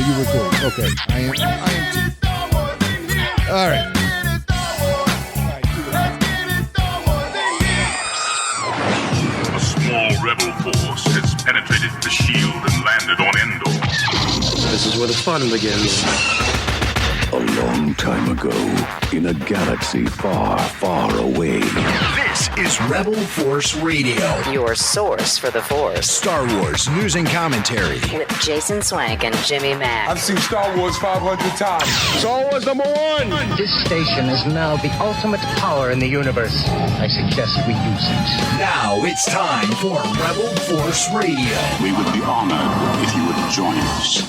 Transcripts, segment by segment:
you were cool. Okay, I am too. All right. A small rebel force has penetrated the shield and landed on Endor. This is where the fun begins. A long time ago, in a galaxy far, far away. This is Rebel Force Radio. Your source for the Force. Star Wars news and commentary. With Jason Swank and Jimmy Mack. I've seen Star Wars 500 times. Star Wars #1! This station is now the ultimate power in the universe. I suggest we use it. Now it's time for Rebel Force Radio. We would be honored if you would join us.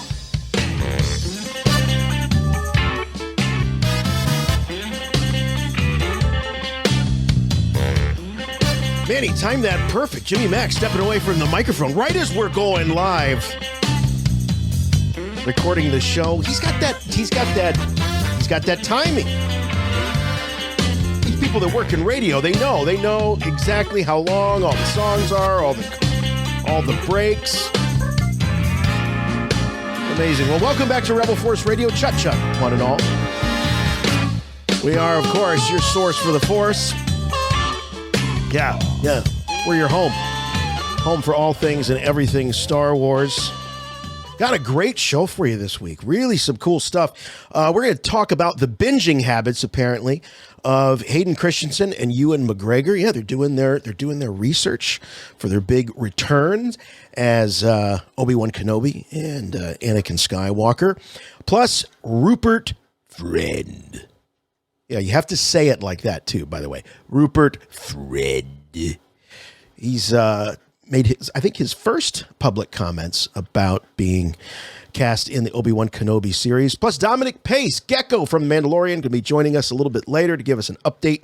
Man, he timed that perfect. Jimmy Mack stepping away from the microphone right as we're going live. Recording the show. He's got that timing. These people that work in radio, they know exactly how long all the songs are, all the breaks. Amazing. Well, welcome back to Rebel Force Radio. Chut, one and all. We are, of course, your source for the Force. Yeah. We're your home. Home for all things and everything Star Wars. Got a great show for you this week. Really some cool stuff. We're going to talk about the binging habits, apparently, of Hayden Christensen and Ewan McGregor. Yeah, they're doing their research for their big returns as Obi-Wan Kenobi and Anakin Skywalker. Plus, Rupert Friend. Yeah, you have to say it like that, too, by the way. Rupert Friend. He's made his first public comments about being cast in the Obi-Wan Kenobi series. Plus, Dominic Pace, Gekko from Mandalorian, going to be joining us a little bit later to give us an update.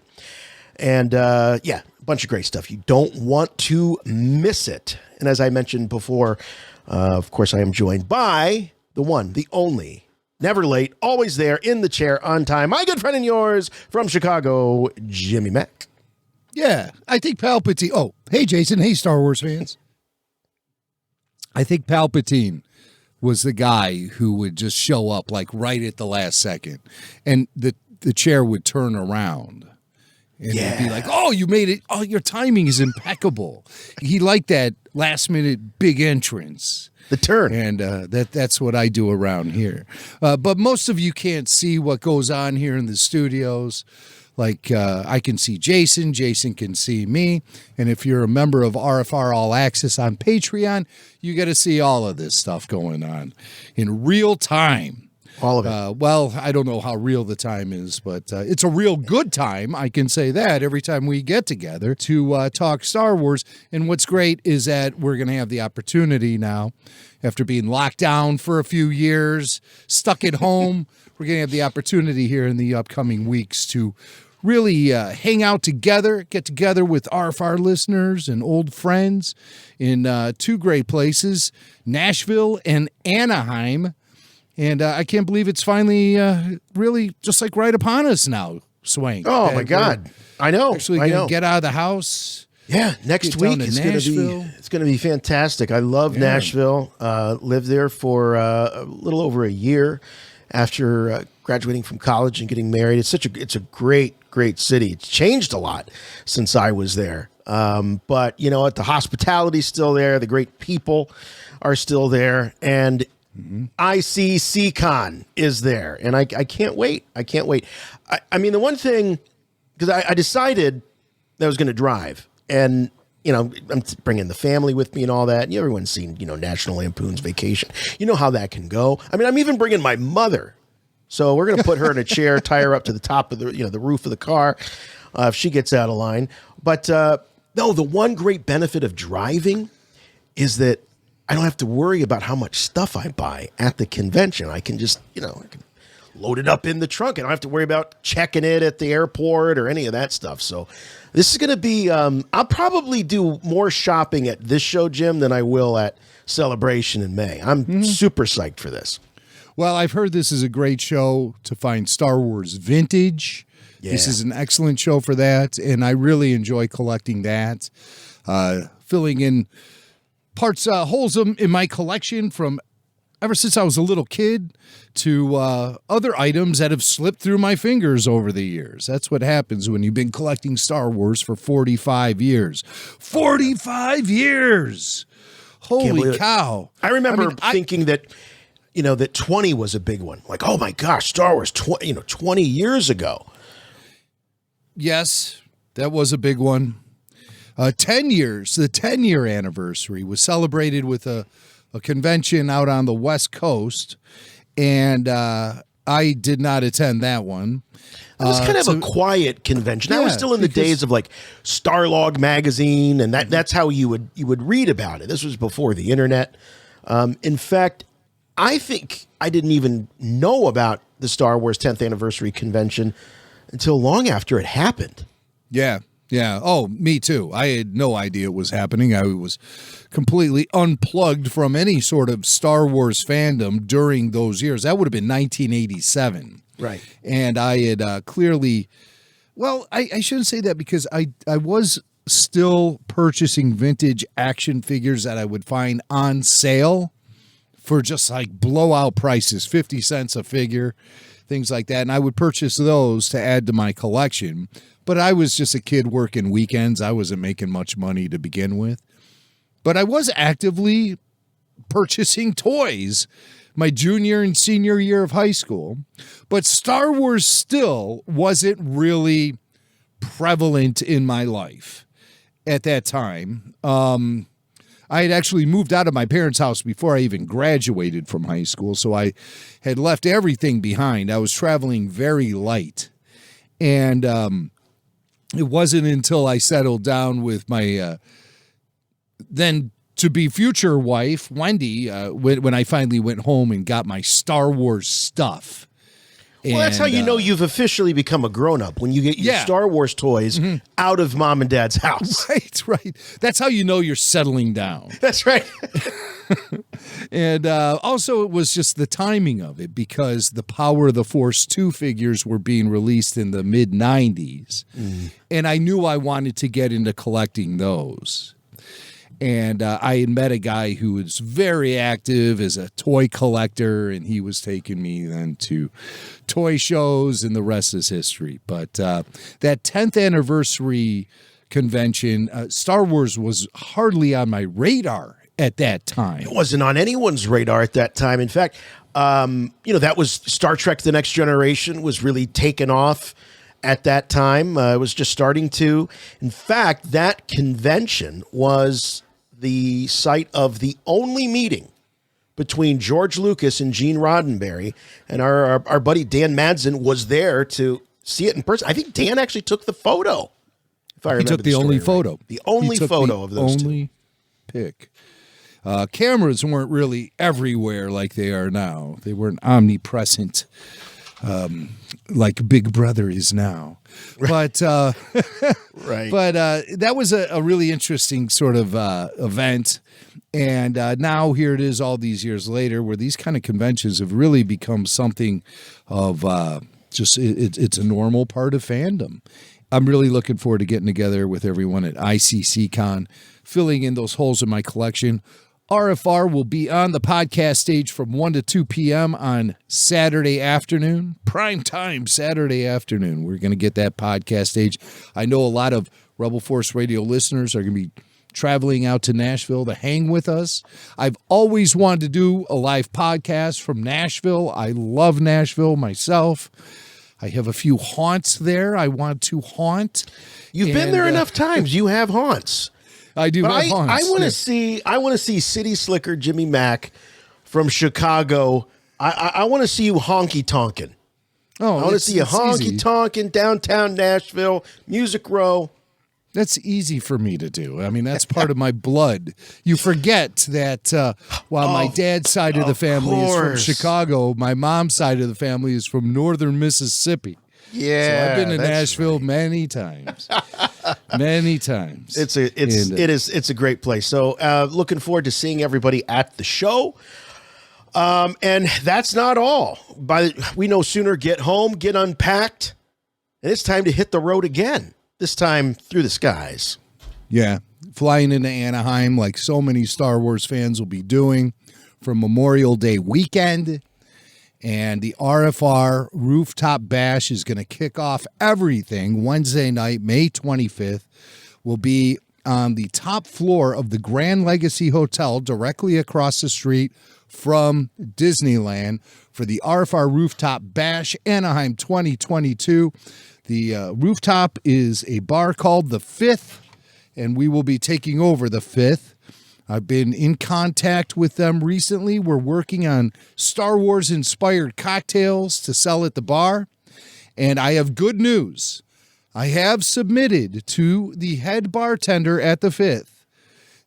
And, a bunch of great stuff. You don't want to miss it. And as I mentioned before, of course, I am joined by the one, the only, never late, always there, in the chair, on time. My good friend and yours from Chicago, Jimmy Mack. Yeah, I think Palpatine. Oh, hey, Jason. Hey, Star Wars fans. I think Palpatine was the guy who would just show up like right at the last second, and the chair would turn around. And it'd be like, oh, you made it. Oh, your timing is impeccable. He liked that last minute big entrance. The turn. And that's what I do around here. But most of you can't see what goes on here in the studios. Like, I can see Jason can see me, and if you're a member of RFR All Access on Patreon, you get to see all of this stuff going on in real time. All of it. Well, I don't know how real the time is, but it's a real good time, I can say that, every time we get together to talk Star Wars. And what's great is that we're going to have the opportunity now, after being locked down for a few years, stuck at home, we're going to have the opportunity here in the upcoming weeks to really hang out together, get together with RFR listeners and old friends in two great places, Nashville and Anaheim. And I can't believe it's finally really just like right upon us now, Swank. Oh, my God. I know. Actually going to get out of the house. Yeah, next week is going to be fantastic. I love Nashville. Lived there for a little over a year after graduating from college and getting married. It's a great city. It's changed a lot since I was there. But you know what? The hospitality's still there. The great people are still there. And ICCCon is there. And I can't wait. I can't wait. I mean, the one thing, because I decided that I was going to drive. And, you know, I'm bringing the family with me and all that. And everyone's seen, National Lampoon's Vacation. You know how that can go. I mean, I'm even bringing my mother. So we're going to put her in a chair, tie her up to the top of the roof of the car if she gets out of line. But no, the one great benefit of driving is that I don't have to worry about how much stuff I buy at the convention. I can just, I can load it up in the trunk. I don't have to worry about checking it at the airport or any of that stuff. So this is going to be, I'll probably do more shopping at this show, Jim, than I will at Celebration in May. I'm super psyched for this. Well, I've heard this is a great show to find Star Wars vintage. Yeah. This is an excellent show for that, and I really enjoy collecting that. Filling in holes in my collection from ever since I was a little kid to other items that have slipped through my fingers over the years. That's what happens when you've been collecting Star Wars for 45 years. 45 years! Holy cow. I remember thinking that, that 20 was a big one. Like, oh my gosh, Star Wars, 20 years ago. Yes, that was a big one. 10 years, the 10-year anniversary was celebrated with a convention out on the West Coast, and I did not attend that one. It was kind of a quiet convention. That was still in the days of like Starlog magazine, and that's how you would read about it. This was before the internet. In fact, I think I didn't even know about the Star Wars 10th anniversary convention until long after it happened. Yeah. Yeah. Oh, me too. I had no idea it was happening. I was completely unplugged from any sort of Star Wars fandom during those years. That would have been 1987. Right. And I had clearly, well, I shouldn't say that because I was still purchasing vintage action figures that I would find on sale for just like blowout prices, 50 cents a figure, things like that. And I would purchase those to add to my collection. But I was just a kid working weekends. I wasn't making much money to begin with. But I was actively purchasing toys my junior and senior year of high school. But Star Wars still wasn't really prevalent in my life at that time. I had actually moved out of my parents' house before I even graduated from high school. So I had left everything behind. I was traveling very light. And it wasn't until I settled down with my then to be future wife, Wendy, when I finally went home and got my Star Wars stuff. Well, that's how you know you've officially become a grown-up, when you get your Star Wars toys out of mom and dad's house. Right. That's how you know you're settling down. That's right. And also it was just the timing of it, because the Power of the Force 2 figures were being released in the mid-90s. And I knew I wanted to get into collecting those. And I had met a guy who was very active as a toy collector, and he was taking me then to toy shows, and the rest is history. But that 10th anniversary convention, Star Wars was hardly on my radar at that time. It wasn't on anyone's radar at that time. In fact, that was Star Trek The Next Generation was really taken off at that time. It was just starting to. In fact, that convention was the site of the only meeting between George Lucas and Gene Roddenberry, and our buddy Dan Madsen was there to see it in person. I think Dan actually took the photo. If I remember, he took the only photo. Right. The only photo of those only pic. Cameras weren't really everywhere like they are now. They weren't omnipresent like Big Brother is now. Right. But right. But that was a really interesting sort of event. And now here it is all these years later, where these kind of conventions have really become something of just it's a normal part of fandom. I'm really looking forward to getting together with everyone at ICC-Con, filling in those holes in my collection. RFR will be on the podcast stage from 1 to 2 p.m. on Saturday afternoon, prime time Saturday afternoon. We're going to get that podcast stage. I know a lot of Rebel Force Radio listeners are going to be traveling out to Nashville to hang with us. I've always wanted to do a live podcast from Nashville. I love Nashville myself. I have a few haunts there I want to haunt. You've been there enough times. You have haunts. I do. I want to see. I want to see City Slicker Jimmy Mack from Chicago. I want to see you honky tonkin'. Oh, I want to see you honky tonkin' downtown Nashville, Music Row. That's easy for me to do. I mean, that's part of my blood. You forget that while my dad's side of the family is from Chicago, my mom's side of the family is from northern Mississippi. Yeah, so I've been to Nashville many times. Many times. It's a great place. So looking forward to seeing everybody at the show. And that's not all. We no sooner get home, get unpacked, and it's time to hit the road again. This time through the skies. Yeah, flying into Anaheim like so many Star Wars fans will be doing for Memorial Day weekend. And the RFR Rooftop Bash is going to kick off everything Wednesday night, May 25th. Will be on the top floor of the Grand Legacy Hotel directly across the street from Disneyland for the RFR Rooftop Bash Anaheim 2022. The rooftop is a bar called The Fifth, and we will be taking over The Fifth. I've been in contact with them recently. We're working on Star Wars-inspired cocktails to sell at the bar, and I have good news. I have submitted to the head bartender at The Fifth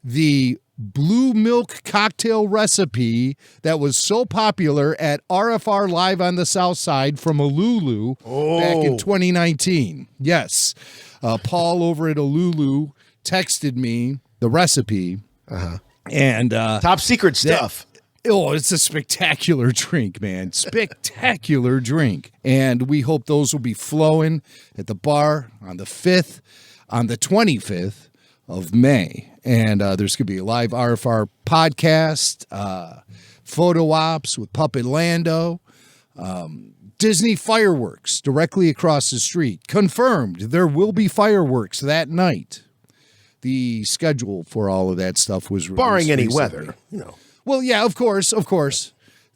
the blue milk cocktail recipe that was so popular at RFR Live on the South Side from Alulu back in 2019. Yes. Paul over at Alulu texted me the recipe. And top secret stuff. It's a spectacular drink, man. Spectacular drink. And we hope those will be flowing at the bar on the 5th, on the 25th of May. And there's going to be a live RFR podcast, photo ops with Puppet Lando, Disney fireworks directly across the street. Confirmed, there will be fireworks that night. The schedule for all of that stuff was released barring any recently. weather, you know. Well, yeah, of course.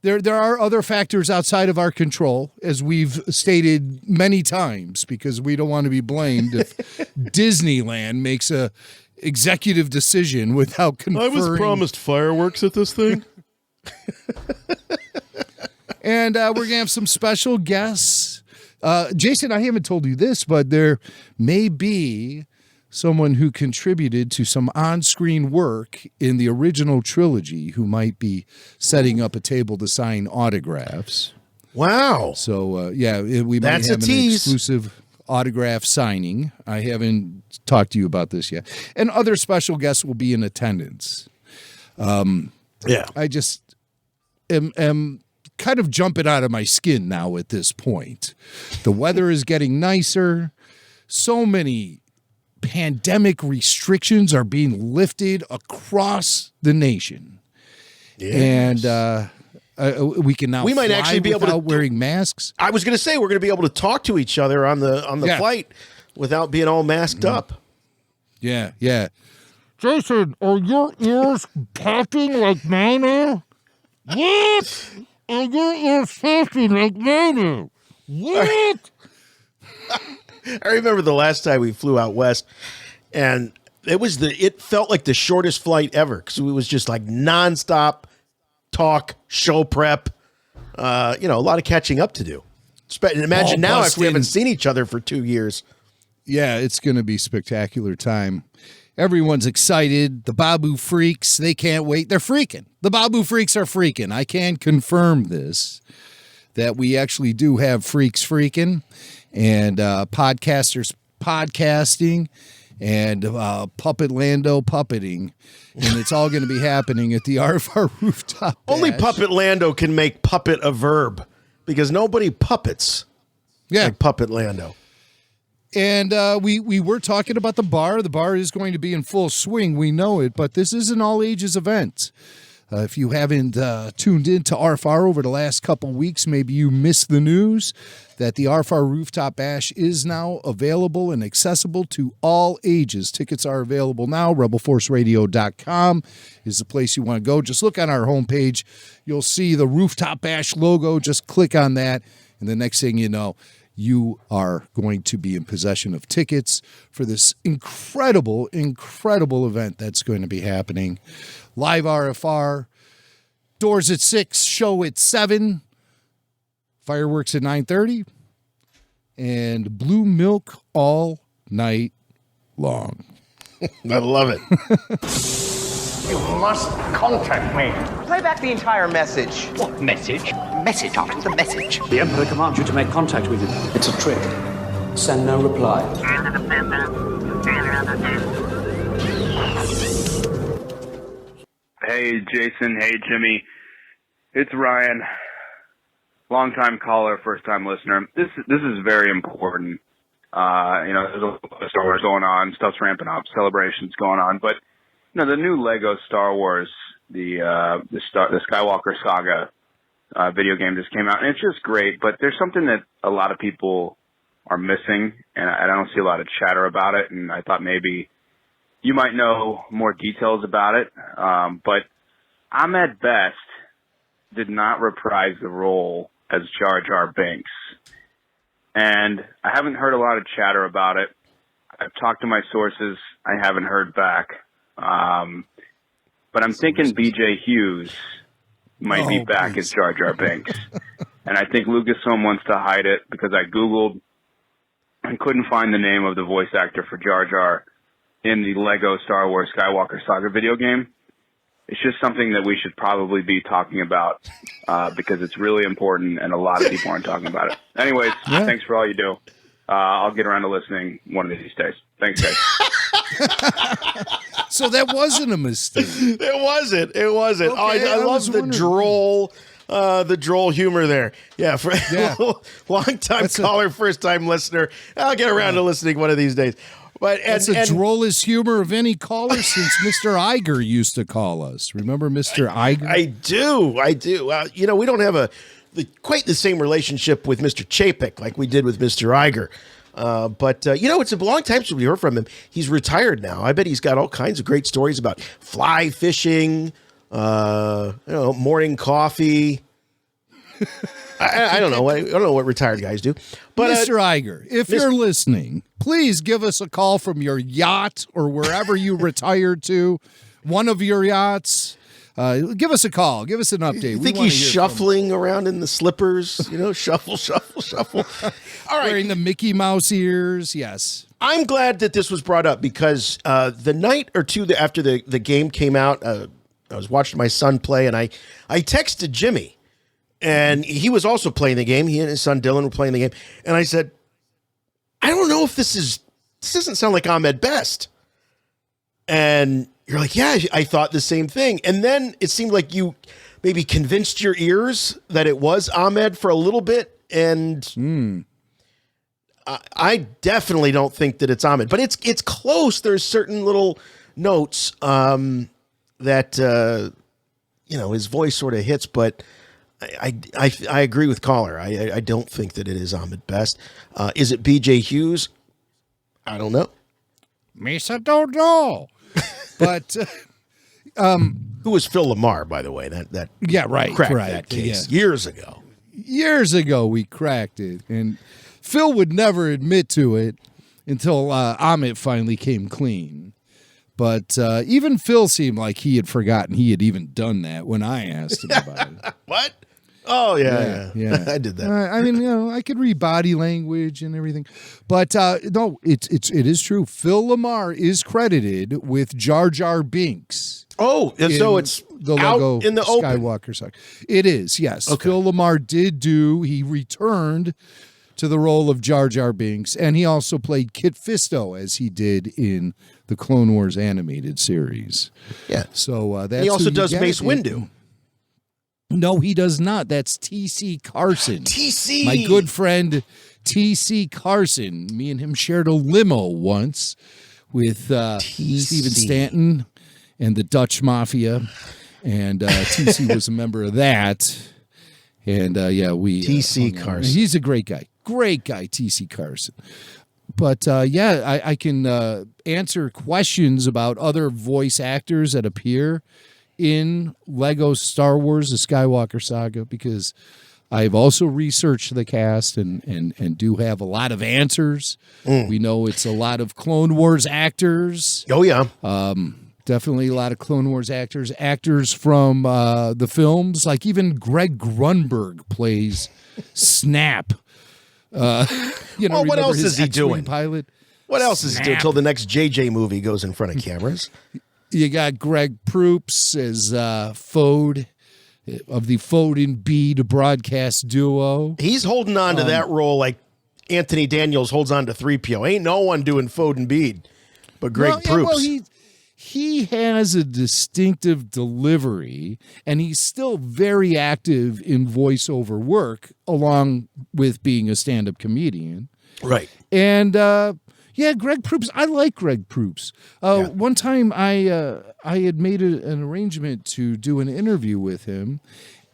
There are other factors outside of our control, as we've stated many times, because we don't want to be blamed if Disneyland makes a executive decision without conferring. I was promised fireworks at this thing. And we're going to have some special guests. Jason, I haven't told you this, but there may be someone who contributed to some on-screen work in the original trilogy who might be setting up a table to sign autographs. Wow. So, we might have an exclusive autograph signing. I haven't talked to you about this yet. And other special guests will be in attendance. I just am kind of jumping out of my skin now at this point. The weather is getting nicer. So many pandemic restrictions are being lifted across the nation. Yes. And we can now might actually be able to wearing masks. I was going to say we're going to be able to talk to each other on the flight without being all masked up. Yeah. Jason, are your ears popping like mine? What? Are your ears popping like mine? What? I remember the last time we flew out west, and it felt like the shortest flight ever because it was just like nonstop talk, show prep, a lot of catching up to do. Imagine now if we haven't seen each other for 2 years. Yeah, it's going to be spectacular time. Everyone's excited. The Babu freaks, they can't wait. They're freaking. The Babu freaks are freaking. I can confirm this, that we actually do have freaks freaking. And podcasters podcasting and Puppet Lando puppeting. And it's all going to be happening at the RFR Rooftop Bash. Only Puppet Lando can make puppet a verb because nobody puppets like Puppet Lando. And we were talking about the bar. The bar is going to be in full swing. We know it, but this is an all-ages event. If you haven't tuned in to RFR over the last couple weeks, maybe you missed the news that the RFR Rooftop Bash is now available and accessible to all ages. Tickets are available now. RebelForceRadio.com is the place you want to go. Just look on our homepage. You'll see the Rooftop Bash logo. Just click on that, and the next thing you know, you are going to be in possession of tickets for this incredible, incredible event that's going to be happening. Live RFR, doors at 6, show at 7, fireworks at 9:30, and blue milk all night long. I love it. You must contact me. Play back the entire message. What message? Message, Optimus, the message. The Emperor commands you to make contact with him. It's a trick. Send no reply. Hey, Jason. Hey, Jimmy. It's Ryan. Long-time caller, first-time listener. This is very important. There's a lot of Star Wars going on. Stuff's ramping up. Celebrations going on. But No, the new Lego Star Wars, the Skywalker Saga video game just came out, and it's just great. But there's something that a lot of people are missing, and I don't see a lot of chatter about it. And I thought maybe you might know more details about it. But Ahmed Best did not reprise the role as Jar Jar Binks, and I haven't heard a lot of chatter about it. I've talked to my sources. I haven't heard back. But I'm thinking BJ Hughes might be back as Jar Jar Binks. And I think Lucasfilm wants to hide it because I Googled and couldn't find the name of the voice actor for Jar Jar in the Lego Star Wars Skywalker Saga video game. It's just something that we should probably be talking about because it's really important and a lot of people aren't talking about it. Anyways, thanks for all you do. I'll get around to listening one of these days. Thanks, guys. So that wasn't a mistake. It wasn't. It wasn't. Okay, I love the droll humor there. Yeah, for long-time caller, first-time listener. I'll get around to listening one of these days. But that's the drollest humor of any caller since Mr. Iger used to call us. Remember Mr. Iger? I do. We don't have quite the same relationship with Mr. Chapek like we did with Mr. Iger. But it's a long time since we heard from him. He's retired now. I bet he's got all kinds of great stories about fly fishing, morning coffee. I don't know. I don't know what retired guys do. But Mr. Iger, if you're listening, please give us a call from your yacht or wherever you retired to, one of your yachts. Give us a call. Give us an update. You think he's shuffling around in the slippers? Shuffle, shuffle, shuffle. All right. Wearing the Mickey Mouse ears. Yes. I'm glad that this was brought up because the night or two after the game came out, I was watching my son play, and I texted Jimmy, and he was also playing the game. He and his son Dylan were playing the game, and I said, I don't know if this doesn't sound like Ahmed Best. And you're like, yeah, I thought the same thing. And then it seemed like you maybe convinced your ears that it was Ahmed for a little bit. And I definitely don't think that it's Ahmed, but it's close. There's certain little notes that his voice sort of hits, but I agree with caller. I don't think that it is Ahmed Best. Is it BJ Hughes? I don't know. Misa don't know. But who was Phil Lamar, by the way? That cracked that case years ago. Years ago, we cracked it, and Phil would never admit to it until Ahmed finally came clean. But even Phil seemed like he had forgotten he had even done that when I asked him about it. What? Oh, yeah. I did that. I mean, I could read body language and everything. But no, it is true. Phil Lamar is credited with Jar Jar Binks. Oh, and so it's the Lego in the Skywalker Saga. It is, yes. Okay. Phil Lamar he returned to the role of Jar Jar Binks, and he also played Kit Fisto as he did in the Clone Wars animated series. Yeah. So that's he also does Mace Windu. No, he does not. That's T.C. Carson. T.C. My good friend T.C. Carson. Me and him shared a limo once with Stephen Stanton and the Dutch Mafia. And T.C. was a member of that. And, we... T.C. Carson. He's a great guy. Great guy, T.C. Carson. But, I can answer questions about other voice actors that appear in Lego Star Wars, The Skywalker Saga, because I've also researched the cast and do have a lot of answers. We know it's a lot of Clone Wars actors. Oh, yeah. Definitely a lot of Clone Wars actors. Actors from the films, like even Greg Grunberg plays Snap. What else is he doing? Pilot? What else is he doing until the next JJ movie goes in front of cameras? You got Greg Proops as Fode of the Fode and Bede broadcast duo. He's holding on to that role like Anthony Daniels holds on to 3PO. Ain't no one doing Fode and Bede but Greg Proops. Well, he has a distinctive delivery, and he's still very active in voiceover work, along with being a stand-up comedian. Right. And, Yeah, Greg Proops. I like Greg Proops. One time I had made an arrangement to do an interview with him,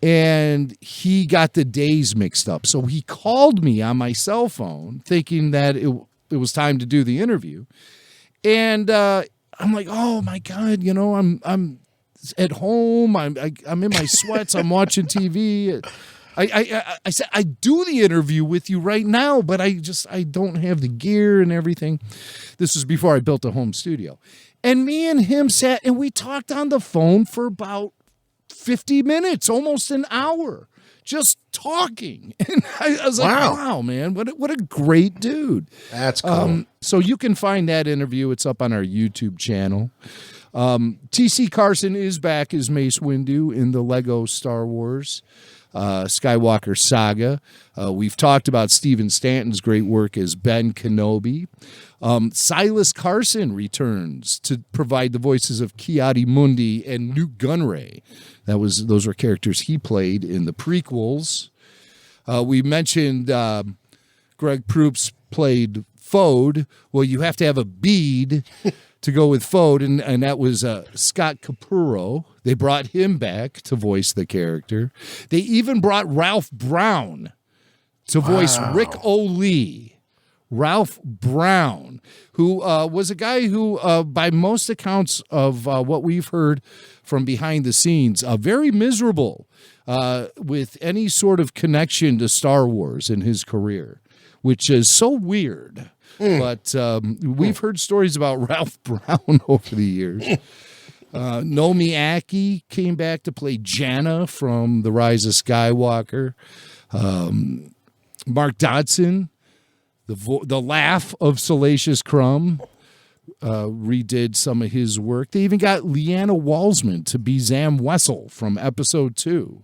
and he got the days mixed up. So he called me on my cell phone thinking that it was time to do the interview. And I'm like, oh my God, I'm at home. I'm in my sweats. I'm watching TV. I said, I do the interview with you right now, but I don't have the gear and everything. This was before I built a home studio. And me and him sat and we talked on the phone for about 50 minutes, almost an hour, just talking. And I was like, wow, man, what a great dude. That's cool. So you can find that interview. It's up on our YouTube channel. T.C. Carson is back as Mace Windu in the Lego Star Wars Skywalker Saga. We've talked about Stephen Stanton's great work as Ben Kenobi. Silas Carson returns to provide the voices of Ki-Adi-Mundi and Newt Gunray. Those were characters he played in the prequels. We mentioned Greg Proops played Fode. Well, you have to have a bead to go with Fode, and that was Scott Capurro. They brought him back to voice the character. They even brought Ralph Brown to voice Rick O'Lee. Ralph Brown, who was a guy who, by most accounts of what we've heard from behind the scenes, very miserable with any sort of connection to Star Wars in his career, which is so weird. But we've heard stories about Ralph Brown over the years. Naomi Aki came back to play Janna from The Rise of Skywalker. Mark Dodson, the laugh of Salacious Crumb, redid some of his work. They even got Leanna Walsman to be Zam Wessel from Episode 2.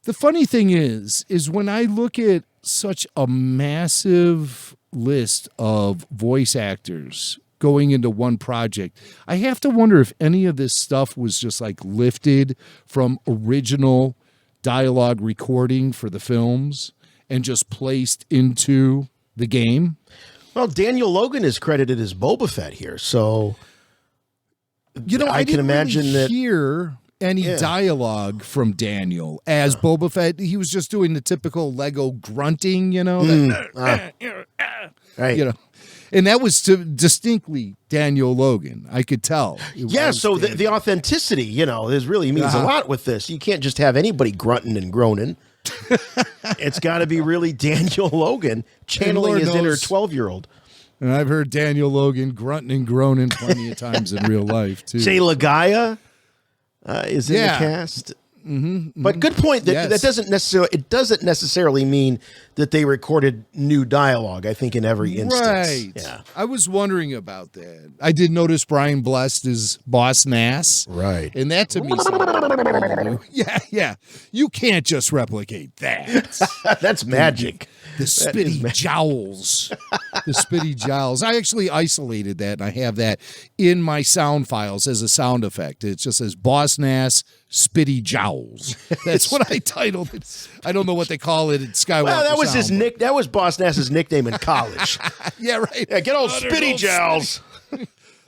The funny thing is when I look at such a massive list of voice actors going into one project, I have to wonder if any of this stuff was just like lifted from original dialogue recording for the films and just placed into the game. Well, Daniel Logan is credited as Boba Fett here, so I can imagine really hear any dialogue from Daniel as Boba Fett. He was just doing the typical Lego grunting, right. And that was distinctly Daniel Logan. I could tell. So the authenticity, is really means a lot with this. You can't just have anybody grunting and groaning. It's got to be really Daniel Logan channeling his inner 12-year-old. And I've heard Daniel Logan grunting and groaning plenty of times in real life, too. Jay Lagaya is in the cast. Mm-hmm. But good point. That doesn't necessarily mean that they recorded new dialogue. I think in every instance, right? Yeah, I was wondering about that. I did notice Brian Blessed is Boss Nass, right? And that to me, yeah. You can't just replicate that. That's magic. The spitty jowls. The spitty jowls. I actually isolated that, and I have that in my sound files as a sound effect. It just says Boss Nass Spitty Jowls. That's what I titled it. I don't know what they call it at Skywalker. Well, that was his nick. That was Boss Nass's nickname in college. Yeah, right. Yeah, get old Spitty Jowls.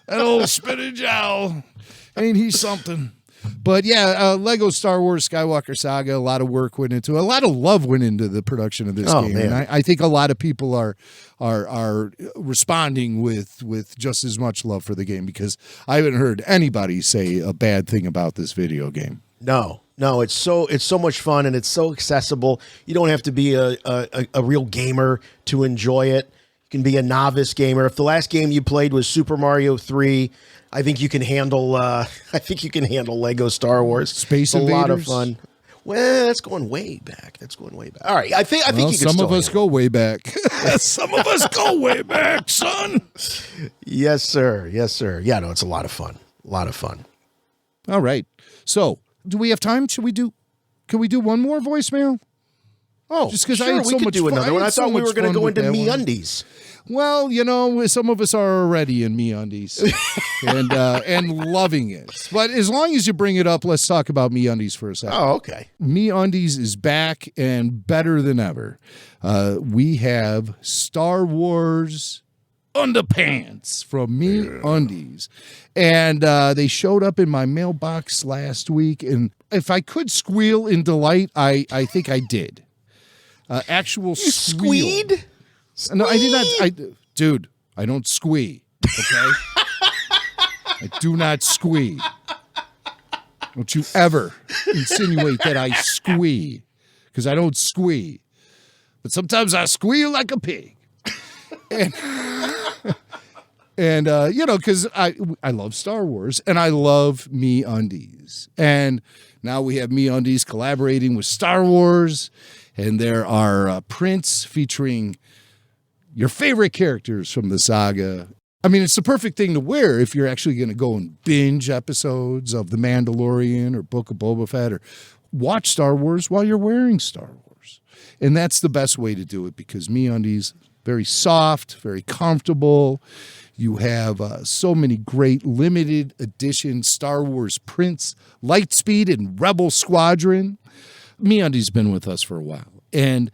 That old Spitty Jowl. Ain't he something? But yeah, Lego Star Wars Skywalker Saga, a lot of work went into it. A lot of love went into the production of this game. Man. And I think a lot of people are responding with just as much love for the game, because I haven't heard anybody say a bad thing about this video game. No, it's so much fun, and it's so accessible. You don't have to be a real gamer to enjoy it. You can be a novice gamer. If the last game you played was Super Mario 3, I think you can handle. Lego Star Wars. Space Invaders. A lot of fun. Well, that's going way back. All right, I think you can. Some of us go way back. Some of us go way back, son. Yes, sir. Yeah, no, it's a lot of fun. All right. So, do we have time? Can we do one more voicemail? Oh, just because sure, I had so we could much do another one. I thought we were going to go into MeUndies. Well, some of us are already in MeUndies and loving it. But as long as you bring it up, let's talk about MeUndies for a second. Oh, okay. MeUndies is back and better than ever. We have Star Wars underpants from MeUndies. And they showed up in my mailbox last week. And if I could squeal in delight, I think I did. Actual squeal. Squeed? No, I did not. Dude, I don't squee. Okay? I do not squee. Don't you ever insinuate that I squee, because I don't squee. But sometimes I squeal like a pig. And you know, because I love Star Wars and I love MeUndies. And now we have MeUndies collaborating with Star Wars, and there are prints featuring your favorite characters from the saga. I mean, it's the perfect thing to wear if you're actually going to go and binge episodes of The Mandalorian or Book of Boba Fett, or watch Star Wars while you're wearing Star Wars. And that's the best way to do it, because MeUndies, very soft, very comfortable. You have so many great limited edition Star Wars prints, Lightspeed and Rebel Squadron. MeUndies been with us for a while, and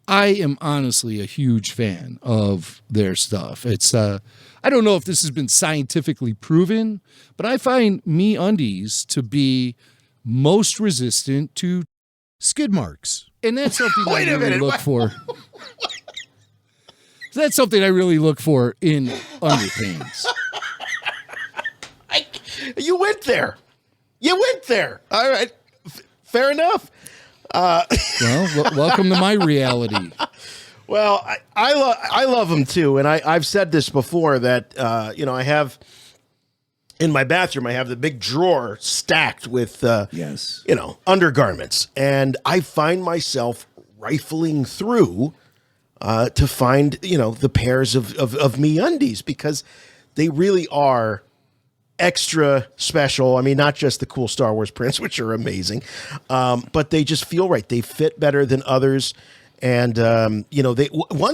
I am honestly a huge fan of their stuff. It's I don't know if this has been scientifically proven, but I find MeUndies to be most resistant to skid marks. And that's something I really look for. That's something I really look for in underpants. You went there. You went there. All right. Fair enough. Well, welcome to my reality. Well, I love them too, and I've said this before that I have in my bathroom, I have the big drawer stacked with undergarments, and I find myself rifling through to find the pairs of MeUndies, because they really are extra special. I mean, not just the cool Star Wars prints, which are amazing, but they just feel right. They fit better than others. And, one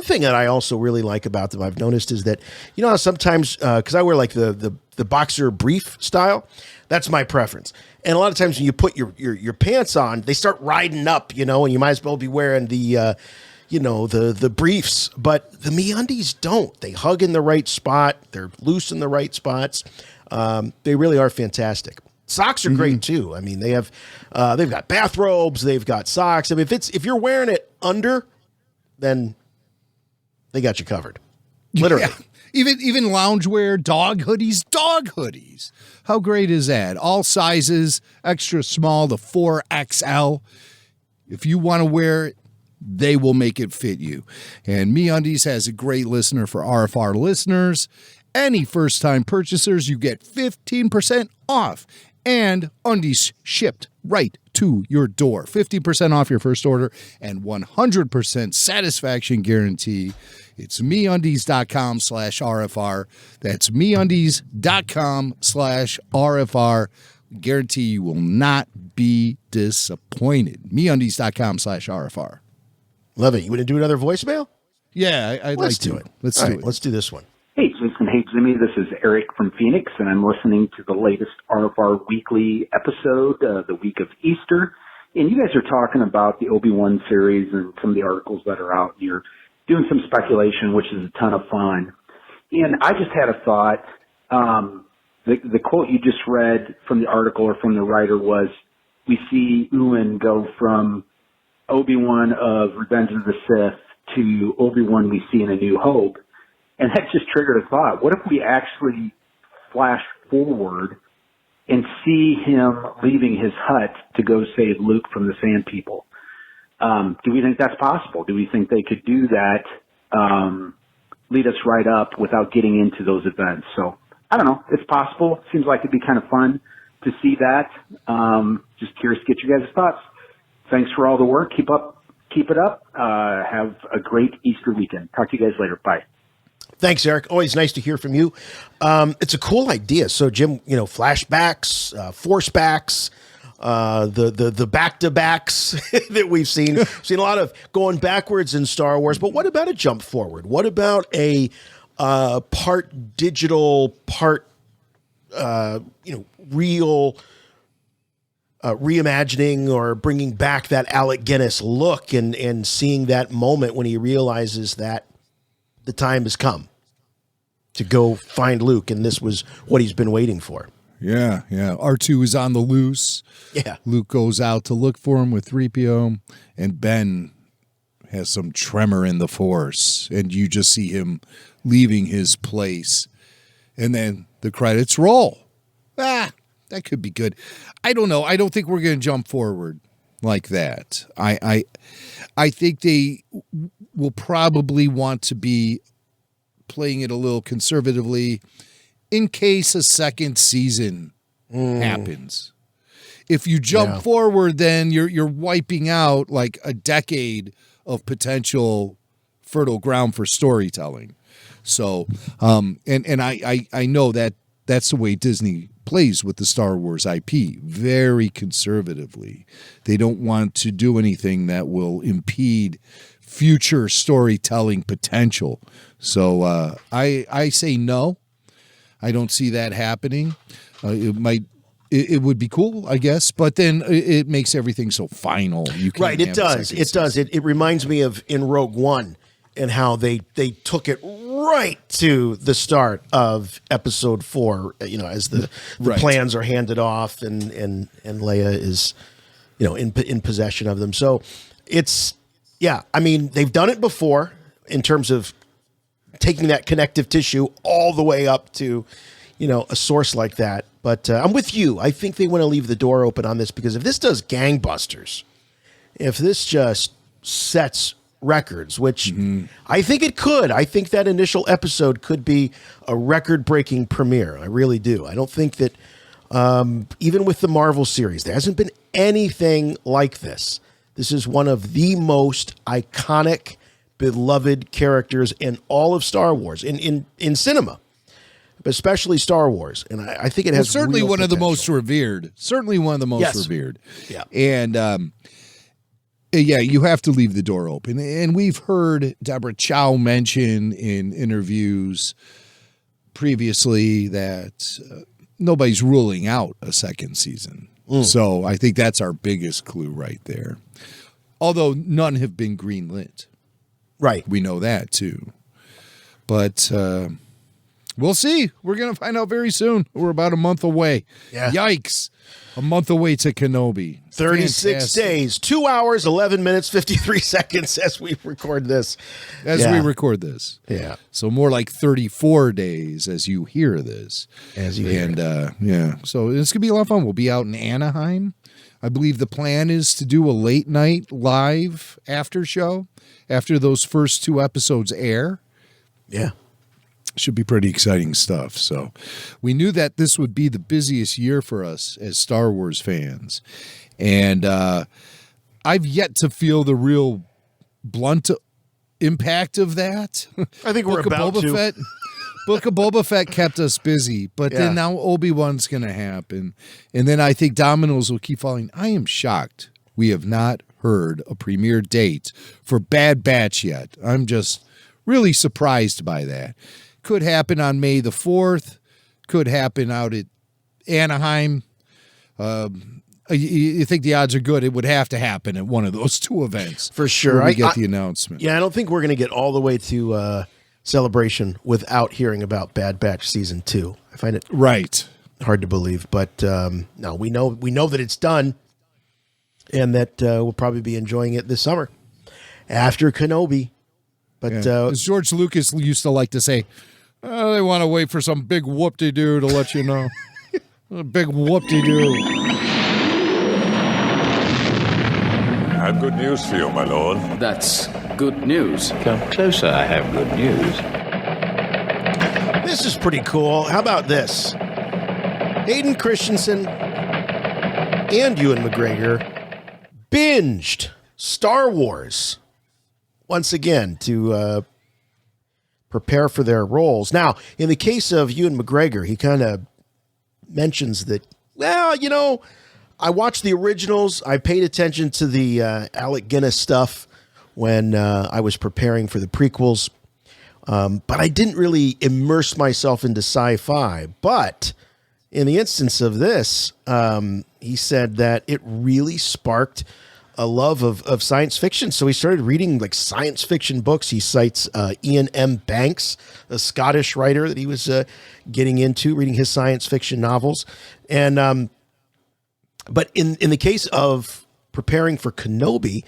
thing that I also really like about them, I've noticed, is that, how sometimes, because I wear like the boxer brief style, that's my preference. And a lot of times when you put your pants on, they start riding up, and you might as well be wearing the briefs. But the MeUndies don't. They hug in the right spot. They're loose in the right spots. They really are fantastic. Socks are great too. I mean, they've got bathrobes, they've got socks. I mean, if you're wearing it under, then they got you covered. Literally. Yeah. Even loungewear, dog hoodies. How great is that? All sizes, extra small to 4XL. If you want to wear it, they will make it fit you. And MeUndies has a great listener for RFR listeners. Any first-time purchasers, you get 15% off. And undies shipped right to your door. 50% off your first order and 100% satisfaction guarantee. It's MeUndies.com/RFR. That's MeUndies.com/RFR. Guarantee you will not be disappointed. MeUndies.com/RFR. Love it. You want to do another voicemail? Yeah, I'd like to. Let's do it. Let's do this one. Hey, Jason. Hey, Jimmy. This is Eric from Phoenix, and I'm listening to the latest RFR weekly episode, the week of Easter. And you guys are talking about the Obi-Wan series and some of the articles that are out. You're doing some speculation, which is a ton of fun. And I just had a thought. The quote you just read from the article or from the writer was, we see Ewan go from Obi-Wan of Revenge of the Sith to Obi-Wan we see in A New Hope. And that just triggered a thought. What if we actually flash forward and see him leaving his hut to go save Luke from the Sand People? Do we think that's possible? Do we think they could do that, lead us right up without getting into those events? So, I don't know. It's possible. Seems like it'd be kind of fun to see that. Just curious to get you guys' thoughts. Thanks for all the work. Keep it up. Have a great Easter weekend. Talk to you guys later. Bye. Thanks, Eric. Always nice to hear from you. It's a cool idea. So, Jim, flashbacks, forcebacks, the back-to-backs that we've seen. We've seen a lot of going backwards in Star Wars. But what about a jump forward? What about a part digital, part real reimagining or bringing back that Alec Guinness look and seeing that moment when he realizes that the time has come. to go find Luke, and this was what he's been waiting for. Yeah. R2 is on the loose. Yeah. Luke goes out to look for him with 3PO, and Ben has some tremor in the Force, and you just see him leaving his place, and then the credits roll. That could be good. I don't know. I don't think we're going to jump forward like that. I think they will probably want to be playing it a little conservatively in case a second season happens. If you jump forward, then you're wiping out like a decade of potential fertile ground for storytelling. So, and I know that that's the way Disney plays with the Star Wars IP, very conservatively. They don't want to do anything that will impede future storytelling potential. So I say no. I don't see that happening. It would be cool, I guess, but then it makes everything so final. You can't Right, it does. It does. It reminds me of in Rogue One and how they took it right to the start of Episode 4. As the plans are handed off and Leia is, in possession of them. So it's they've done it before in terms of taking that connective tissue all the way up to, a source like that. But I'm with you. I think they want to leave the door open on this, because if this does gangbusters, if this just sets records, which I think it could, I think that initial episode could be a record-breaking premiere. I really do. I don't think that even with the Marvel series, there hasn't been anything like this. This is one of the most iconic, beloved characters in all of Star Wars, in cinema, but especially Star Wars. And I think it has certainly one potential. of the most revered. Certainly one of the most revered. Yeah. And you have to leave the door open. And we've heard Deborah Chow mention in interviews previously that nobody's ruling out a second season. So I think that's our biggest clue right there. Although none have been greenlit. Right. We know that too. But we'll see. We're going to find out very soon. We're about a month away. Yeah. Yikes. A month away to Kenobi. 36 Fantastic. days, 2 hours, 11 minutes, 53 seconds as we record this. We record this. Yeah. So more like 34 days as you hear this. So it's going to be a lot of fun. We'll be out in Anaheim. I believe the plan is to do a late night live after show after those first 2 episodes air. Yeah. Should be pretty exciting stuff. So we knew that this would be the busiest year for us as Star Wars fans. And I've yet to feel the real blunt impact of that. I think we're about to. Book of Boba Fett kept us busy, but then now Obi-Wan's going to happen. And then I think dominoes will keep falling. I am shocked we have not heard a premiere date for Bad Batch yet. I'm just really surprised by that. Could happen on May the 4th. Could happen out at Anaheim. You think the odds are good it would have to happen at one of those 2 events. For sure. I get the announcement. Yeah, I don't think we're going to get all the way to Celebration without hearing about Bad Batch Season 2. I find it hard to believe. But no, we know that it's done, and that we'll probably be enjoying it this summer after Kenobi. But as George Lucas used to like to say, they want to wait for some big whoop-de-doo to let you know. A big whoop-de-doo. I have good news for you, my lord. That's good news. Come closer, I have good news. This is pretty cool. How about this? Hayden Christensen and Ewan McGregor binged Star Wars once again to prepare for their roles. Now, in the case of Ewan McGregor, he kind of mentions that, I watched the originals. I paid attention to the Alec Guinness stuff when I was preparing for the prequels. But I didn't really immerse myself into sci-fi. But in the instance of this, he said that it really sparked a love of science fiction. So he started reading like science fiction books. He cites Ian M. Banks, a Scottish writer that he was getting into, reading his science fiction novels. And but in the case of preparing for Kenobi,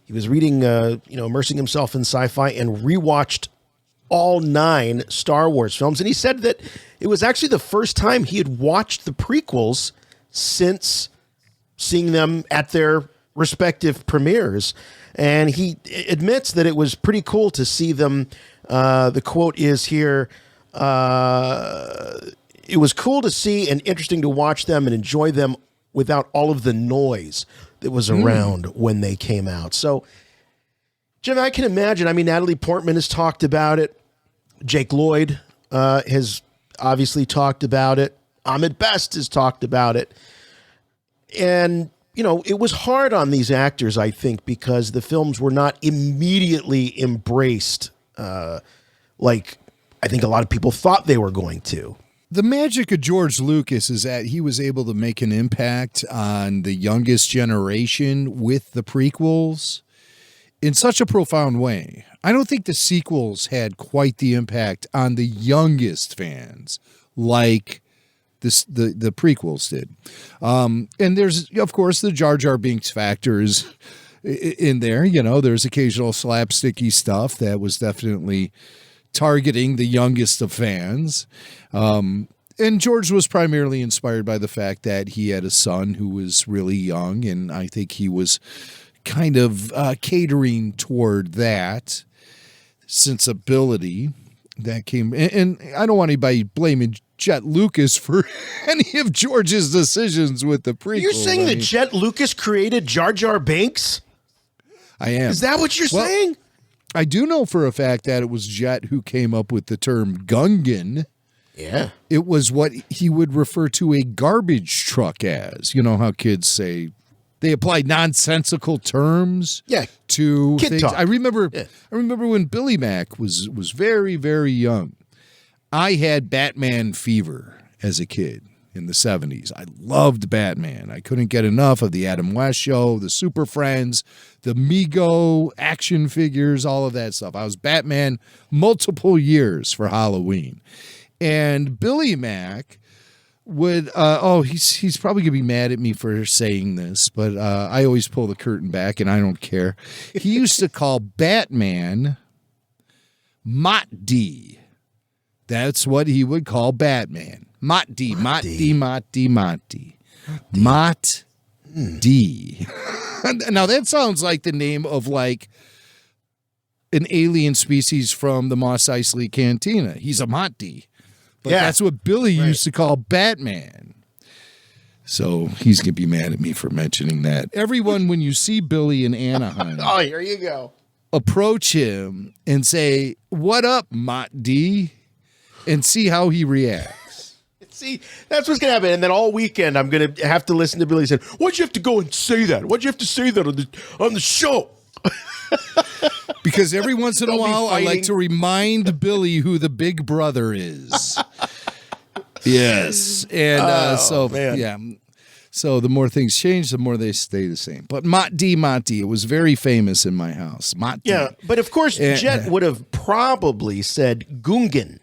he was reading, immersing himself in sci-fi and rewatched all 9 Star Wars films. And he said that it was actually the first time he had watched the prequels since seeing them at their respective premieres. And he admits that it was pretty cool to see them. The quote is here, it was cool to see and interesting to watch them and enjoy them without all of the noise that was around when they came out. So, Jim, I can imagine. I mean, Natalie Portman has talked about it. Jake Lloyd has obviously talked about it. Ahmed Best has talked about it. And, it was hard on these actors, I think, because the films were not immediately embraced like I think a lot of people thought they were going to. The magic of George Lucas is that he was able to make an impact on the youngest generation with the prequels in such a profound way. I don't think the sequels had quite the impact on the youngest fans like the prequels did. And there's, of course, the Jar Jar Binks factors in there. There's occasional slapsticky stuff that was definitely targeting the youngest of fans. And George was primarily inspired by the fact that he had a son who was really young, and I think he was kind of catering toward that sensibility that came. And I don't want anybody blaming Jet Lucas for any of George's decisions with the prequel. You're saying that Jet Lucas created Jar Jar Binks? I am. Is that what you're saying? I do know for a fact that it was Jet who came up with the term Gungan. Yeah. It was what he would refer to a garbage truck as. You know how kids say they apply nonsensical terms to Kid things. talk. I remember when Billy Mack was very, very young. I had Batman fever as a kid in the 70s. I loved Batman. I couldn't get enough of the Adam West Show, the Super Friends, the Mego action figures, all of that stuff. I was Batman multiple years for Halloween. And Billy Mack would, he's probably going to be mad at me for saying this, but I always pull the curtain back and I don't care. He used to call Batman Mott-D. That's what he would call Batman. Mott-D, Mott-D, Mott-D, Mott-D. Mott-D. Now, that sounds like the name of, like, an alien species from the Mos Eisley Cantina. He's a Mott-D. But that's what Billy used to call Batman. So he's going to be mad at me for mentioning that. Everyone, when you see Billy in Anaheim... Oh, here you go. Approach him and say, "What up, Mott-D?" and see how he reacts. See, that's what's going to happen. And then all weekend, I'm going to have to listen to Billy say, "Why'd you have to go and say that? Why'd you have to say that on the show?" Because every once in a while, I like to remind Billy who the big brother is. Yes. And so the more things change, the more they stay the same. But Mott-D, it was very famous in my house. Mott-D. Yeah, but of course, Jet would have probably said Gungan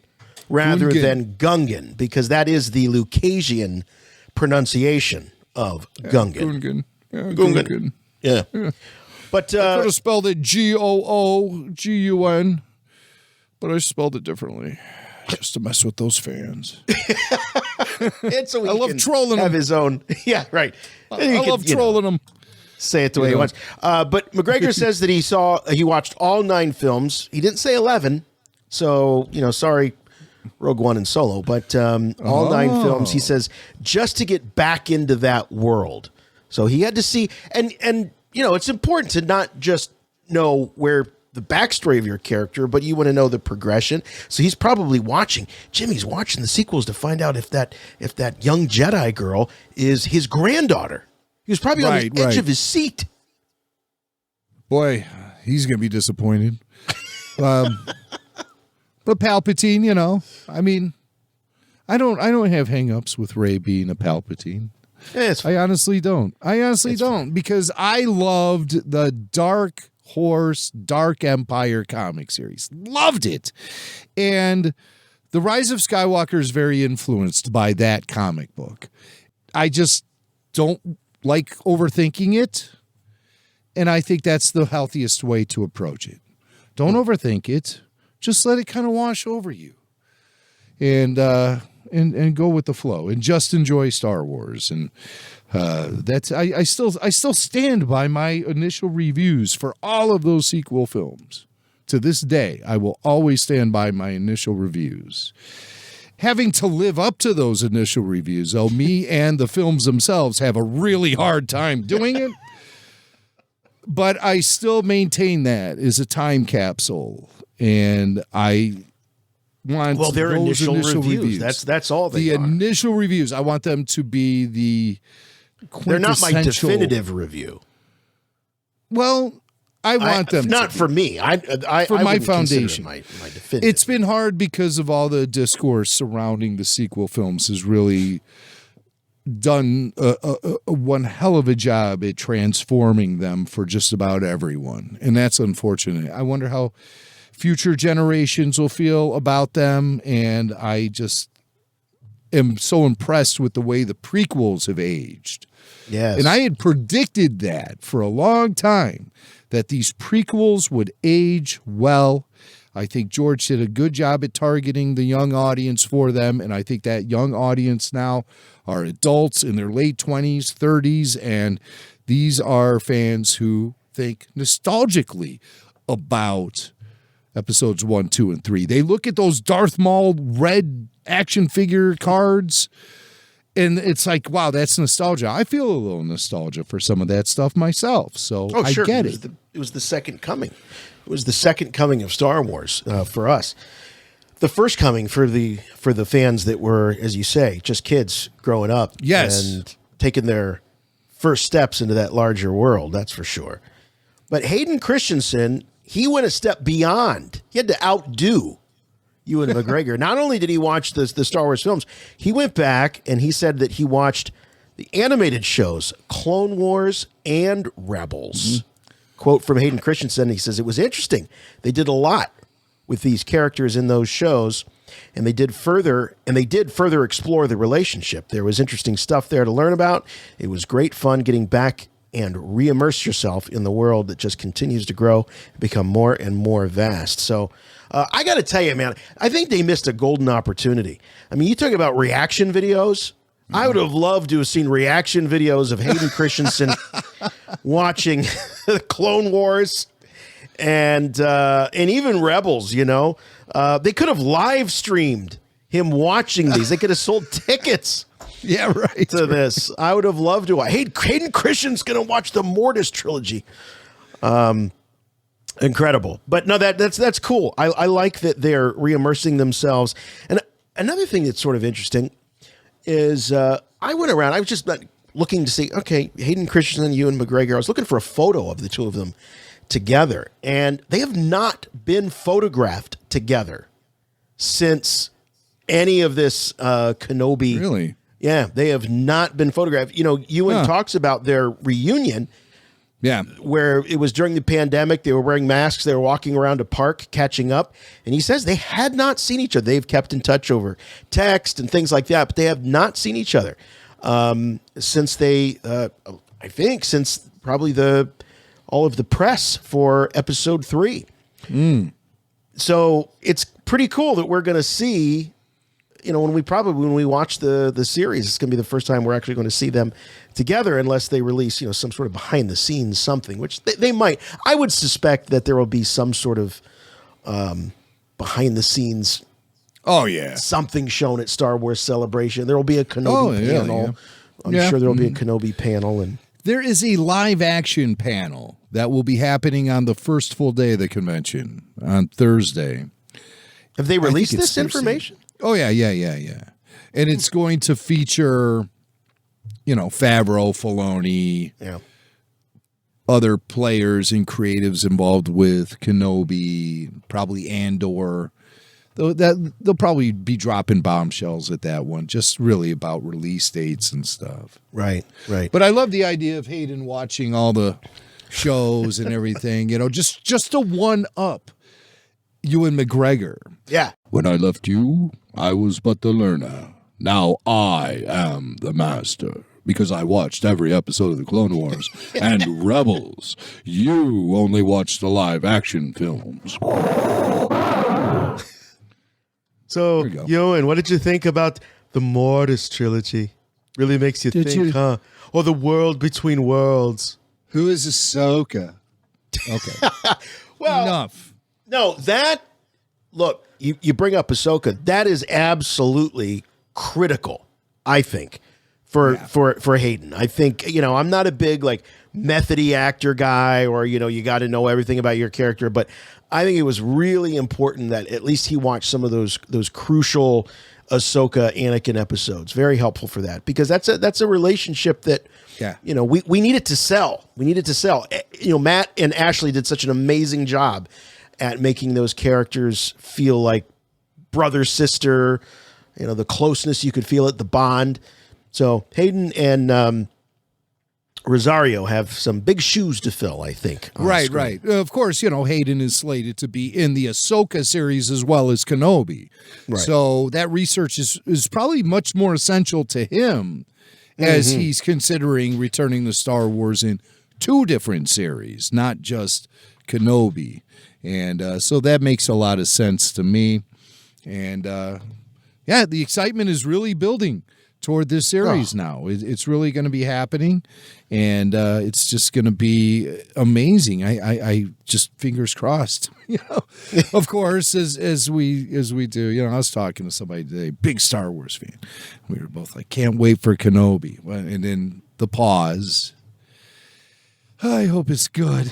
rather than Gungan, because that is the Lucasian pronunciation of Gungan. Gungan. Yeah. But I could have spelled it Googun, but I spelled it differently just to mess with those fans. And so I love trolling have him. his own. Yeah, right. I love trolling him. Say it the way he wants. But McGregor says that he watched all 9 films. He didn't say 11. So, sorry, Rogue One and Solo, but all 9 films, he says, just to get back into that world. So he had to see, and it's important to not just know where the backstory of your character, but you want to know the progression. So he's probably watching. Jimmy's watching the sequels to find out if that young Jedi girl is his granddaughter. He was probably on the edge of his seat. Boy, he's going to be disappointed. But Palpatine, I mean, I don't have hang-ups with Rey being a Palpatine. I honestly don't. Because I loved the Dark Horse, Dark Empire comic series. Loved it. And The Rise of Skywalker is very influenced by that comic book. I just don't like overthinking it. And I think that's the healthiest way to approach it. Don't overthink it. Just let it kind of wash over you. And go with the flow and just enjoy Star Wars. And that's I still stand by my initial reviews for all of those sequel films. To this day, I will always stand by my initial reviews. Having to live up to those initial reviews, though, me and the films themselves have a really hard time doing it. But I still maintain that is a time capsule, and I want their those initial reviews. That's all they are. The initial reviews. I want them to be the They're not my quintessential- definitive review. Well, I want them not to for me. I for I my wouldn't consider it foundation. My definitive. It's been hard because of all the discourse surrounding the sequel films has really done one hell of a job at transforming them for just about everyone. And that's unfortunate. I wonder how future generations will feel about them. And I just am so impressed with the way the prequels have aged. Yes. And I had predicted that for a long time, that these prequels would age well. I think George did a good job at targeting the young audience for them. And I think that young audience now are adults in their late 20s, 30s. And these are fans who think nostalgically about episodes 1, 2, and 3. They look at those Darth Maul red action figure cards, and it's like, wow, that's nostalgia. I feel a little nostalgia for some of that stuff myself. So I get it. It was the second coming. It was the second coming of Star Wars for us. The first coming for the fans that were, as you say, just kids growing up. Yes. And taking their first steps into that larger world, that's for sure. But Hayden Christensen, he went a step beyond. He had to outdo Ewan McGregor. Not only did he watch the Star Wars films, he went back and he said that he watched the animated shows, Clone Wars and Rebels. Mm-hmm. Quote from Hayden Christensen, he says, it was interesting. They did a lot with these characters in those shows, and they did further explore the relationship. There was interesting stuff there to learn about. It was great fun getting back and re-immerse yourself in the world that just continues to grow and become more and more vast. So I got to tell you, man, I think they missed a golden opportunity. I mean, you talk about reaction videos. I would have loved to have seen reaction videos of Hayden Christensen watching Clone Wars and even Rebels, you know. They could have live streamed him watching these. They could have sold tickets. Yeah, right. To this. I would have loved to. Hayden Christensen's going to watch the Mortis trilogy. Incredible. But no, that's cool. I like that they're re-immersing themselves. And another thing that's sort of interesting is I went around. I was just looking to see, okay, Hayden Christensen and Ewan McGregor. I was looking for a photo of the two of them together. And they have not been photographed together since any of this Kenobi. Really? Yeah, they have not been photographed. You know, Ewan talks about their reunion. Yeah. Where it was during the pandemic, they were wearing masks, they were walking around a park catching up, and he says they had not seen each other. They've kept in touch over text and things like that, but they have not seen each other since they, I think, since probably all of the press for episode 3. So it's pretty cool that we're going to see, you know, when we watch the series, it's going to be the first time we're actually going to see them together, unless they release, you know, some sort of behind the scenes something, which they might. I would suspect that there will be some sort of behind the scenes. Oh yeah, something shown at Star Wars Celebration. There will be a Kenobi panel. Yeah. I'm sure there will be a Kenobi panel, and there is a live action panel that will be happening on the first full day of the convention on Thursday. Have they released this information? Oh, yeah. And it's going to feature, you know, Favreau, Filoni, other players and creatives involved with Kenobi, probably Andor. they'll probably be dropping bombshells at that one, just really about release dates and stuff. Right. But I love the idea of Hayden watching all the shows and everything, just to one up Ewan McGregor. Yeah. When I left you, I was but the learner. Now I am the master. Because I watched every episode of the Clone Wars and Rebels. You only watched the live action films. So, Ewan, what did you think about the Mortis trilogy? Really makes you think, huh? Or the World Between Worlds. Who is Ahsoka? Okay. Well, enough. No, look, you bring up Ahsoka. That is absolutely critical, I think, for Hayden. I think, I'm not a big methody actor guy or, you got to know everything about your character, but I think it was really important that at least he watched some of those crucial Ahsoka Anakin episodes. Very helpful for that, because that's a relationship that we needed to sell. Matt and Ashley did such an amazing job at making those characters feel like brother, sister, the closeness you could feel it, the bond. So Hayden and Rosario have some big shoes to fill, I think. Right. Of course, Hayden is slated to be in the Ahsoka series as well as Kenobi. Right. So that research is probably much more essential to him as he's considering returning to Star Wars in 2 different series, not just Kenobi. And so that makes a lot of sense to me. And the excitement is really building toward this series now. It's really going to be happening, and it's just going to be amazing. I just fingers crossed. Of course, as we do. I was talking to somebody today, big Star Wars fan. We were both like, can't wait for Kenobi, and then the pause. I hope it's good.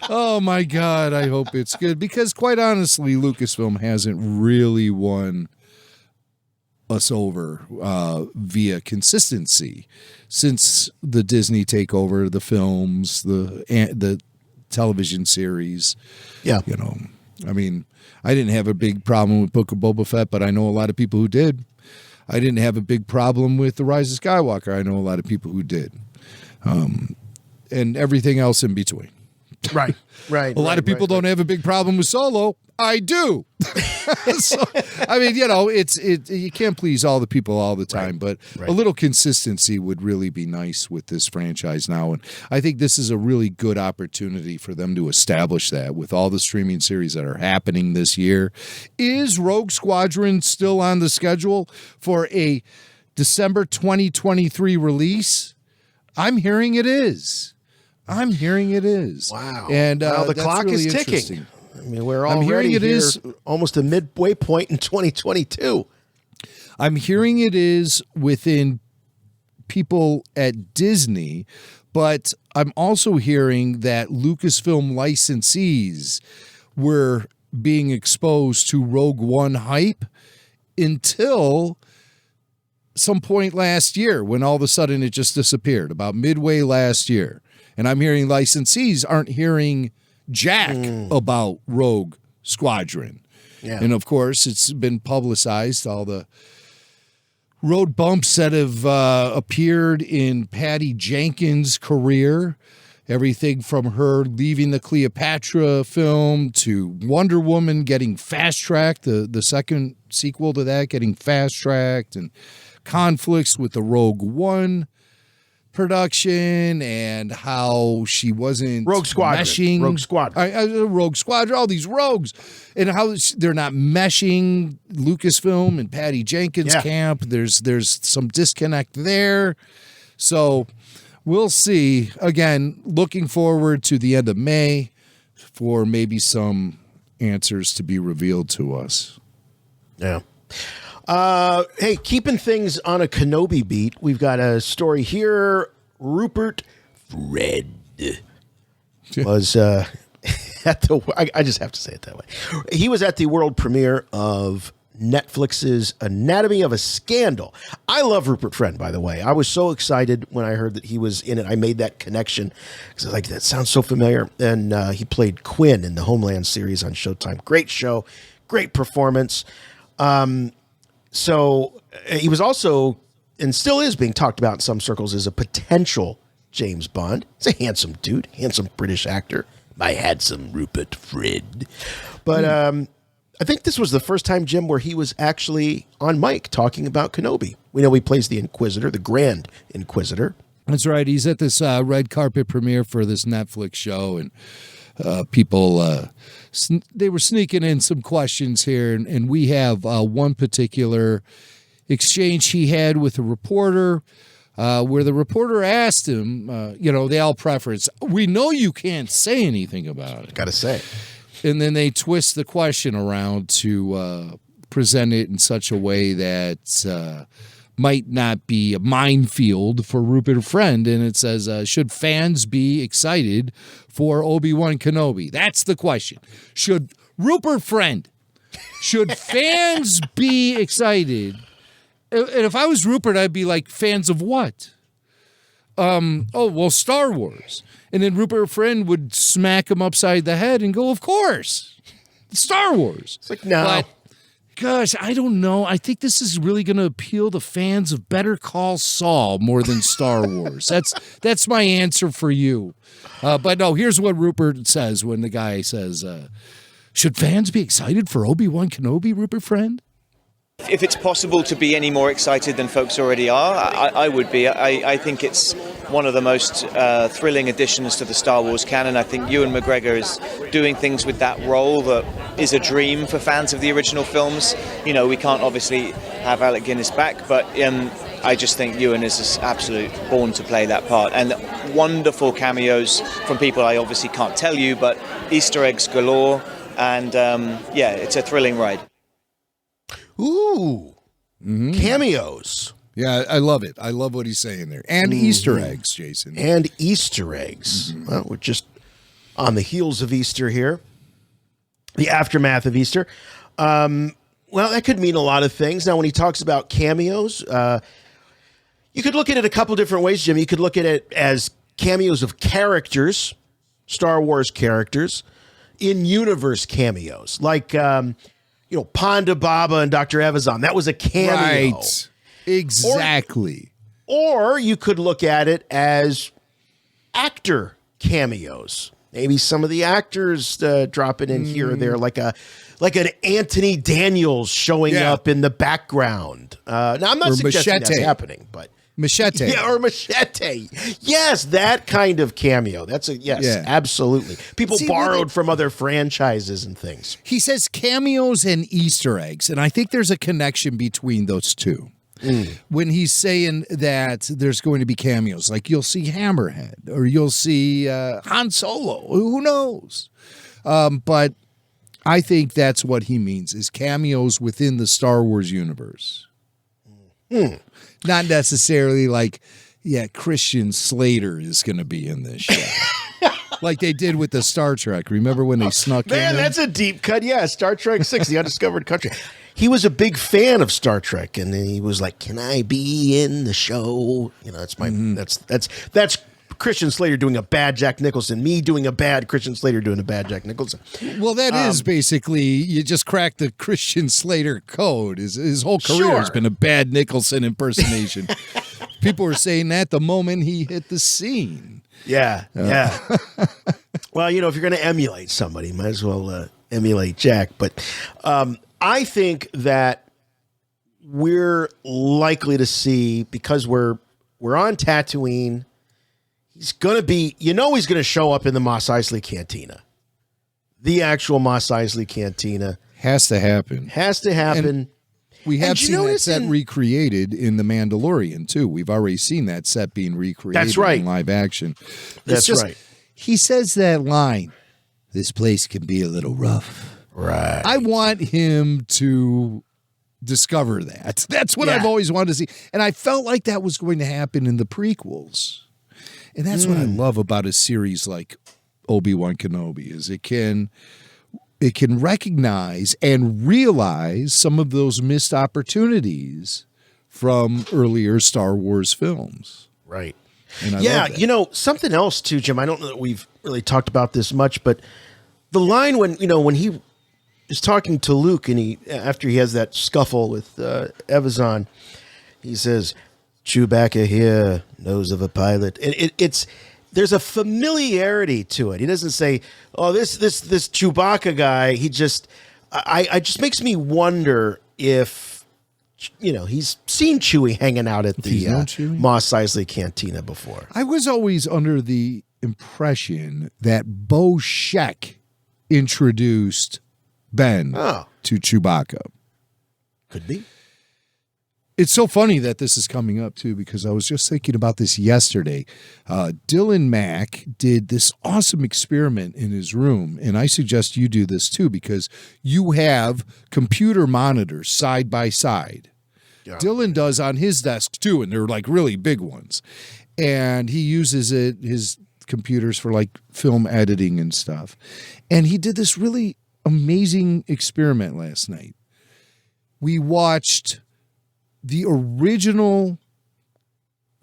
Oh my God, I hope it's good, because quite honestly, Lucasfilm hasn't really won us over via consistency since the Disney takeover, the films, the television series. Yeah. I mean, I didn't have a big problem with Book of Boba Fett, but I know a lot of people who did. I didn't have a big problem with The Rise of Skywalker. I know a lot of people who did. And everything else in between. Right. A lot of people don't have a big problem with Solo. I do. So, I mean, you can't please all the people all the time, but a little consistency would really be nice with this franchise now. And I think this is a really good opportunity for them to establish that with all the streaming series that are happening this year. Is Rogue Squadron still on the schedule for a December 2023 release? I'm hearing it is. Wow. And the that's clock really is ticking. interesting. I mean, we're already almost a midway point in 2022. I'm hearing it is within people at Disney, but I'm also hearing that Lucasfilm licensees were being exposed to Rogue One hype until some point last year, when all of a sudden it just disappeared, about midway last year. And I'm hearing licensees aren't hearing jack about Rogue Squadron. Yeah. And of course, it's been publicized, all the road bumps that have appeared in Patty Jenkins' career. Everything from her leaving the Cleopatra film to Wonder Woman getting fast-tracked, the second sequel to that getting fast-tracked, and conflicts with the Rogue One production and how she wasn't Rogue Squadron, Rogue Squadron, all these rogues, and how they're not meshing Lucasfilm and Patty Jenkins' camp. There's some disconnect there. So we'll see. Again, looking forward to the end of May for maybe some answers to be revealed to us. Yeah. Hey, keeping things on a Kenobi beat, we've got a story here. Rupert Friend was at the... I just have to say it that way. He was at the world premiere of Netflix's Anatomy of a Scandal. I love Rupert Friend, by the way. I was so excited when I heard that he was in it. I made that connection because I was like, that sounds so familiar. And he played Quinn in the Homeland series on Showtime. Great show. Great performance. So he was also, and still is being talked about in some circles, as a potential James Bond. He's a handsome dude, handsome British actor. My handsome Rupert Friend. But I think this was the first time, Jim, where he was actually on mic talking about Kenobi. We know he plays the Inquisitor, the Grand Inquisitor. That's right. He's at this red carpet premiere for this Netflix show, and people, they were sneaking in some questions here, and we have one particular exchange he had with a reporter where the reporter asked him, they all preference, we know you can't say anything about it. Got to say. And then they twist the question around to present it in such a way that might not be a minefield for Rupert Friend. And it says, should fans be excited for Obi-Wan Kenobi? That's the question. Should Rupert Friend, should fans be excited? And if I was Rupert, I'd be like, fans of what? Star Wars. And then Rupert Friend would smack him upside the head and go, of course, Star Wars. It's like, no. But, gosh, I don't know. I think this is really going to appeal to fans of Better Call Saul more than Star Wars. That's my answer for you. But no, here's what Rupert says when the guy says, should fans be excited for Obi-Wan Kenobi, Rupert Friend? If it's possible to be any more excited than folks already are, I would be. I think it's one of the most thrilling additions to the Star Wars canon. I think Ewan McGregor is doing things with that role that is a dream for fans of the original films. You know, we can't obviously have Alec Guinness back, but I just think Ewan is just absolute born to play that part. And wonderful cameos from people I obviously can't tell you, but Easter eggs galore. And it's a thrilling ride. Ooh, cameos. Yeah, I love it. I love what he's saying there. And Easter eggs, Jason. And Easter eggs. Well, we're just on the heels of Easter here. The aftermath of Easter. Well, that could mean a lot of things. Now, when he talks about cameos, you could look at it a couple different ways, Jim. You could look at it as cameos of characters, Star Wars characters, in-universe cameos. Like... Ponda Baba and Dr. Evazan. That was a cameo. Right. Exactly. Or you could look at it as actor cameos. Maybe some of the actors dropping in here or there, like an Anthony Daniels showing up in the background. Now, I'm not suggesting that's happening, but... Machete. Yeah, or Machete. Yes, that kind of cameo. Absolutely. People borrowed from other franchises and things. He says cameos and Easter eggs, and I think there's a connection between those two. When he's saying that there's going to be cameos, like you'll see Hammerhead or you'll see Han Solo, who knows? But I think that's what he means, is cameos within the Star Wars universe. Not necessarily like, Christian Slater is going to be in this show. Like they did with the Star Trek. Remember when they snuck in? Man, that's a deep cut. Yeah, Star Trek 6, The Undiscovered Country. He was a big fan of Star Trek, and he was like, "Can I be in the show?" That's my that's Christian Slater doing a bad Jack Nicholson. Me doing a bad Christian Slater doing a bad Jack Nicholson. Well, that is basically, you just cracked the Christian Slater code. His whole career has been a bad Nicholson impersonation. People were saying that the moment he hit the scene. Yeah. Well, if you're going to emulate somebody, might as well emulate Jack. But I think that we're likely to see, because we're on Tatooine, he's going to be, he's going to show up in the Mos Eisley Cantina. The actual Mos Eisley Cantina. Has to happen. And we have seen that set recreated in The Mandalorian, too. We've already seen that set being recreated in live action. That's right. He says that line, "This place can be a little rough." Right. I want him to discover that. That's what I've always wanted to see. And I felt like that was going to happen in the prequels. And that's what I love about a series like Obi-Wan Kenobi, is it can recognize and realize some of those missed opportunities from earlier Star Wars films. Right. And I love that. Something else too, Jim. I don't know that we've really talked about this much, but the line when he is talking to Luke, and after he has that scuffle with Evazan, he says, "Chewbacca here knows of a pilot," and there's a familiarity to it. He doesn't say, "Oh, this Chewbacca guy." He just, I just makes me wonder if, he's seen Chewie hanging out at the Mos Eisley Cantina before. I was always under the impression that Bo Sheck introduced Ben to Chewbacca. Could be. It's so funny that this is coming up, too, because I was just thinking about this yesterday. Dylan Mack did this awesome experiment in his room, and I suggest you do this, too, because you have computer monitors side by side. Yeah. Dylan does on his desk, too, and they're like really big ones. And he uses his computers for like film editing and stuff. And he did this really amazing experiment last night. We watched the original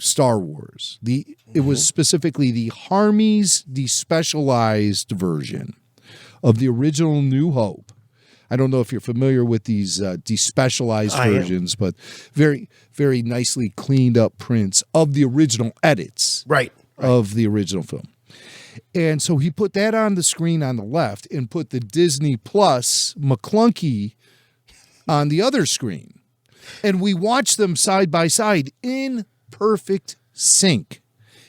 Star Wars. It was specifically the Harmy's despecialized version of the original New Hope. I don't know if you're familiar with these despecialized versions, but very, very nicely cleaned up prints of the original edits of the original film. And so he put that on the screen on the left and put the Disney Plus McClunky on the other screen. And we watched them side by side in perfect sync.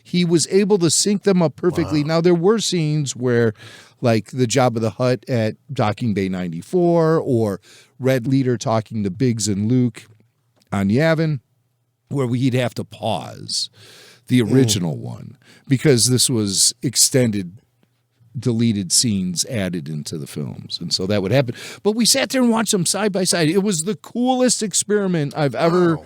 He was able to sync them up perfectly. Wow. Now, there were scenes where, like the Jabba the Hutt at Docking Bay 94 or Red Leader talking to Biggs and Luke on Yavin, where we'd have to pause the original one because this was extended deleted scenes added into the films. And so that would happen. But we sat there and watched them side by side. It was the coolest experiment I've ever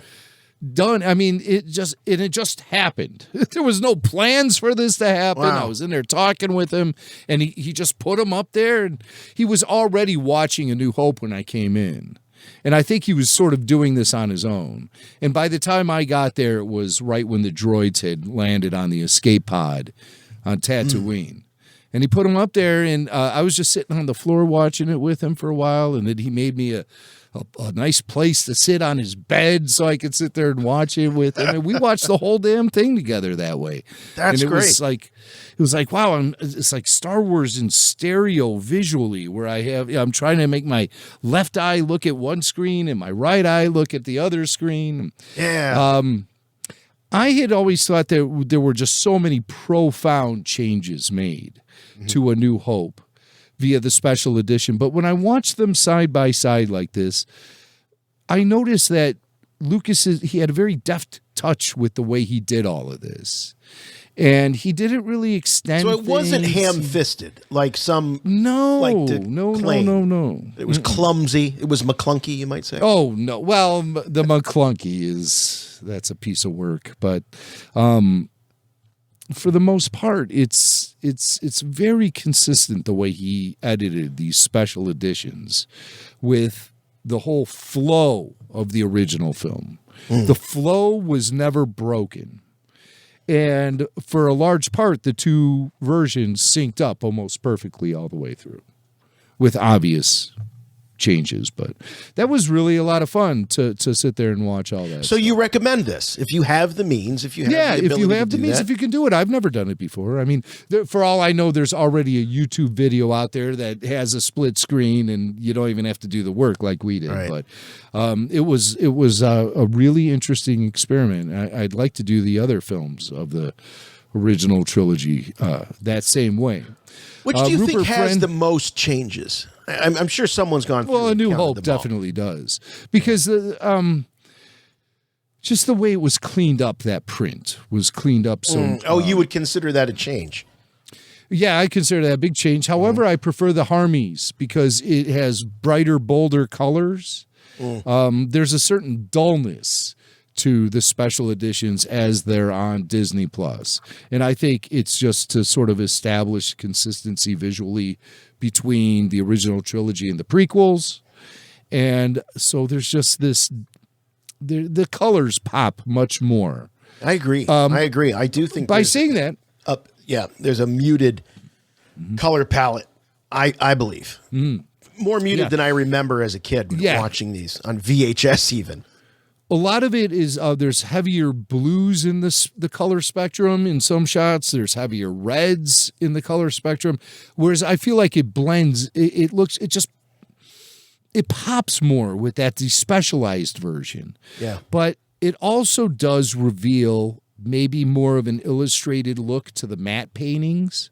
done. I mean, it just happened. There was no plans for this to happen. Wow. I was in there talking with him, and he just put them up there. And he was already watching A New Hope when I came in. And I think he was sort of doing this on his own. And by the time I got there, it was right when the droids had landed on the escape pod on Tatooine. And he put them up there, and I was just sitting on the floor watching it with him for a while, and then he made me a nice place to sit on his bed so I could sit there and watch it with him. And we watched the whole damn thing together that way. That's and it great. It was like, wow, it's like Star Wars in stereo visually, where I'm trying to make my left eye look at one screen and my right eye look at the other screen. Yeah. I had always thought that there were just so many profound changes made to A New Hope via the special edition. But when I watched them side by side like this, I noticed that he had a very deft touch with the way he did all of this. And he didn't really extend So it wasn't ham-fisted like some No. It was clumsy. It was McClunky, you might say. Oh, no. Well, the McClunky that's a piece of work. But for the most part, it's very consistent the way he edited these special editions with the whole flow of the original film. The flow was never broken. And for a large part, the two versions synced up almost perfectly all the way through with obvious changes. But that was really a lot of fun to sit there and watch all that. So you recommend this if you have the means, if you have the ability if you can do it. I've never done it before. I mean, for all I know, there's already a YouTube video out there that has a split screen and you don't even have to do the work like we did. Right. But it was a really interesting experiment. I'd like to do the other films of the original trilogy that same way. Which do you think has the most changes? I'm sure someone's gone through. Well, A New Hope definitely does. Because just the way it was cleaned up, that print was cleaned up so... you would consider that a change? Yeah, I consider that a big change. However, I prefer the Harmies because it has brighter, bolder colors. There's a certain dullness to the special editions as they're on Disney Plus. And I think it's just to sort of establish consistency visually between the original trilogy and the prequels. And so there's just this, the colors pop much more. I agree. I do think by saying that, there's a muted color palette, I believe. more muted than I remember as a kid watching these on VHS even. A lot of it is there's heavier blues in the color spectrum in some shots. There's heavier reds in the color spectrum. Whereas I feel like it blends. It pops more with that despecialized version. Yeah. But it also does reveal maybe more of an illustrated look to the matte paintings.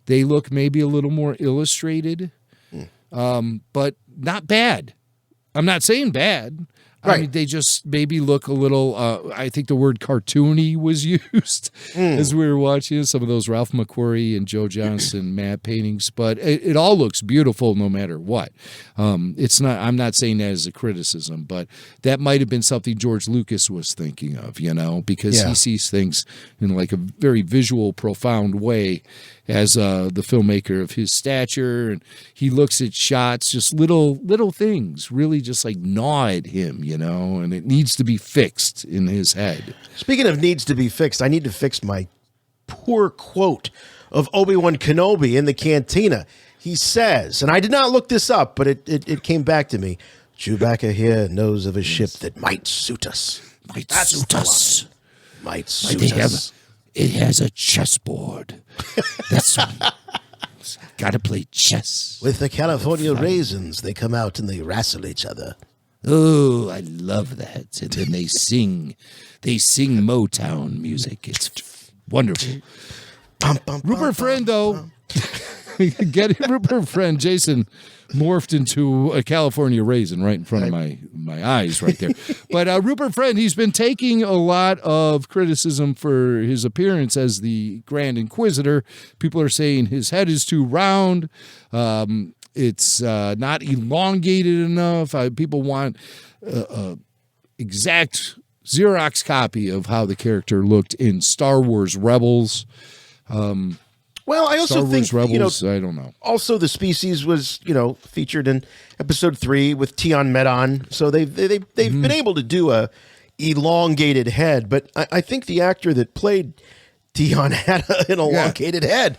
They look maybe a little more illustrated, but not bad. I'm not saying bad. Right. I mean, they just maybe look a little, I think the word cartoony was used as we were watching some of those Ralph McQuarrie and Joe Johnston matte paintings, but it all looks beautiful no matter what. It's not, I'm not saying that as a criticism, but that might have been something George Lucas was thinking of, because he sees things in like a very visual, profound way as the filmmaker of his stature, and he looks at shots, just little things, really just like gnaw at him, and it needs to be fixed in his head. Speaking of needs to be fixed, I need to fix my poor quote of Obi-Wan Kenobi in the Cantina. He says, and I did not look this up, but it came back to me, Chewbacca here knows of a ship that might suit us. Might suit us. It has a chessboard. That's gotta play chess. With the California raisins, they come out and they wrestle each other. Oh, I love that. And then they sing Motown music. It's wonderful. Rupert Friend, though. Rupert Friend, Jason morphed into a California raisin right in front of my eyes right there. But Rupert Friend, he's been taking a lot of criticism for his appearance as the Grand Inquisitor. People are saying his head is too round. It's not elongated enough. People want exact Xerox copy of how the character looked in Star Wars Rebels. Well, I also think Rebels, I don't know. Also, the species was featured in Episode 3 with Tion Medon, so they've been able to do a elongated head. But I think the actor that played Tion had an elongated head.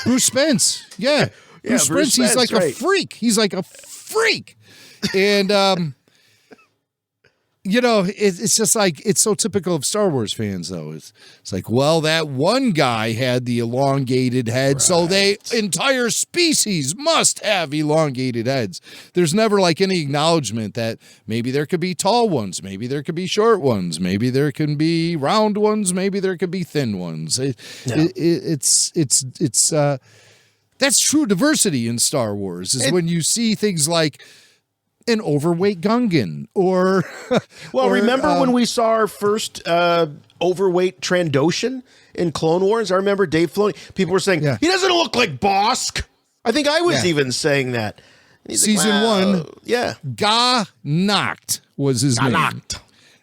Bruce Spence, Bruce Spence. He's like a freak. He's like a freak, and it's just like, it's so typical of Star Wars fans, though. It's like, well, that one guy had the elongated head, so the entire species must have elongated heads. There's never like any acknowledgement that maybe there could be tall ones, maybe there could be short ones, maybe there can be round ones, maybe there could be thin ones. That's true diversity in Star Wars, is when you see things like an overweight Gungan or remember when we saw our first overweight Trandoshan in Clone Wars? I remember Dave Filoni. People were saying, he doesn't look like Bosk. I think I was even saying that. Season 1, Ga Noct was his name.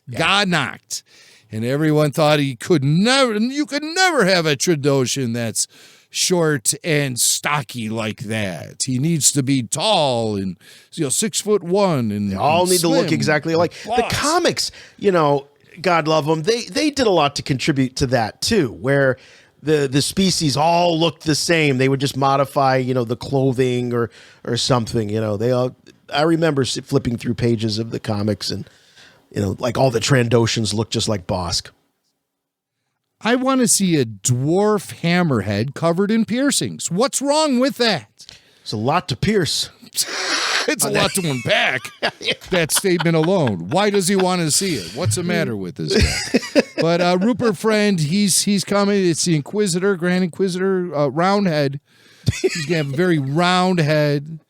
Ga Noct. And everyone thought you could never have a Trandoshan that's short and stocky like that. He needs to be tall and 6'1", and they all need slim. to look exactly like the comics. God love them. They did a lot to contribute to that too, where the species all looked the same. They would just modify the clothing or something. I remember flipping through pages of the comics and like all the Trandoshans look just like Bosk. I want to see a dwarf hammerhead covered in piercings. What's wrong with that? It's a lot to pierce. It's a lot to unpack. That statement alone. Why does he want to see it? What's the matter with this guy? But Rupert Friend, he's coming. It's the Inquisitor, Grand Inquisitor, round head. He's gonna have a very round head.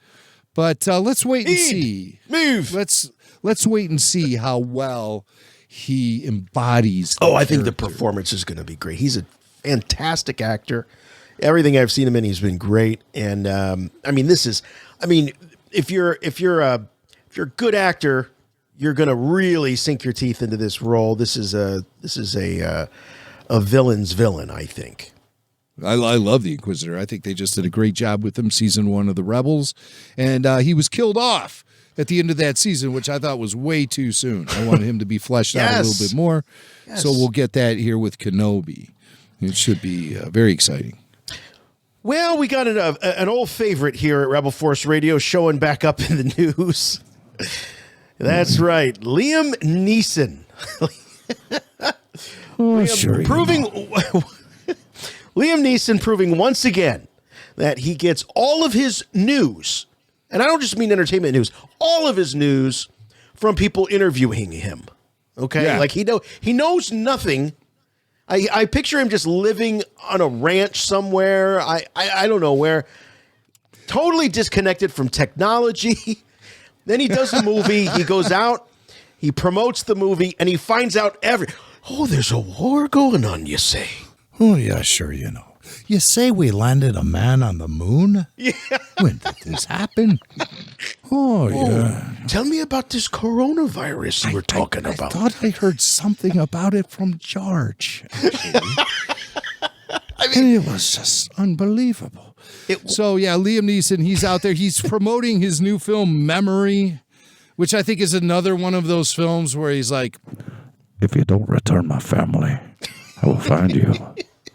But let's wait and see. Move. Let's wait and see how well he embodies. I think the performance is going to be great. He's a fantastic actor. Everything I've seen him in, he's been great. And if you're a good actor, you're going to really sink your teeth into this role. This is a villain's villain, I think. I love the Inquisitor. I think they just did a great job with him. Season 1 of the Rebels, and he was killed off at the end of that season, which I thought was way too soon. I wanted him to be fleshed out a little bit more. So we'll get that here with Kenobi. It should be very exciting. Well, we got an old favorite here at Rebel Force Radio showing back up in the news. That's right, Liam Neeson. Liam Neeson proving once again that he gets all of his news, and I don't just mean entertainment news, all of his news from people interviewing him. Okay, Yeah. like he knows nothing. I picture him just living on a ranch somewhere. I don't know where. Totally disconnected from technology. Then he does a movie. He goes out. He promotes the movie, and he finds out there's a war going on, you say? Oh, yeah, sure, you know. You say we landed a man on the moon? Yeah. When did this happen? Oh, yeah. Tell me about this coronavirus you were talking I about. thought I heard something about it from George. And it was just unbelievable. So, yeah, Liam Neeson, he's out there. He's promoting his new film, Memory, which I think is another one of those films where he's like, if you don't return my family, I will find you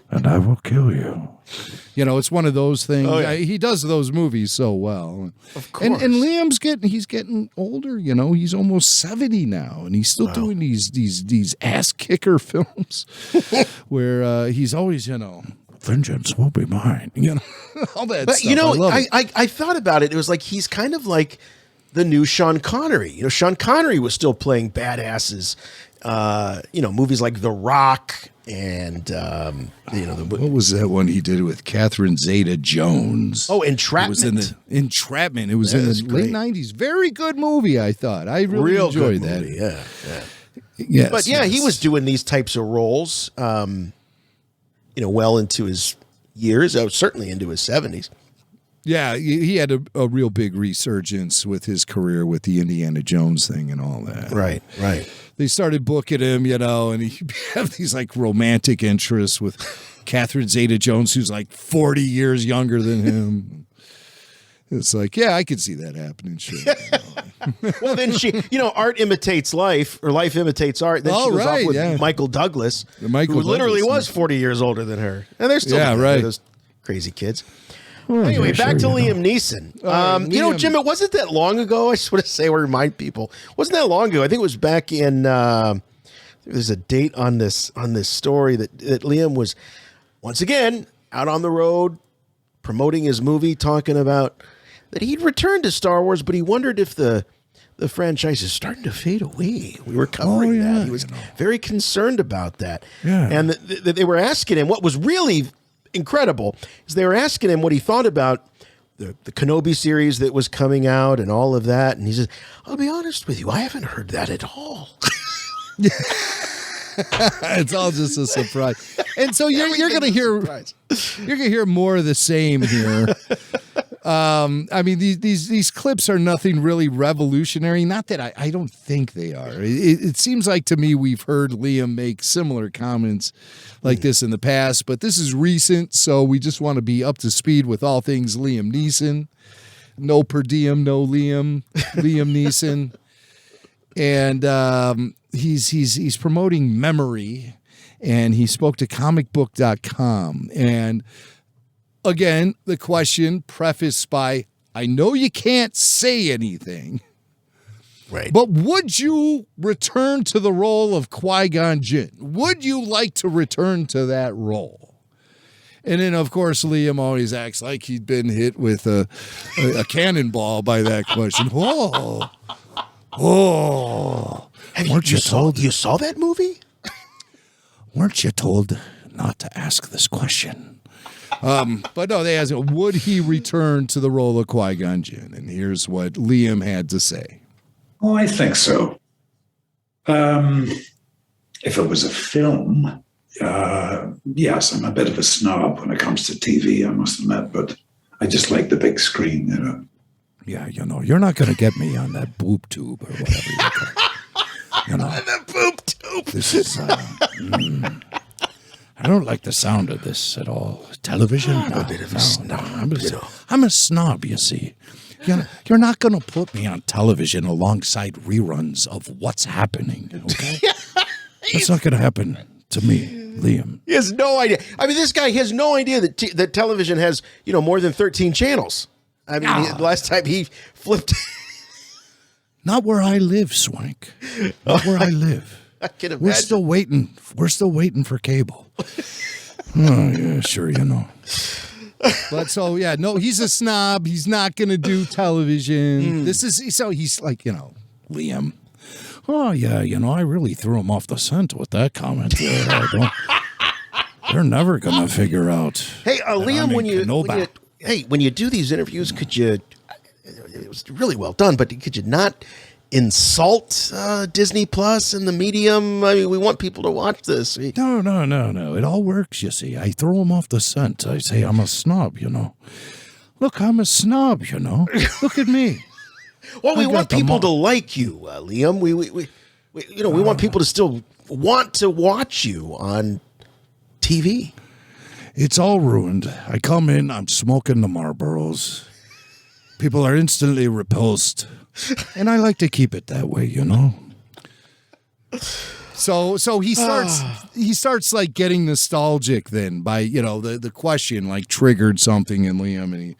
and I will kill you. You know, it's one of those things. Oh, yeah. He does those movies so well. Of course. And Liam's getting older, you know. He's almost 70 now, and he's still doing these ass kicker films where he's always, you know, vengeance will be mine. You know, all that But stuff. you know, I love it. I thought about it. It was like he's kind of like the new Sean Connery. You know, Sean Connery was still playing badasses. Movies like The Rock and what was that one he did with Catherine Zeta-Jones? Oh, Entrapment. It was in the Entrapment. It was in the late 90s. Very good movie, I thought. I really Real enjoyed good that. movie, yeah. Yes, But yeah, he yes. was doing these types of roles, well into his years. Certainly into his 70s. Yeah, he had a real big resurgence with his career with the Indiana Jones thing and all that. Right. They started booking him, you know, and he have these like romantic interests with Catherine Zeta-Jones, who's like 40 years younger than him. It's like, yeah, I could see that happening. Sure. Well, then art imitates life, or life imitates art. Then she goes off with Michael Douglas, who literally was 40 years older than her. And they're still together, those crazy kids. Anyway, back to Liam Neeson. Jim, it wasn't that long ago. I just want to say or remind people, it wasn't that long ago. I think it was back in. There's a date on this story that Liam was once again out on the road promoting his movie, talking about that he'd returned to Star Wars, but he wondered if the franchise is starting to fade away. We were covering that. He was very concerned about that. Yeah. And they were asking him what was really incredible is they were asking him what he thought about the Kenobi series that was coming out and all of that. And he says, I'll be honest with you, I haven't heard that at all. It's all just a surprise. And so you're going to hear more of the same here. I mean, these clips are nothing really revolutionary. Not that I don't think they are. It seems like to me we've heard Liam make similar comments like this in the past, but this is recent, so we just want to be up to speed with all things Liam Neeson. No per diem, no Liam Neeson. And he's promoting Memory, and he spoke to comicbook.com. And again, the question prefaced by, I know you can't say anything, right? But would you return to the role of Qui Gon Jinn? Would you like to return to that role? And then, of course, Liam always acts like he'd been hit with a cannonball by that question. Oh. Weren't you told you saw that movie? Weren't you told not to ask this question? But no, they asked him, would he return to the role of Qui Gon Jinn? And here's what Liam had to say. Oh, I think so. If it was a film, yes, I'm a bit of a snob when it comes to TV, I must admit, but I just like the big screen, you know. Yeah, you know, you're not going to get me on that boob tube or whatever you call it. You know, the boob tube. This is, I don't like the sound of this at all. Television? I'm a bit of a snob. I'm a snob, you see. You're not going to put me on television alongside reruns of what's happening, okay? That's not going to happen to me. Liam. He has no idea. I mean, this guy has no idea that television has, more than 13 channels. I mean, the last time he flipped. Not where I live, Swank. Not where I live. I can imagine. We're still waiting. We're still waiting for cable. Oh, yeah, sure, But so, yeah, no, he's a snob. He's not going to do television. He's like, Liam. Oh, yeah, I really threw him off the scent with that comment. They're never going to figure out. Hey, Liam, when you do these interviews, could you, it was really well done, but could you not insult Disney Plus and the medium? I mean, we want people to watch this. No. It all works, you see. I throw them off the scent. I say I'm a snob, Look, I'm a snob, Look at me. Well, we want people to like you, Liam. We want people to still want to watch you on TV. It's all ruined. I come in, I'm smoking the Marlboros. People are instantly repulsed. And I like to keep it that way, So he starts like getting nostalgic then by, the question like triggered something in Liam, and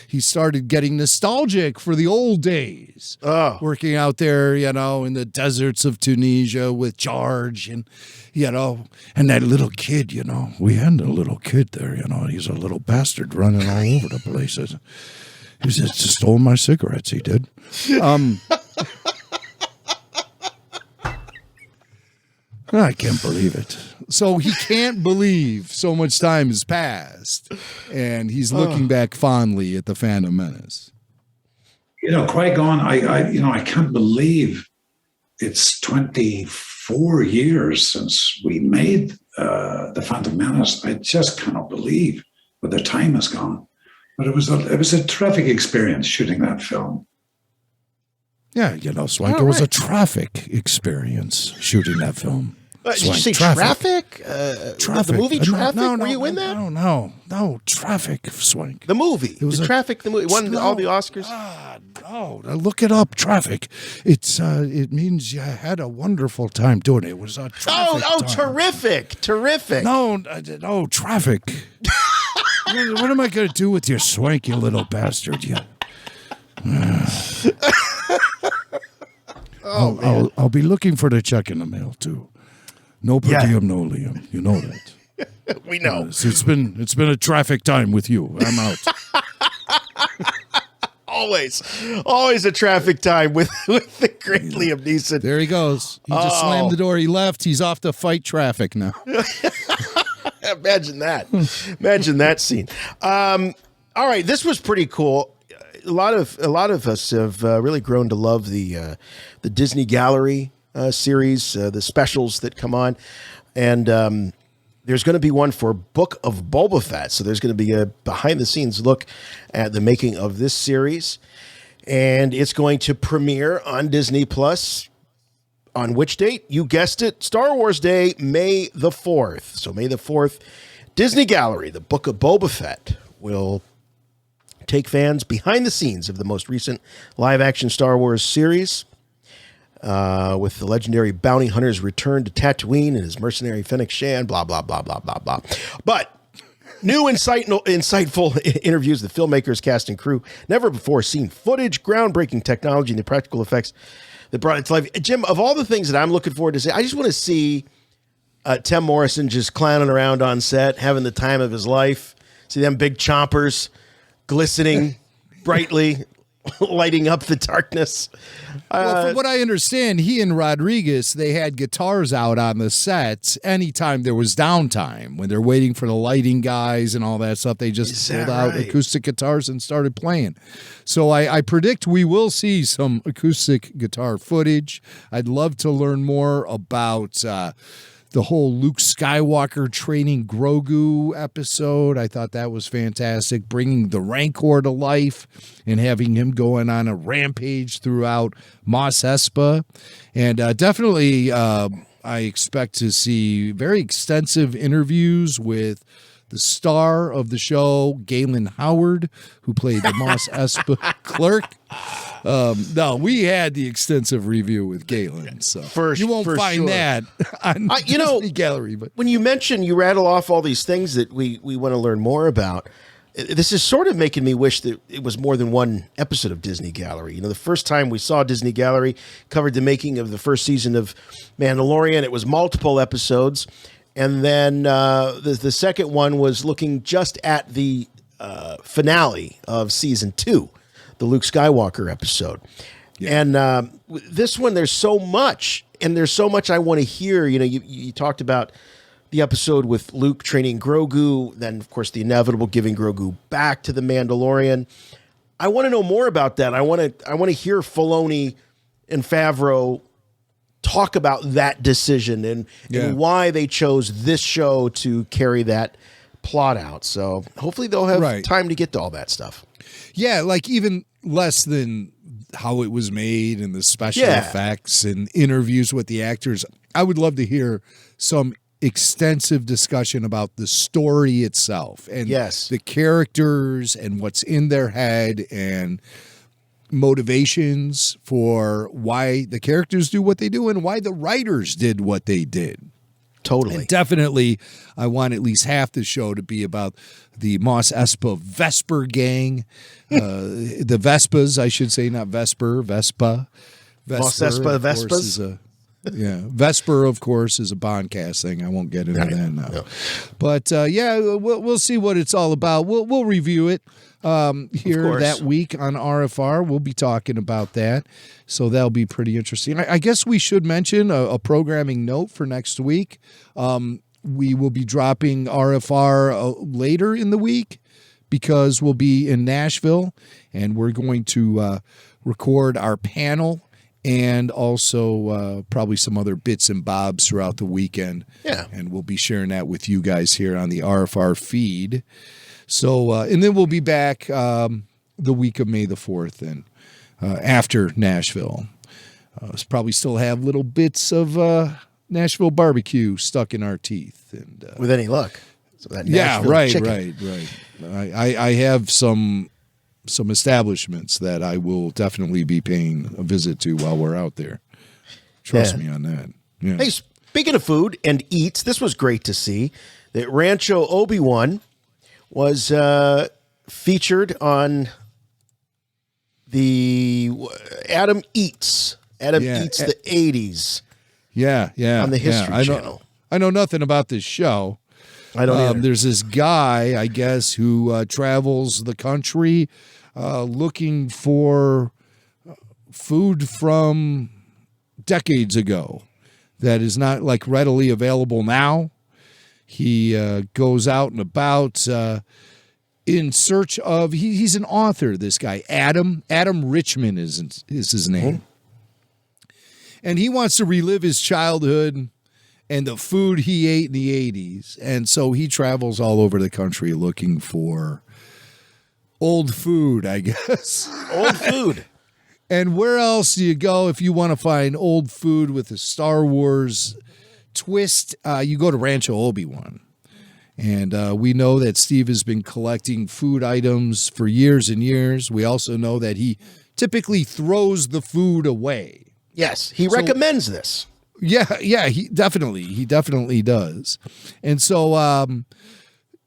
he started getting nostalgic for the old days. Working out there, in the deserts of Tunisia with George and that little kid, we had a little kid there, he's a little bastard running all over the place. He just stole my cigarettes, he did. I can't believe it. So he can't believe so much time has passed, and he's looking back fondly at the Phantom Menace. Qui Gon, I can't believe it's 24 years since we made the Phantom Menace. I just cannot believe where the time has gone. But it was a terrific experience shooting that film. Yeah, Swank, it was a traffic experience shooting that film. Did you say Traffic? Traffic. The movie Traffic? No, Were you in that? No, Traffic, Swank. The movie. It was Traffic, the movie. Won all the Oscars? No, look it up, Traffic. It means you had a wonderful time doing it. It was a traffic time. Terrific. No, Traffic. What am I going to do with your Swank, you little bastard? I'll be looking for the check in the mail, too. No per diem, no Liam. You know that. We know. It's been a traffic time with you. I'm out. Always a traffic time with the great Liam Neeson. There he goes. He just slammed the door. He left. He's off to fight traffic now. Imagine that. Imagine that scene. All right, this was pretty cool. A lot of us have really grown to love the Disney Gallery series, the specials that come on, and there's going to be one for Book of Boba Fett. So there's going to be a behind-the-scenes look at the making of this series, and it's going to premiere on Disney Plus. On which date? You guessed it, Star Wars Day, May the 4th. So May the 4th, Disney Gallery, the Book of Boba Fett, will take fans behind the scenes of the most recent live-action Star Wars series, with the legendary bounty hunter's return to Tatooine and his mercenary Fennec Shan, blah, blah, blah, blah, blah, blah. But new insightful interviews with the filmmakers, cast, and crew, never before seen footage, groundbreaking technology, and the practical effects that brought it to life. Jim, of all the things that I'm looking forward to see, I just want to see Tim Morrison just clowning around on set, having the time of his life. See them big chompers glistening brightly, lighting up the darkness. Well, from what I understand, he and Rodriguez, they had guitars out on the sets anytime there was downtime. When they're waiting for the lighting guys and all that stuff, they just pulled out acoustic guitars and started playing. So I predict we will see some acoustic guitar footage. I'd love to learn more about the whole Luke Skywalker training Grogu episode. I thought that was fantastic, bringing the Rancor to life and having him going on a rampage throughout Mos Espa. And definitely I expect to see very extensive interviews with the star of the show, Galen Howard, who played the Mos Espa clerk. No, we had the extensive review with Galen, so you won't find that on Disney Gallery. But when you rattle off all these things that we want to learn more about, this is sort of making me wish that it was more than one episode of Disney Gallery. The first time we saw Disney Gallery covered the making of the first season of Mandalorian. It was multiple episodes. And then the second one was looking just at the finale of season 2, the Luke Skywalker episode. Yeah. And this one, there's so much, and there's so much I want to hear. You talked about the episode with Luke training Grogu, then, of course, the inevitable giving Grogu back to the Mandalorian. I want to know more about that. I want to hear Filoni and Favreau talk about that decision and why they chose this show to carry that plot out. So hopefully they'll have time to get to all that stuff. Yeah, like even less than how it was made and the special effects and interviews with the actors. I would love to hear some extensive discussion about the story itself and the characters and what's in their head and motivations for why the characters do what they do and why the writers did what they did. Totally. And definitely, I want at least half the show to be about the Mos Espa Vesper gang. The Vespas, I should say, not Vesper, Vespa. Mos Espa Vespas? Vesper, of course, is a Bondcast thing. I won't get into that now. No. But, we'll see what it's all about. We'll review it here that week on RFR. We'll be talking about that. So that'll be pretty interesting. I guess we should mention a programming note for next week. We will be dropping RFR later in the week because we'll be in Nashville, and we're going to record our panel and also probably some other bits and bobs throughout the weekend. Yeah. And we'll be sharing that with you guys here on the RFR feed. So, and then we'll be back the week of May the 4th and after Nashville. Probably still have little bits of Nashville barbecue stuck in our teeth. And with any luck. So that right. I have some establishments that I will definitely be paying a visit to while we're out there. Trust me on that. Yeah. Hey, speaking of food and eats, this was great to see that Rancho Obi-Wan was featured on the Adam Eats. Eats the 80s. Yeah. On the History Channel. I know nothing about this show. I don't either. There's this guy, I guess, who travels the country looking for food from decades ago that is not like readily available now. He goes out and about in search of, he's an author, this guy, Adam Richman is his name. And he wants to relive his childhood and the food he ate in the 80s. And so he travels all over the country looking for old food, I guess. Old food. And where else do you go if you want to find old food with a Star Wars twist? You go to Rancho Obi-Wan. And we know that Steve has been collecting food items for years and years. We also know that he typically throws the food away. Yes, he recommends this. Yeah, he definitely does. And so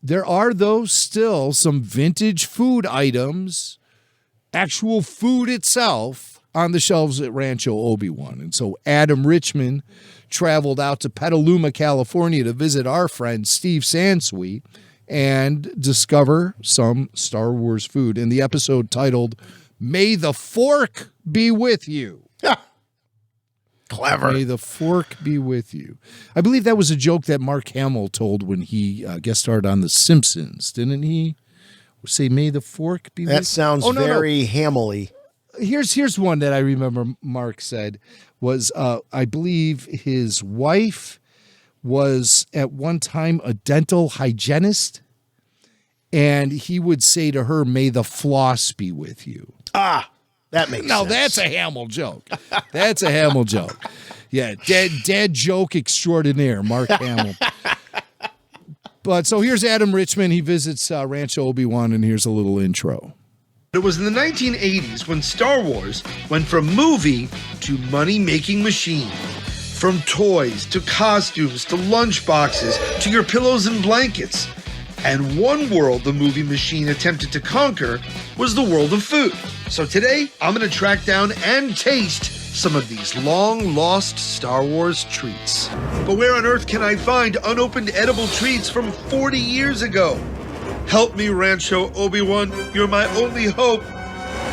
there are, though, still some vintage food items, actual food itself, on the shelves at Rancho Obi-Wan. And so Adam Richman traveled out to Petaluma, California to visit our friend Steve Sansweet and discover some Star Wars food in the episode titled, May the Fork Be With You. Clever. May the fork be with you. I believe that was a joke that Mark Hamill told when he guest starred on The Simpsons, didn't he? Say, may the fork be with you. That sounds very Hamill-y. Here's one that I remember Mark said was, I believe his wife was at one time a dental hygienist, and he would say to her, may the floss be with you. Ah, that makes sense. Now, that's a Hamill joke. That's a Hamill joke. Yeah, dead joke extraordinaire, Mark Hamill. But so here's Adam Richman. He visits Rancho Obi-Wan, and here's a little intro. It was in the 1980s when Star Wars went from movie to money-making machine. From toys to costumes to lunchboxes to your pillows and blankets. And one world the movie machine attempted to conquer was the world of food. So today, I'm going to track down and taste some of these long-lost Star Wars treats. But where on earth can I find unopened edible treats from 40 years ago? Help me, Rancho Obi-Wan. You're my only hope.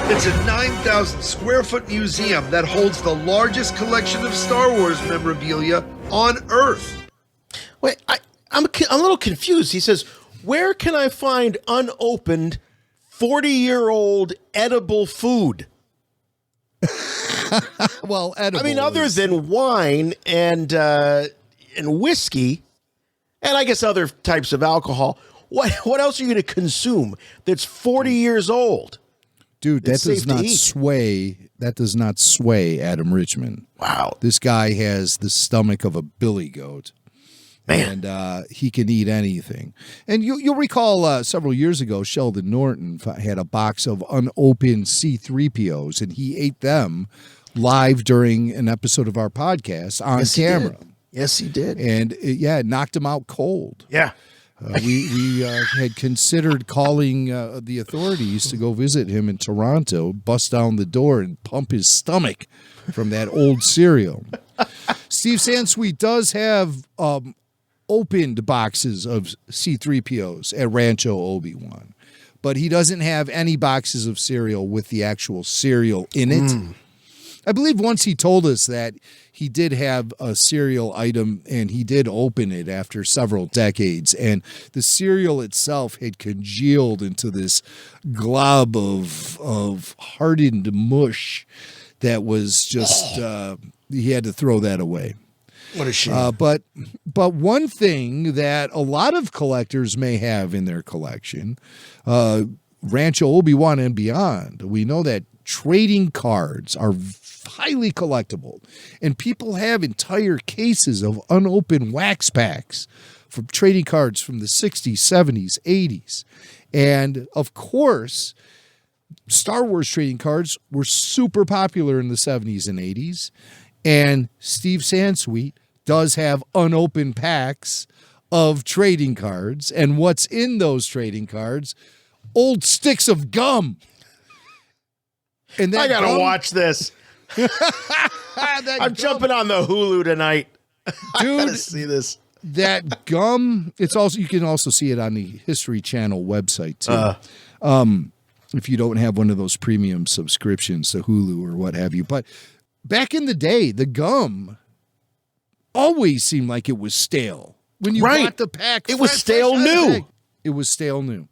It's a 9,000 square foot museum that holds the largest collection of Star Wars memorabilia on Earth. Wait, I'm a little confused. He says, where can I find unopened 40-year-old edible food? Well, edible. I mean, other than wine and whiskey, and I guess other types of alcohol, what else are you going to consume that's 40 years old? Dude, that does not sway. That does not sway Adam Richman. Wow. This guy has the stomach of a billy goat. Man. And he can eat anything. And you'll recall several years ago, Sheldon Norton had a box of unopened C-3POs, and he ate them live during an episode of our podcast on camera. Yes, he did. And it knocked him out cold. Yeah. We had considered calling the authorities to go visit him in Toronto, bust down the door, and pump his stomach from that old cereal. Steve Sansweet does have opened boxes of C-3POs at Rancho Obi-Wan, but he doesn't have any boxes of cereal with the actual cereal in it. I believe once he told us that he did have a cereal item and he did open it after several decades, and the cereal itself had congealed into this glob of hardened mush that was just he had to throw that away. What a shame. But one thing that a lot of collectors may have in their collection, Rancho Obi-Wan and beyond, we know that trading cards are highly collectible, and people have entire cases of unopened wax packs from trading cards from the 60s, 70s, 80s. And of course, Star Wars trading cards were super popular in the 70s and 80s, and Steve Sansweet does have unopened packs of trading cards, and what's in those trading cards? Old sticks of gum. And that I gotta watch this. I'm jumping on the Hulu tonight. Dude, I gotta see this. That gum, it's also, you can also see it on the History Channel website too. If you don't have one of those premium subscriptions to Hulu or what have you. But back in the day, the gum always seemed like it was stale. When you bought the pack, it was stale new. It was stale new.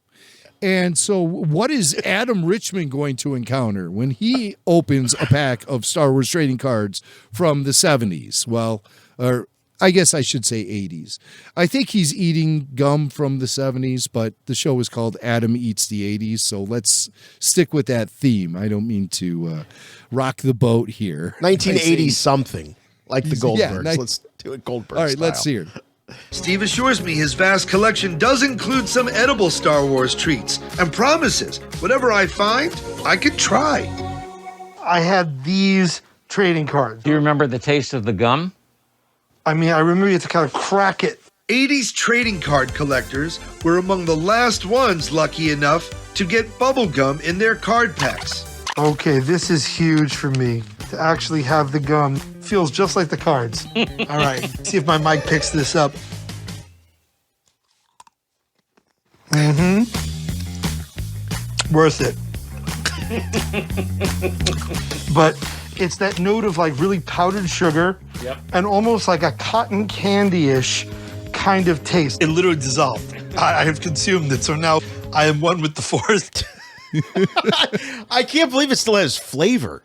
And so what is Adam Richman going to encounter when he opens a pack of Star Wars trading cards from the 70s? Well, or I guess I should say 80s. I think he's eating gum from the 70s, but the show is called Adam Eats the 80s, so let's stick with that theme. I don't mean to rock the boat here. 1980 something, like the Goldbergs. Yeah, let's do it Goldbergs All right, style. let's hear it. Steve assures me his vast collection does include some edible Star Wars treats and promises whatever I find, I could try. I had these trading cards. Do you remember the taste of the gum? I mean, I remember you had to kind of crack it. 80s trading card collectors were among the last ones lucky enough to get bubble gum in their card packs. Okay, this is huge for me. To actually have the gum feels just like the cards. All right, see if my mic picks this up. Worth it. But it's that note of like really powdered sugar and almost like a cotton candy-ish kind of taste. It literally dissolved. I have consumed it, so now I am one with the Force. I can't believe it still has flavor.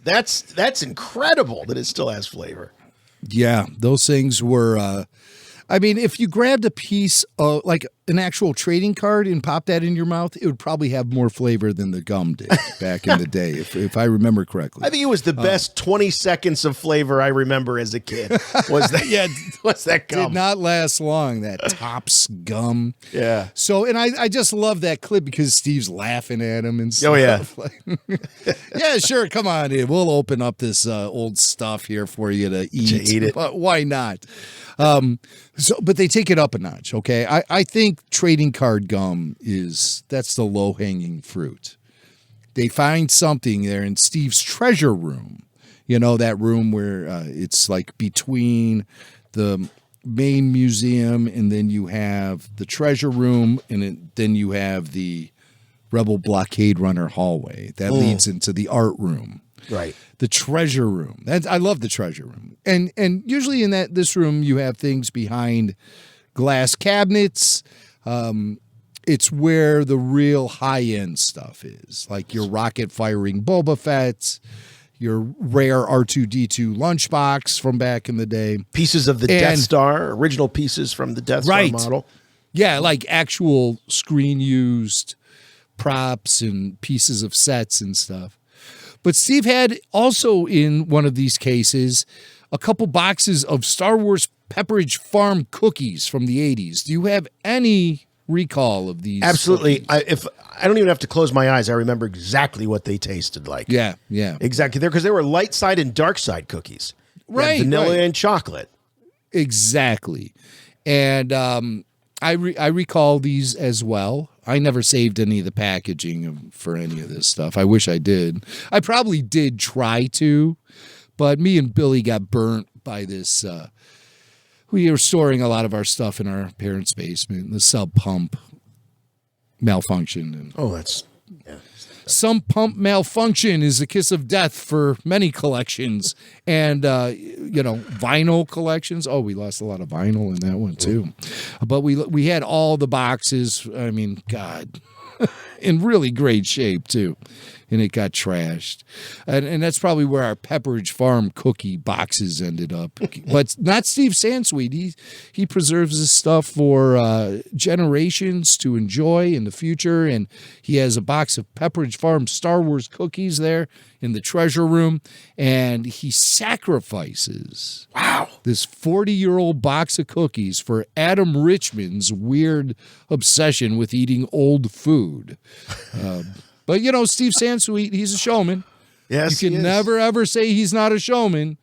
That's incredible that it still has flavor. Yeah, those things were I mean, if you grabbed a piece of like an actual trading card and popped that in your mouth, it would probably have more flavor than the gum did back in the day, if I remember correctly. I think it was the best 20 seconds of flavor I remember as a kid. Was that was that gum? Did not last long, that Tops gum. Yeah. So, and I just love that clip because Steve's laughing at him and stuff. Oh, yeah. Like, yeah, sure. Come on in. We'll open up this old stuff here for you to eat. But why not? But they take it up a notch, okay? I think trading card gum that's the low-hanging fruit. They find something there in Steve's treasure room. You know, that room where it's like between the main museum and then you have the treasure room and then you have the Rebel Blockade Runner hallway. That leads into the art room. Right. The treasure room. I love the treasure room. And usually in this room you have things behind glass cabinets. It's where the real high-end stuff is, like your rocket-firing Boba Fett, your rare R2-D2 lunchbox from back in the day. Pieces of the Death Star, original pieces from the Death Star model. Yeah, like actual screen-used props and pieces of sets and stuff. But Steve had also in one of these cases a couple boxes of Star Wars Pepperidge Farm cookies from the 80s. Do you have any recall of these? Absolutely. I don't even have to close my eyes. I remember exactly what they tasted like. Yeah. Exactly. Because they were light side and dark side cookies. Right. Vanilla and chocolate. Exactly. And I recall these as well. I never saved any of the packaging for any of this stuff. I wish I did. I probably did try to, but me and Billy got burnt by this. We were storing a lot of our stuff in our parents' basement. The sub pump malfunctioned. And some pump malfunction is a kiss of death for many collections and, vinyl collections. Oh, we lost a lot of vinyl in that one too. But we had all the boxes. I mean, God, in really great shape too. And it got trashed. And that's probably where our Pepperidge Farm cookie boxes ended up. But not Steve Sansweet. He preserves this stuff for generations to enjoy in the future. And he has a box of Pepperidge Farm Star Wars cookies there in the treasure room. And he sacrifices this 40-year-old box of cookies for Adam Richman's weird obsession with eating old food. But, Steve Sansweet, he's a showman. Yes, you can never, ever say he's not a showman.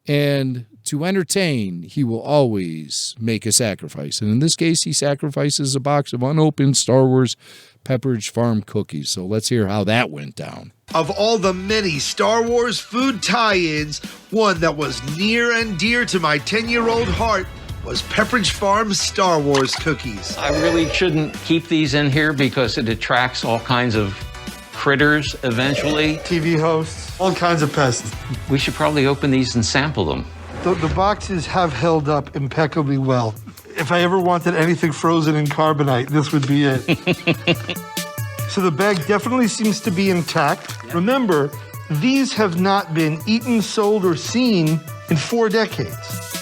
And to entertain, he will always make a sacrifice. And in this case, he sacrifices a box of unopened Star Wars Pepperidge Farm cookies. So let's hear how that went down. Of all the many Star Wars food tie-ins, one that was near and dear to my 10-year-old heart was Pepperidge Farm Star Wars cookies. I really shouldn't keep these in here because it attracts all kinds of critters eventually. TV hosts, all kinds of pests. We should probably open these and sample them. The boxes have held up impeccably well. If I ever wanted anything frozen in carbonite, this would be it. So the bag definitely seems to be intact. Remember, these have not been eaten, sold, or seen in 4 decades.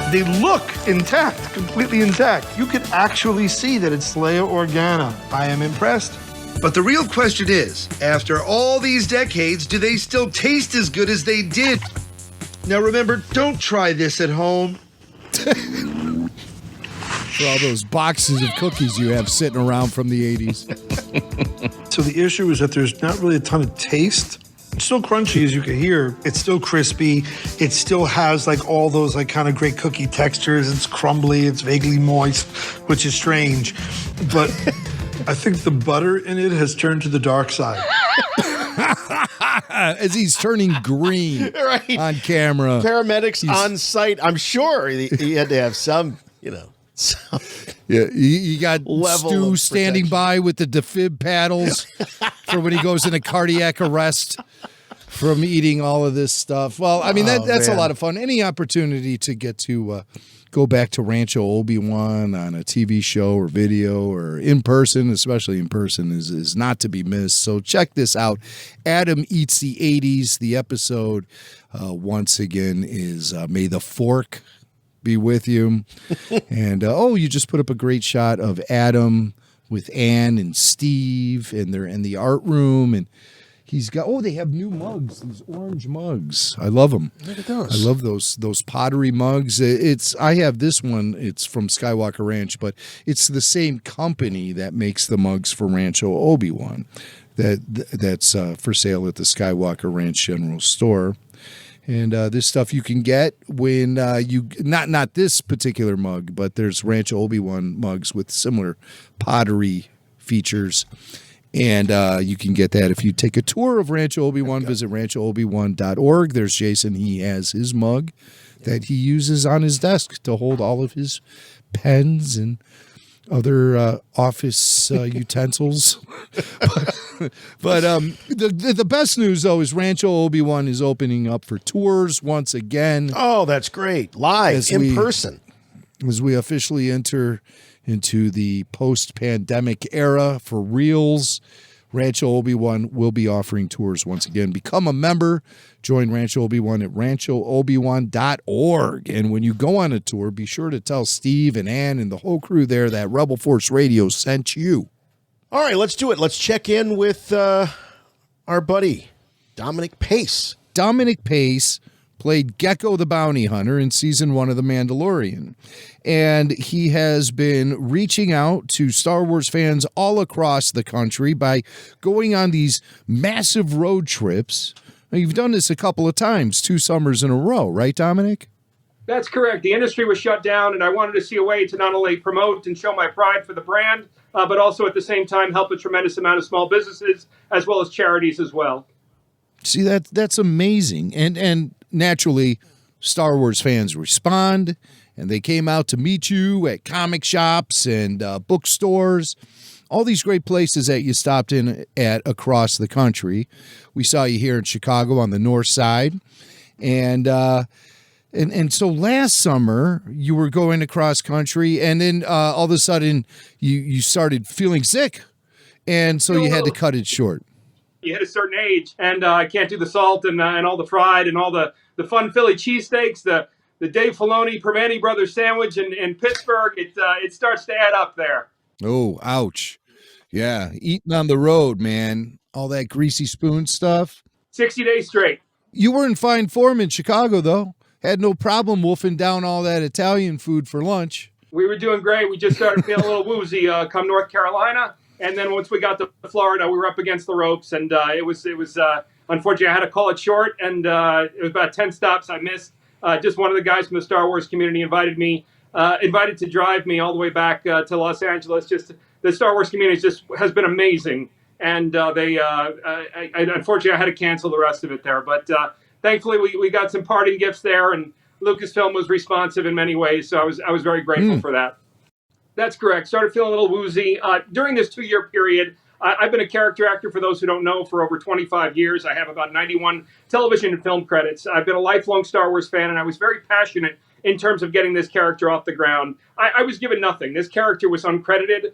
They look intact, completely intact. You can actually see that it's Leia Organa. I am impressed. But the real question is, after all these decades, do they still taste as good as they did? Now remember, don't try this at home. For all those boxes of cookies you have sitting around from the 80s. So the issue is that there's not really a ton of taste. It's still crunchy, as you can hear. It's still crispy. It still has like all those like kind of great cookie textures. It's crumbly. It's vaguely moist, which is strange. But I think the butter in it has turned to the dark side. As he's turning green on camera. Paramedics on site. I'm sure he had to have some, Yeah, you got Stu standing by with the defib paddles for when he goes into cardiac arrest from eating all of this stuff. Well, I mean, that's a lot of fun. Any opportunity to get to go back to Rancho Obi-Wan on a TV show or video or in person, especially in person, is not to be missed. So check this out. Adam Eats the 80s. The episode, once again, is May the Fork be with you. And, you just put up a great shot of Adam with Ann and Steve, and they're in the art room, and he's got, they have new mugs, these orange mugs. I love them. Look at those. I love those pottery mugs. I have this one. It's from Skywalker Ranch, but it's the same company that makes the mugs for Rancho Obi-Wan. That's for sale at the Skywalker Ranch General Store. And this stuff you can get when you not this particular mug, but there's Rancho Obi-Wan mugs with similar pottery features. And you can get that if you take a tour of Rancho Obi-Wan. Visit ranchoobiwan.org. There's Jason. He has his mug that he uses on his desk to hold all of his pens and other office utensils. But the best news, though, is Rancho Obi-Wan is opening up for tours once again. Oh, that's great. Live, in person. As we officially enter into the post-pandemic era for reals, Rancho Obi-Wan will be offering tours once again. Become a member. Join Rancho Obi-Wan at ranchoobiwan.org. And when you go on a tour, be sure to tell Steve and Ann and the whole crew there that Rebel Force Radio sent you. All right, let's do it. Let's check in with our buddy, Dominic Pace. Dominic Pace played Gekko the Bounty Hunter in season 1 of The Mandalorian. And he has been reaching out to Star Wars fans all across the country by going on these massive road trips. Now, you've done this a couple of times, 2 summers in a row, right, Dominic? That's correct. The industry was shut down, and I wanted to see a way to not only promote and show my pride for the brand, but also at the same time help a tremendous amount of small businesses as well as charities as well. See, that's amazing. And naturally, Star Wars fans respond, and they came out to meet you at comic shops and bookstores, all these great places that you stopped in at across the country. We saw you here in Chicago on the north side. And so last summer, you were going across country, and then all of a sudden, you started feeling sick, and so you had to cut it short. You hit a certain age, and I can't do the salt and all the fried and all the fun Philly cheesesteaks, the Dave Filoni Permane Brothers sandwich in Pittsburgh. It starts to add up there. Oh, ouch. Yeah, eating on the road, man. All that greasy spoon stuff. 60 days straight. You were in fine form in Chicago, though. Had no problem wolfing down all that Italian food for lunch. We were doing great. We just started feeling a little woozy come North Carolina. And then once we got to Florida, we were up against the ropes. And it was unfortunately, I had to call it short. And it was about 10 stops I missed. Just one of the guys from the Star Wars community invited to drive me all the way back to Los Angeles. Just the Star Wars community has been amazing. And unfortunately, I had to cancel the rest of it there. But thankfully, we got some parting gifts there, and Lucasfilm was responsive in many ways. So I was very grateful for that. That's correct. Started feeling a little woozy. During this 2-year period, I've been a character actor, for those who don't know, for over 25 years. I have about 91 television and film credits. I've been a lifelong Star Wars fan, and I was very passionate in terms of getting this character off the ground. I was given nothing. This character was uncredited.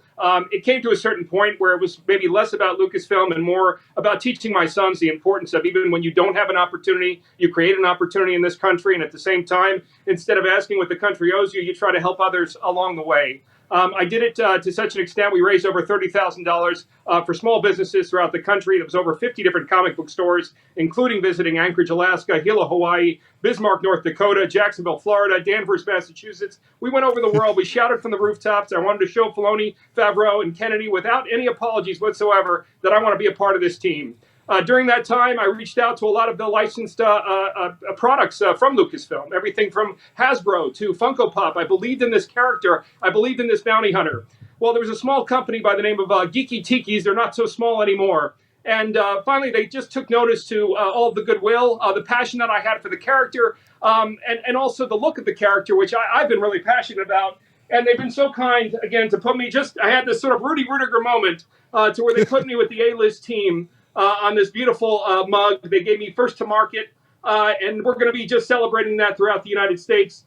It came to a certain point where it was maybe less about Lucasfilm and more about teaching my sons the importance of, even when you don't have an opportunity, you create an opportunity in this country, and at the same time, instead of asking what the country owes you, you try to help others along the way. I did it to such an extent, we raised over $30,000 for small businesses throughout the country. There was over 50 different comic book stores, including visiting Anchorage, Alaska, Hilo, Hawaii, Bismarck, North Dakota, Jacksonville, Florida, Danvers, Massachusetts. We went over the world. We shouted from the rooftops. I wanted to show Filoni, Favreau, and Kennedy without any apologies whatsoever that I want to be a part of this team. During that time, I reached out to a lot of the licensed products from Lucasfilm, everything from Hasbro to Funko Pop. I believed in this character. I believed in this bounty hunter. Well, there was a small company by the name of Geeky Tikis. They're not so small anymore. And finally, they just took notice to all of the goodwill, the passion that I had for the character, and also the look of the character, which I've been really passionate about. And they've been so kind, again, to put me I had this sort of Rudy Rudiger moment to where they put me with the A-list team on this beautiful mug. They gave me first to market, and we're going to be just celebrating that throughout the United States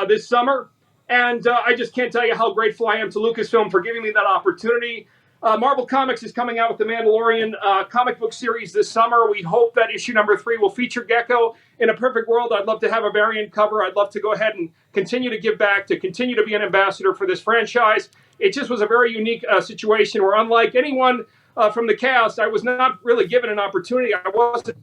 this summer. And I just can't tell you how grateful I am to Lucasfilm for giving me that opportunity. Marvel Comics is coming out with the Mandalorian comic book series this summer. We hope that issue number 3 will feature Gekko. In a perfect world, I'd love to have a variant cover. I'd love to go ahead and continue to give back, to continue to be an ambassador for this franchise. It just was a very unique situation where, unlike anyone from the cast, I was not really given an opportunity. I wasn't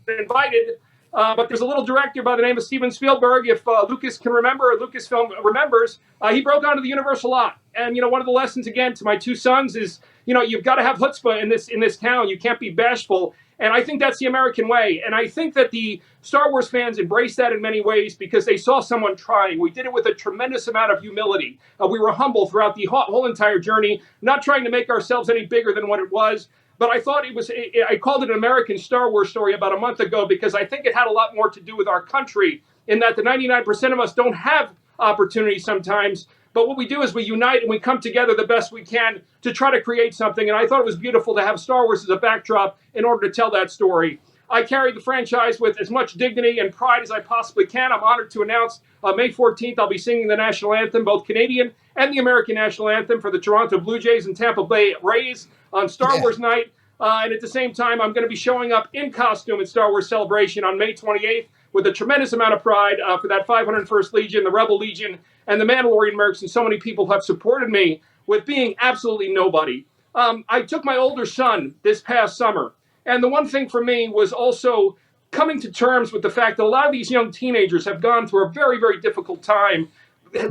invited. But there's a little director by the name of Steven Spielberg. If Lucas can remember, or Lucasfilm remembers, he broke onto the universe a lot. And, one of the lessons, again, to my 2 sons is, you've got to have chutzpah in this town. You can't be bashful. And I think that's the American way. And I think that the Star Wars fans embrace that in many ways because they saw someone trying. We did it with a tremendous amount of humility. We were humble throughout the whole entire journey, not trying to make ourselves any bigger than what it was. But I thought I called it an American Star Wars story about a month ago because I think it had a lot more to do with our country in that the 99% of us don't have opportunities sometimes. But what we do is we unite and we come together the best we can to try to create something. And I thought it was beautiful to have Star Wars as a backdrop in order to tell that story. I carry the franchise with as much dignity and pride as I possibly can. I'm honored to announce May 14th, I'll be singing the national anthem, both Canadian and the American national anthem for the Toronto Blue Jays and Tampa Bay Rays on Star Wars night. And at the same time, I'm going to be showing up in costume at Star Wars Celebration on May 28th with a tremendous amount of pride for that 501st Legion, the Rebel Legion, and the Mandalorian Mercs, and so many people have supported me with being absolutely nobody. I took my older son this past summer, and the one thing for me was also coming to terms with the fact that a lot of these young teenagers have gone through a very, very difficult time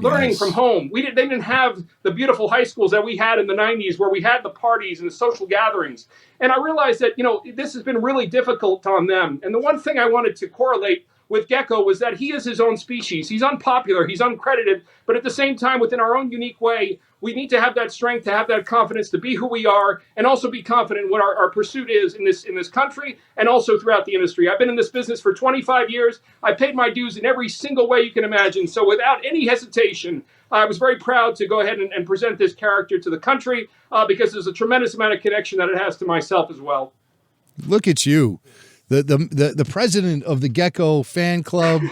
learning from home. They didn't have the beautiful high schools that we had in the 90s where we had the parties and the social gatherings. And I realized that, this has been really difficult on them. And the one thing I wanted to correlate with Gekko was that he is his own species. He's unpopular, he's uncredited, but at the same time, within our own unique way, we need to have that strength, to have that confidence, to be who we are, and also be confident in what our pursuit is in this country and also throughout the industry. I've been in this business for 25 years. I paid my dues in every single way you can imagine. So without any hesitation, I was very proud to go ahead and present this character to the country because there's a tremendous amount of connection that it has to myself as well. Look at you. The president of the Gekko fan club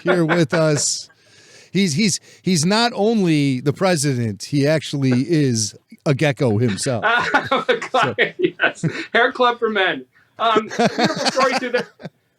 here with us. He's not only the president, he actually is a Gekko himself. Yes, Hair Club for Men. Beautiful story too.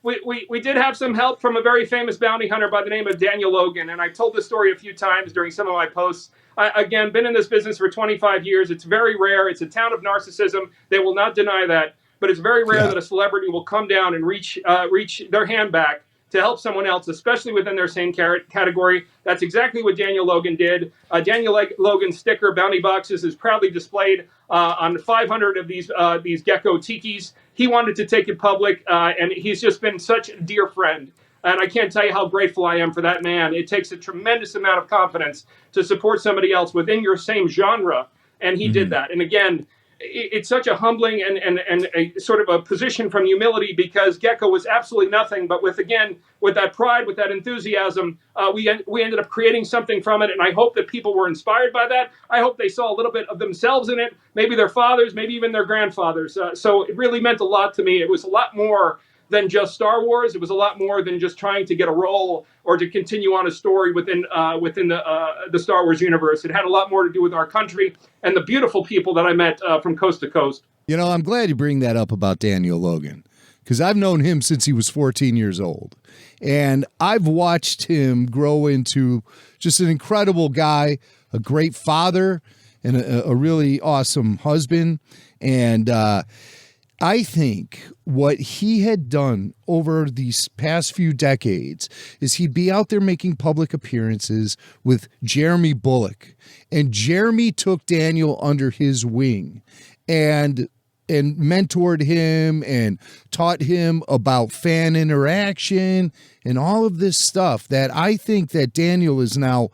We did have some help from a very famous bounty hunter by the name of Daniel Logan, and I told this story a few times during some of my posts. Again, been in this business for 25 years. It's very rare. It's a town of narcissism. They will not deny that. But it's very rare that a celebrity will come down and reach their hand back to help someone else, especially within their same category. That's exactly what Daniel Logan did. Daniel Logan's sticker, Bounty Boxes, is proudly displayed on 500 of these Gekko tikis. He wanted to take it public, and he's just been such a dear friend. And I can't tell you how grateful I am for that man. It takes a tremendous amount of confidence to support somebody else within your same genre, and he did that. And again, it's such a humbling and a sort of a position from humility because Gekko was absolutely nothing, but with that pride, with that enthusiasm, we ended up creating something from it, and I hope that people were inspired by that. I hope they saw a little bit of themselves in it, maybe their fathers, maybe even their grandfathers. So it really meant a lot to me. It was a lot more than just Star Wars. It was a lot more than just trying to get a role or to continue on a story within the Star Wars universe. It had a lot more to do with our country and the beautiful people that I met from coast to coast. I'm glad you bring that up about Daniel Logan because I've known him since he was 14 years old. And I've watched him grow into just an incredible guy, a great father, and a really awesome husband. And I think what he had done over these past few decades is he'd be out there making public appearances with Jeremy Bulloch. And Jeremy took Daniel under his wing and mentored him and taught him about fan interaction and all of this stuff that I think that Daniel is now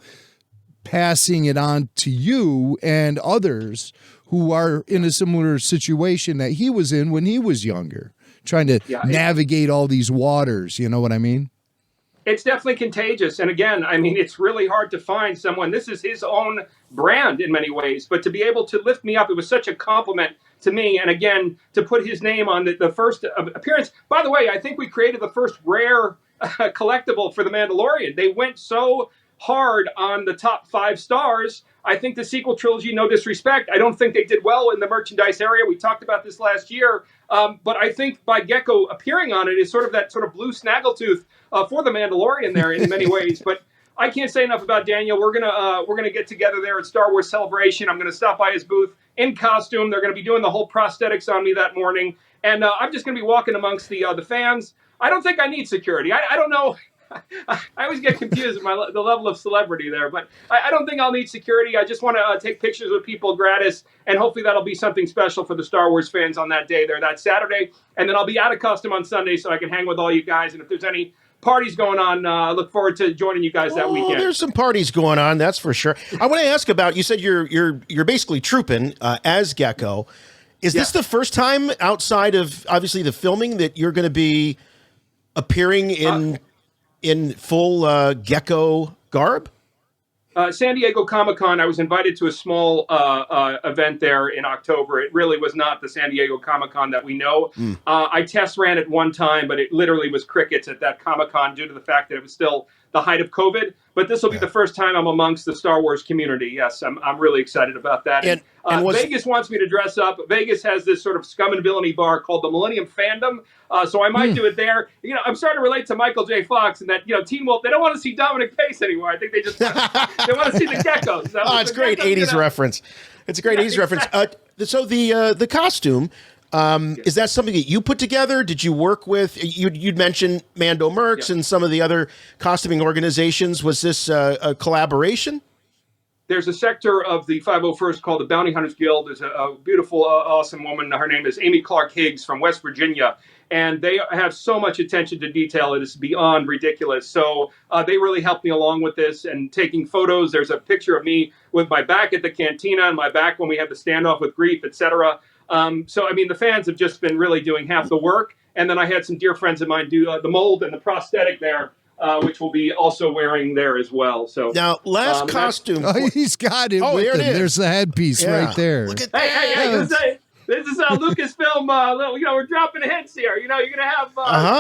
passing it on to you and others who are in a similar situation that he was in when he was younger, trying to navigate all these waters. You know what I mean? It's definitely contagious. And again, I mean, it's really hard to find someone. This is his own brand in many ways, but to be able to lift me up, it was such a compliment to me. And again, to put his name on the first appearance. By the way, I think we created the first rare collectible for The Mandalorian. They went so hard on the top 5 stars. I think the sequel trilogy, no disrespect, I don't think they did well in the merchandise area. We talked about this last year. But I think by Gekko appearing on it is sort of that sort of blue snaggletooth for the Mandalorian there in many ways. But I can't say enough about Daniel. We're gonna get together there at Star Wars Celebration. I'm gonna stop by his booth in costume. They're gonna be doing the whole prosthetics on me that morning, and I'm just gonna be walking amongst the fans. I don't think I need security. I don't know. I always get confused with the level of celebrity there, but I don't think I'll need security. I just want to take pictures with people gratis, and hopefully that'll be something special for the Star Wars fans on that day there, that Saturday. And then I'll be out of costume on Sunday so I can hang with all you guys. And if there's any parties going on, I look forward to joining you guys that weekend. There's some parties going on, that's for sure. I want to ask about, you said you're basically trooping as Gekko. Is this the first time outside of, obviously, the filming that you're going to be appearing in full Gekko garb? San Diego Comic-Con, I was invited to a small event there in October. It really was not the San Diego Comic-Con that we know. I test ran it one time, but it literally was crickets at that Comic-Con due to the fact that it was still the height of COVID. But this will be the first time I'm amongst the Star Wars community. Yes, I'm really excited about that. And Vegas wants me to dress up. Vegas has this sort of scum and villainy bar called the Millennium Fandom. So I might do it there. You know, I'm starting to relate to Michael J. Fox and that, you know, Teen Wolf, they don't want to see Dominic Pace anymore. I think they just they want to see the Geckos. It's a great 80s reference. It's a great 80s reference. So the costume, is that something that you put together? Did you work with, you'd mentioned Mando Mercs and some of the other costuming organizations. Was this a collaboration? There's a sector of the 501st called the Bounty Hunters Guild. There's a beautiful, awesome woman. Her name is Amy Clark Higgs from West Virginia. And they have so much attention to detail. It is beyond ridiculous. So they really helped me along with this and taking photos. There's a picture of me with my back at the Cantina and my back when we had the standoff with Grief, etc. So, I mean, the fans have just been really doing half the work. And then I had some dear friends of mine do the mold and the prosthetic there, which we'll be also wearing there as well. So now, last costume. He's got it with him. There's the headpiece right there. Look at Hey, this is Lucasfilm. You know, we're dropping hints here. You know, you're gonna have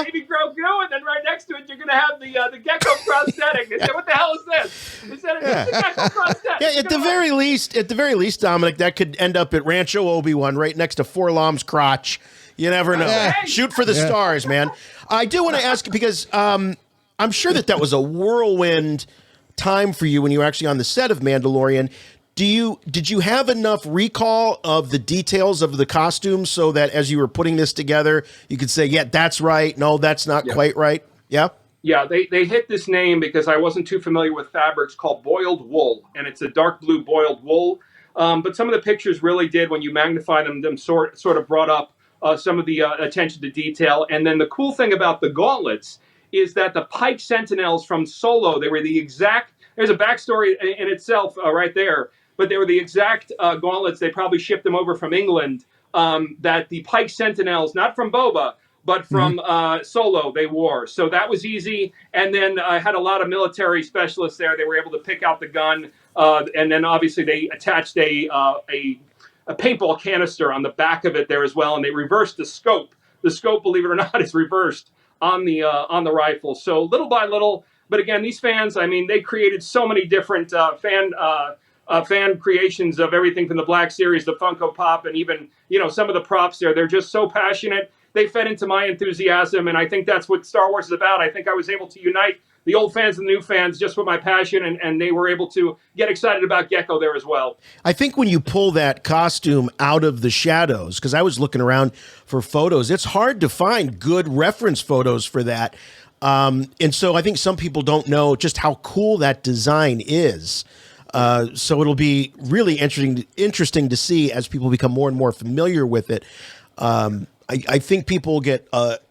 Baby Grogu, and then right next to it, you're gonna have the Gekko prosthetic. They said, "What the hell is this?" They said, "It's the Gekko prosthetic." Yeah, at the very least, Dominic, that could end up at Rancho Obi-Wan, right next to Forlom's crotch. You never know. Shoot for the stars, man. I do want to ask because I'm sure that was a whirlwind time for you when you were actually on the set of Mandalorian. Did you have enough recall of the details of the costumes so that as you were putting this together, you could say, yeah, that's right. No, that's not quite right. Yeah. Yeah, they hit this name because I wasn't too familiar with fabrics called boiled wool, and it's a dark blue boiled wool. But some of the pictures really did, when you magnify them sort of brought up some of the attention to detail. And then the cool thing about the gauntlets is that the Pike Sentinels from Solo, they were the exact, there's a backstory in itself right there, but they were the exact gauntlets. They probably shipped them over from England, that the Pike Sentinels, not from Boba, but from Solo, they wore. So that was easy. And then I had a lot of military specialists there. They were able to pick out the gun. And then obviously they attached a paintball canister on the back of it there as well. And they reversed the scope. The scope, believe it or not, is reversed on the rifle. So little by little, but again, these fans, I mean, they created so many different fan creations of everything from the Black Series, the Funko Pop, and even, you know, some of the props there. They're just so passionate. They fed into my enthusiasm, and I think that's what Star Wars is about. I think I was able to unite the old fans and the new fans just with my passion, and they were able to get excited about Gekko there as well. I think when you pull that costume out of the shadows, because I was looking around for photos, it's hard to find good reference photos for that. And so I think some people don't know just how cool that design is. So it'll be really interesting to see as people become more and more familiar with it. I think people get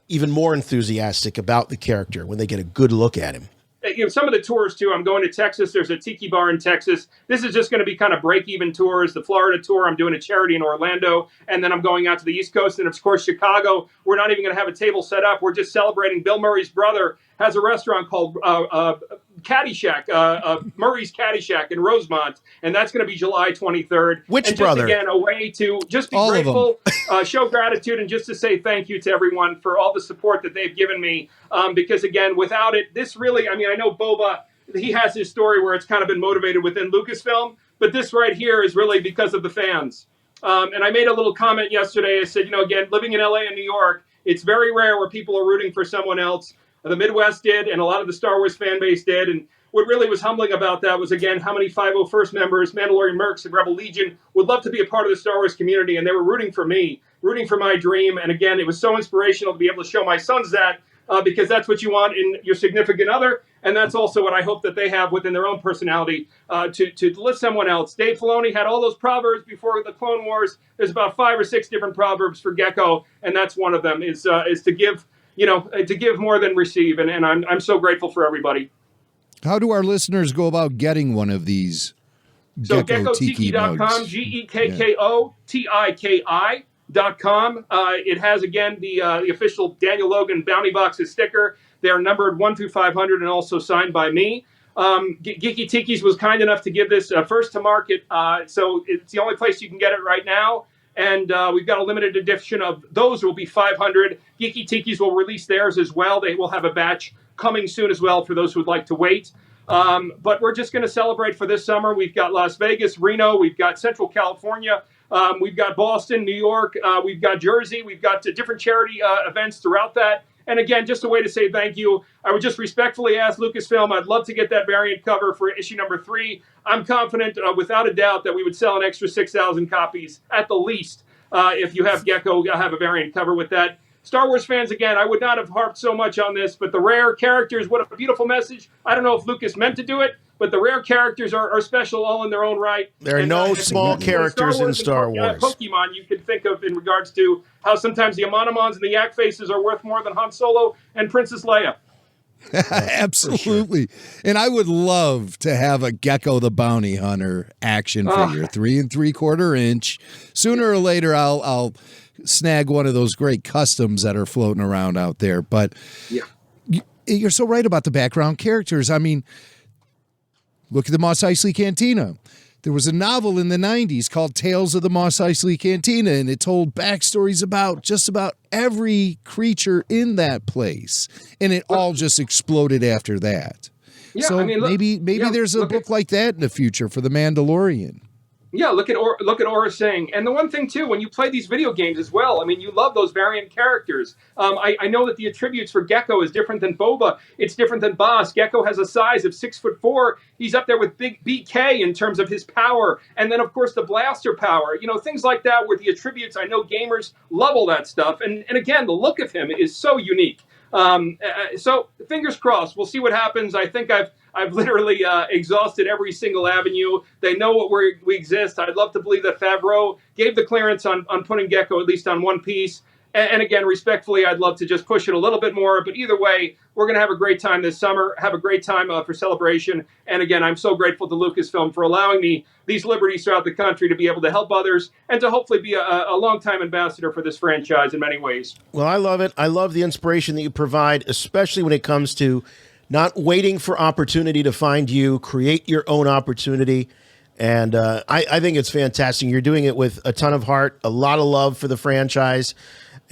even more enthusiastic about the character when they get a good look at him. You know, some of the tours too. I'm going to Texas. There's a tiki bar in Texas. This is just going to be kind of break-even tours. The Florida tour, I'm doing a charity in Orlando, and then I'm going out to the East Coast, and of course Chicago. We're not even going to have a table set up. We're just celebrating. Bill Murray's brother has a restaurant called Caddyshack, Murray's Caddyshack in Rosemont, and that's going to be July 23rd. Which and brother? Just again, a way to just be grateful, show gratitude, and just to say thank you to everyone for all the support that they've given me. Because again, without it, this really, I mean, I know Boba, he has his story where it's kind of been motivated within Lucasfilm, but this right here is really because of the fans. And I made a little comment yesterday. I said, again, living in LA and New York, it's very rare where people are rooting for someone else. The Midwest did, and a lot of the Star Wars fan base did. And what really was humbling about that was, again, how many 501st members, Mandalorian Mercs, and Rebel Legion would love to be a part of the Star Wars community, and they were rooting for me, rooting for my dream. And again, it was so inspirational to be able to show my sons that, because that's what you want in your significant other, and that's also what I hope that they have within their own personality, to lift someone else. Dave Filoni had all those proverbs before the Clone Wars. There's about 5 or 6 different proverbs for Gekko, and that's one of them, is to give, to give more than receive, and I'm so grateful for everybody. How do our listeners go about getting one of these So Gekko Tiki GekkoTiki.com, mugs? GekkoTiki.com. It has, again, the official Daniel Logan Bounty Boxes sticker. They are numbered 1 through 500 and also signed by me. Geeky Tiki's was kind enough to give this first to market, so it's the only place you can get it right now. And we've got a limited edition of those. Will be 500. Geeky Tiki's will release theirs as well. They will have a batch coming soon as well for those who would like to wait. But we're just going to celebrate for this summer. We've got Las Vegas, Reno. We've got Central California. We've got Boston, New York. We've got Jersey. We've got different charity events throughout that. And again, just a way to say thank you. I would just respectfully ask Lucasfilm, I'd love to get that variant cover for issue number 3. I'm confident, without a doubt, that we would sell an extra 6,000 copies at the least. If you have Gekko, I'll have a variant cover with that. Star Wars fans, again, I would not have harped so much on this, but the rare characters, what a beautiful message. I don't know if Lucas meant to do it, but the rare characters are special all in their own right. There are no small characters in Star Wars. Pokemon, you could think of in regards to how sometimes the Amonimons and the Yak Faces are worth more than Han Solo and Princess Leia. Absolutely. And I would love to have a Gekko the Bounty Hunter action figure, 3 3/4 inch. Sooner or later, I'll snag one of those great customs that are floating around out there. But you're so right about the background characters. I mean, look at the Mos Eisley Cantina. There was a novel in the 90s called Tales of the Mos Eisley Cantina, and it told backstories about just about every creature in that place. And it all just exploded after that. Yeah, so I mean, look, maybe there's a book like that in the future for The Mandalorian. Yeah, look at Aura Singh. And the one thing, too, when you play these video games as well, I mean, you love those variant characters. I know that the attributes for Gekko is different than Boba. It's different than Boss. Gekko has a size of 6'4". He's up there with Big BK in terms of his power. And then, of course, the blaster power. Things like that where the attributes, I know gamers love all that stuff. And again, the look of him is so unique. So fingers crossed. We'll see what happens. I think I've literally exhausted every single avenue. They know what we exist. I'd love to believe that Favreau gave the clearance on putting Gekko at least on one piece. And again, respectfully, I'd love to just push it a little bit more. But either way, we're going to have a great time this summer, have a great time for celebration. And again, I'm so grateful to Lucasfilm for allowing me these liberties throughout the country to be able to help others and to hopefully be a long-time ambassador for this franchise in many ways. Well, I love it. I love the inspiration that you provide, especially when it comes to not waiting for opportunity to find you, create your own opportunity. And I think it's fantastic. You're doing it with a ton of heart, a lot of love for the franchise,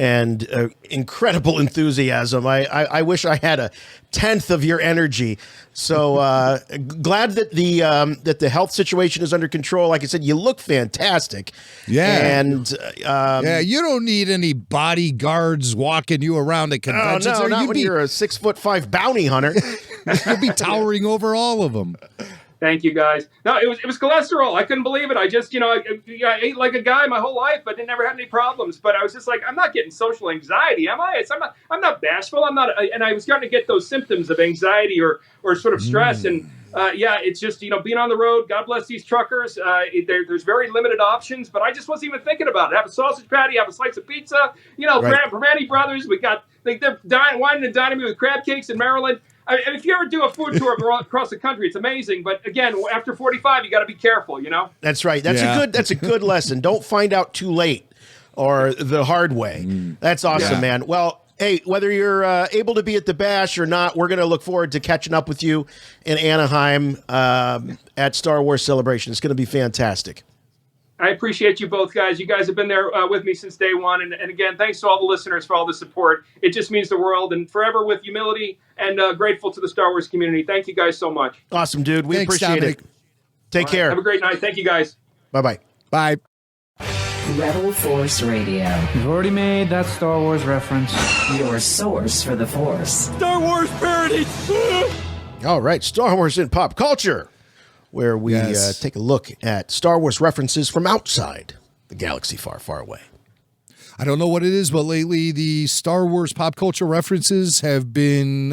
and incredible enthusiasm. I wish I had a 10th of your energy. So glad that the health situation is under control. Like I said, you look fantastic. Yeah. And you don't need any bodyguards walking you around at conventions. Oh, no, not when you're a 6'5" bounty hunter. You'll be towering over all of them. Thank you, guys. No, it was cholesterol. I couldn't believe it. I just, I ate like a guy my whole life, but never had any problems. But I was just like, I'm not getting social anxiety, am I? I'm not bashful. I'm not. And I was starting to get those symptoms of anxiety or sort of stress. And it's just, being on the road. God bless these truckers. There's very limited options, but I just wasn't even thinking about it. Have a sausage patty, have a slice of pizza. Right. Permani Brothers. We got they're whining and dining me with crab cakes in Maryland. And if you ever do a food tour across the country, it's amazing. But again, after 45, you got to be careful, That's right. That's a good lesson. Don't find out too late or the hard way. That's awesome, man. Well, hey, whether you're able to be at the Bash or not, we're going to look forward to catching up with you in Anaheim at Star Wars Celebration. It's going to be fantastic. I appreciate you both, guys. You guys have been there with me since day one. And again, thanks to all the listeners for all the support. It just means the world, and forever with humility and grateful to the Star Wars community. Thank you guys so much. Awesome, dude. We Thanks, appreciate Dominic. it. Take care. Have a great night. Thank you, guys. Bye-bye. Bye. Rebel Force Radio. You've already made that Star Wars reference. Your source for the Force. Star Wars parody. All right, Star Wars in pop culture, where we take a look at Star Wars references from outside the galaxy far, far away. I don't know what it is, but lately the Star Wars pop culture references have been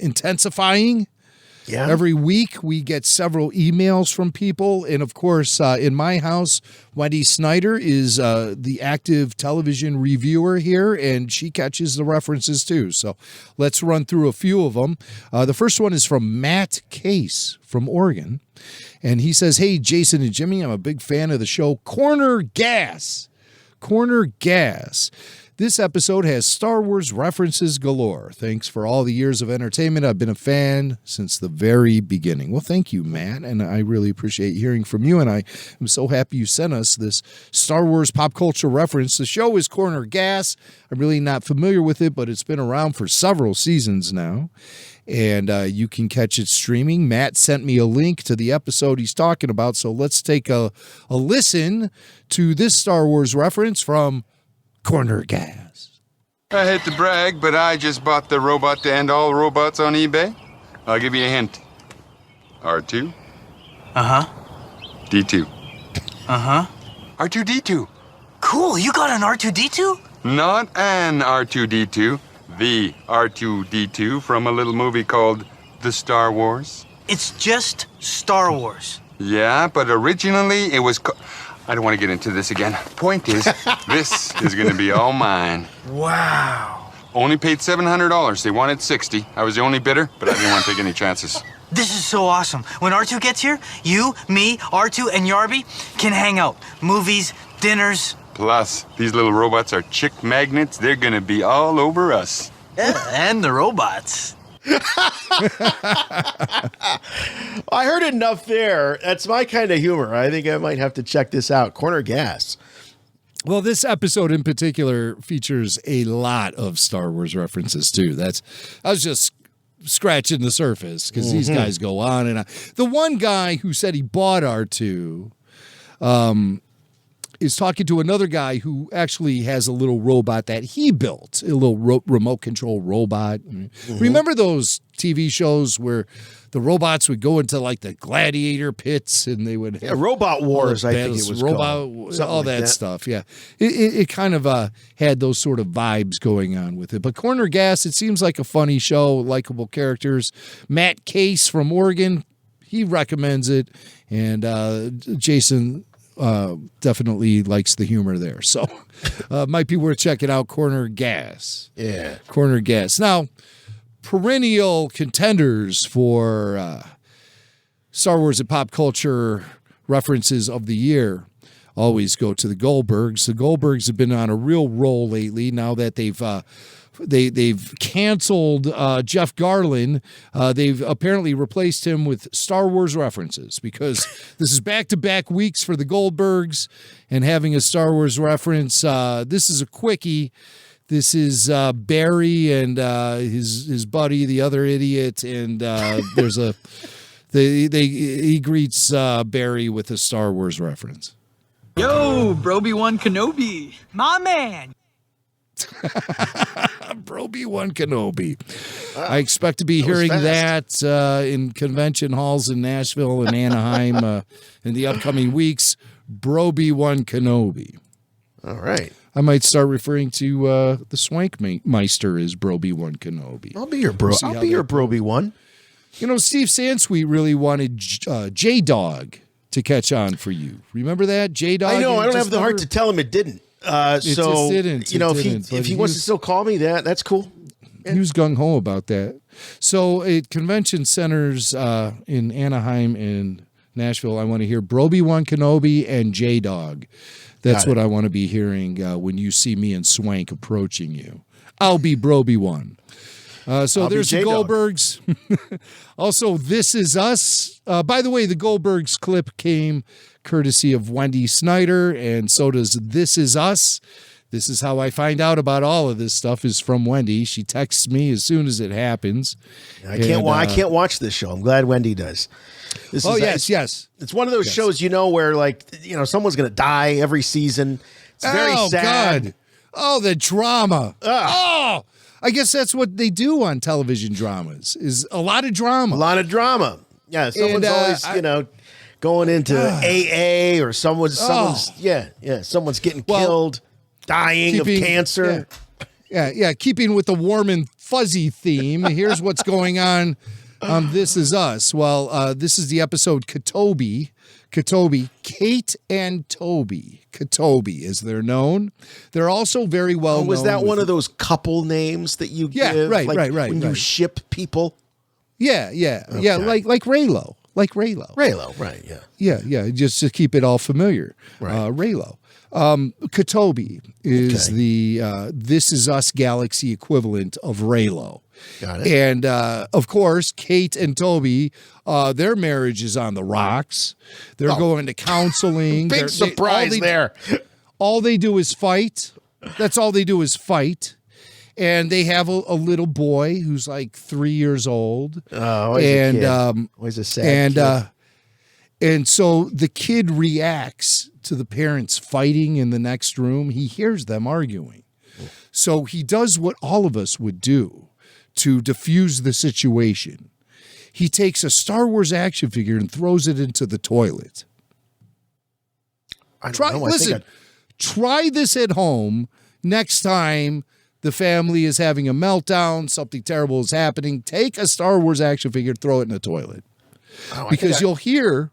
intensifying. Yeah. Every week we get several emails from people. And of course, in my house, Wendy Snyder is the active television reviewer here, and she catches the references too. So let's run through a few of them. The first one is from Matt Case from Oregon. And he says, "Hey, Jason and Jimmy, I'm a big fan of the show Corner Gas. Corner Gas. This episode has Star Wars references galore. Thanks for all the years of entertainment. I've been a fan since the very beginning." Well, thank you, Matt, and I really appreciate hearing from you, and I am so happy you sent us this Star Wars pop culture reference. The show is Corner Gas. I'm really not familiar with it, but it's been around for several seasons now, and you can catch it streaming. Matt sent me a link to the episode he's talking about, so let's take a listen to this Star Wars reference from Corner Gas. I hate to brag, but I just bought the robot to end all robots on eBay. I'll give you a hint. R2. Uh-huh. D2. Uh-huh. R2-D2. Cool, you got an R2-D2? Not an R2-D2. The R2-D2 from a little movie called The Star Wars. It's just Star Wars. Yeah, but originally it was... I don't want to get into this again. Point is, this is going to be all mine. Wow. Only paid $700. They wanted $60. I was the only bidder, but I didn't want to take any chances. This is so awesome. When R2 gets here, you, me, R2, and Yarby can hang out. Movies, dinners. Plus, these little robots are chick magnets. They're going to be all over us. Yeah, and the robots. I heard enough there. That's my kind of humor. I think I might have to check this out. Corner Gas. Well, this episode in particular features a lot of Star Wars references too. I was just scratching the surface because these guys go on and on. The one guy who said he bought R2 is talking to another guy who actually has a little robot that he built, a little remote control robot. Remember those TV shows where the robots would go into like the gladiator pits and they would have Robot Wars, I think it was called. All that stuff. Yeah, it kind of had those sort of vibes going on with it. But Corner Gas, it seems like a funny show, likable characters. Matt Case from Oregon, he recommends it, and Jason definitely likes the humor there. So might be worth checking out. Corner Gas. Yeah. Corner Gas. Now, perennial contenders for Star Wars and pop culture references of the year always go to the Goldbergs. The Goldbergs have been on a real roll lately now that they've canceled Jeff Garlin. They've apparently replaced him with Star Wars references because this is back-to-back weeks for the Goldbergs and having a Star Wars reference. This is a quickie. This is Barry and his buddy, the other idiot, and there's he greets Barry with a Star Wars reference. Yo, Obi-Wan Kenobi, my man. Obi-Wan Kenobi. I expect to be hearing that in convention halls in Nashville and Anaheim in the upcoming weeks. Obi-Wan Kenobi. All right. I might start referring to the Swank Meister as Obi-Wan Kenobi. I'll be your bro. I'll be your Broby-Wan. You know, Steve Sansweet really wanted J-Dog to catch on for you. Remember that? J-Dog? I know. I don't have the heart to tell him it didn't. So, just didn't. You know, if he wants to still call me that's cool. He was gung-ho about that. So at convention centers in Anaheim and Nashville, I want to hear Obi-Wan Kenobi and J-Dog. That's what I want to be hearing when you see me and Swank approaching you. I'll be Obi-Wan. So there's the Goldbergs. Also, This Is Us. By the way, the Goldbergs clip came courtesy of Wendy Snyder, and so does This Is Us. This is how I find out about all of this stuff is from Wendy. She texts me as soon as it happens. I can't watch this show. I'm glad Wendy does. Yes. It's one of those shows, where someone's going to die every season. It's very sad. God. Oh, the drama. Oh, I guess that's what they do on television dramas is a lot of drama. Yeah, someone's always, going into AA or someone's getting killed, dying of cancer. Yeah, keeping with the warm and fuzzy theme, here's what's going on This Is Us. Well, this is the episode Kenobi. Kate and Toby. Kenobi, as they're known. They're also very well known. Was that one of those couple names that you give? Right. When you ship people? Yeah, like Raylo. Raylo, right, yeah. Yeah, just to keep it all familiar. Right. Raylo. Kenobi is the This Is Us galaxy equivalent of Raylo. Got it. And, of course, Kate and Toby, their marriage is on the rocks. They're going to counseling. Big surprise there. All they do is fight. That's all they do is fight. And they have a little boy who's like 3 years old. Oh, always a kid. Always a sad kid. And so the kid reacts to the parents fighting in the next room. He hears them arguing. So he does what all of us would do to diffuse the situation. He takes a Star Wars action figure and throws it into the toilet. Try this at home next time the family is having a meltdown, something terrible is happening. Take a Star Wars action figure, throw it in the toilet. Because you'll hear,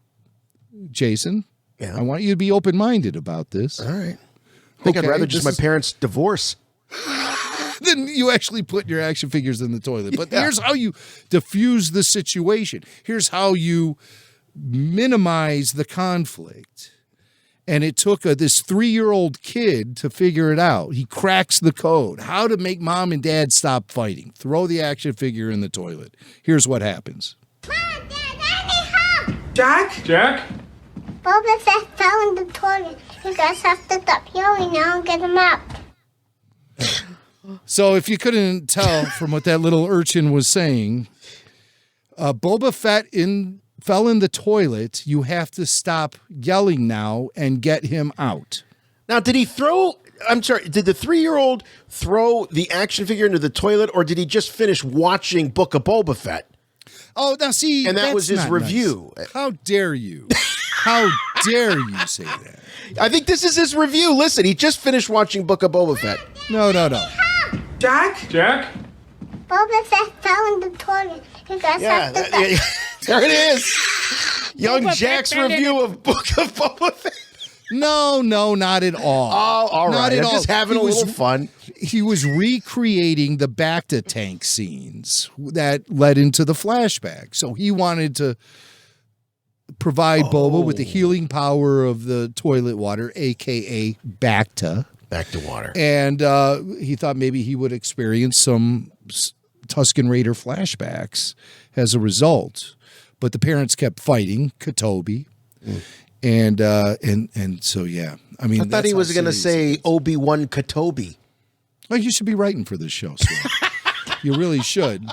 Jason, I want you to be open-minded about this. All right. I think I'd rather just my parents divorce. Then you actually put your action figures in the toilet. But here's how you diffuse the situation. Here's how you minimize the conflict. And it took this 3-year-old kid to figure it out. He cracks the code. How to make mom and dad stop fighting. Throw the action figure in the toilet. Here's what happens. Mom, Dad, I need help! Jack? Boba Fett fell in the toilet. You guys have to stop yelling now and get him out. So if you couldn't tell from what that little urchin was saying, Boba Fett fell in the toilet. You have to stop yelling now and get him out. Now, did the 3-year-old throw the action figure into the toilet, or did he just finish watching Book of Boba Fett? Oh, now see, and that was his not review. Nice. How dare you? How dare you say that? I think this is his review. Listen, he just finished watching Book of Boba Fett. No. Jack? Boba Fett fell in the toilet. You guys have to stop. There it is. Young Jack's review of Book of Boba Fett. No, not at all. Oh, all right. Not at all. Just having a little fun. He was recreating the Bacta tank scenes that led into the flashback. So he wanted to provide Boba with the healing power of the toilet water, a.k.a. Bacta. Bacta water. And he thought maybe he would experience some Tusken Raider flashbacks as a result. But the parents kept fighting Kenobi. And so, yeah. I mean, I thought he was going to say Obi-Wan Kenobi. Well, you should be writing for this show, sir. You really should.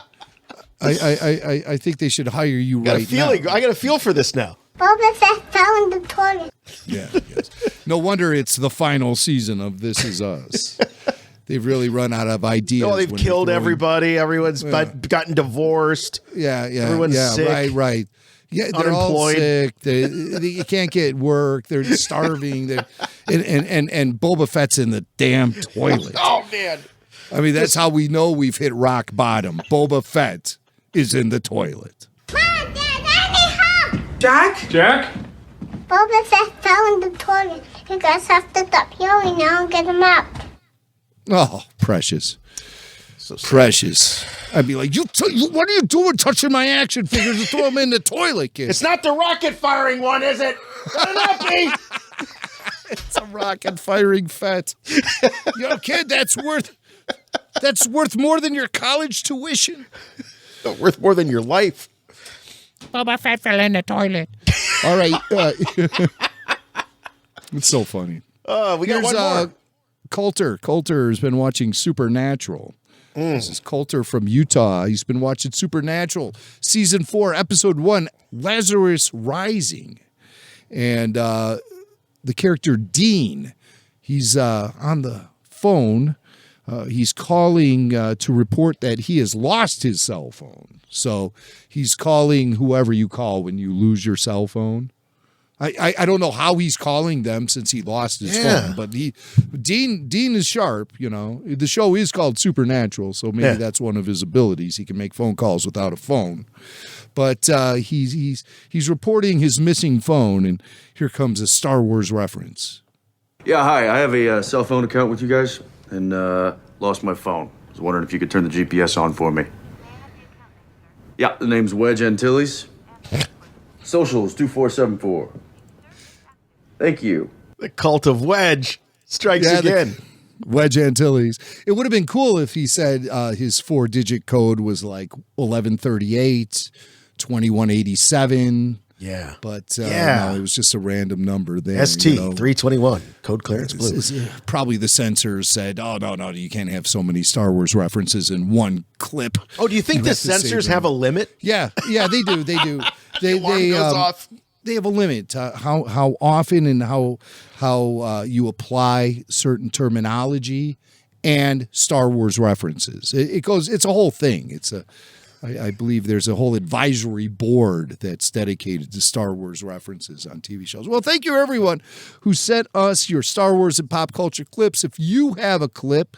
I think they should hire you now. I got a feel for this now. Boba Fett fell in the toilet. Yeah, yes. No wonder it's the final season of This Is Us. They've really run out of ideas. Oh, they've killed everybody. Everyone's gotten divored. Yeah. Everyone's sick. Right. Yeah, they're all sick. You can't get work. They're starving. And Boba Fett's in the damn toilet. Oh, man. I mean, that's how we know we've hit rock bottom. Boba Fett is in the toilet. Mom, Dad, I need help! Jack? Boba Fett fell in the toilet. You guys have to stop yelling now and get him out. Oh, precious. So precious. I'd be like, what are you doing touching my action figures and throw them in the toilet, kid? It's not the rocket firing one, is it? Better not be. It's a rocket firing Fett. Kid, that's worth more than your college tuition. Worth more than your life. Boba Fett fell in the toilet. All right. It's so funny. We got one more. Coulter. Coulter has been watching Supernatural. This is Coulter from Utah. He's been watching Supernatural, Season 4, Episode 1, Lazarus Rising. And the character Dean, he's on the phone. He's calling to report that he has lost his cell phone. So he's calling whoever you call when you lose your cell phone. I don't know how he's calling them since he lost his phone, but Dean is sharp, you know. The show is called Supernatural, so maybe that's one of his abilities. He can make phone calls without a phone. But he's reporting his missing phone, and here comes a Star Wars reference. Yeah, hi. I have a cell phone account with you guys, and lost my phone. I was wondering if you could turn the GPS on for me. Yeah, the name's Wedge Antilles. Socials 2474. Thank you. The cult of Wedge strikes again. Wedge Antilles. It would have been cool if he said his 4-digit code was like 1138, 2187. Yeah. But no, it was just a random number there. ST 321, code clearance blue. Probably the censors said, oh, no, you can't have so many Star Wars references in one clip. Oh, do you think the censors have a limit? Yeah, they do. They do. They goes off. They have a limit to how often and how you apply certain terminology and Star Wars references. It's a whole thing. I believe there's a whole advisory board that's dedicated to Star Wars references on TV shows. Well, thank you, everyone who sent us your Star Wars and pop culture clips. If you have a clip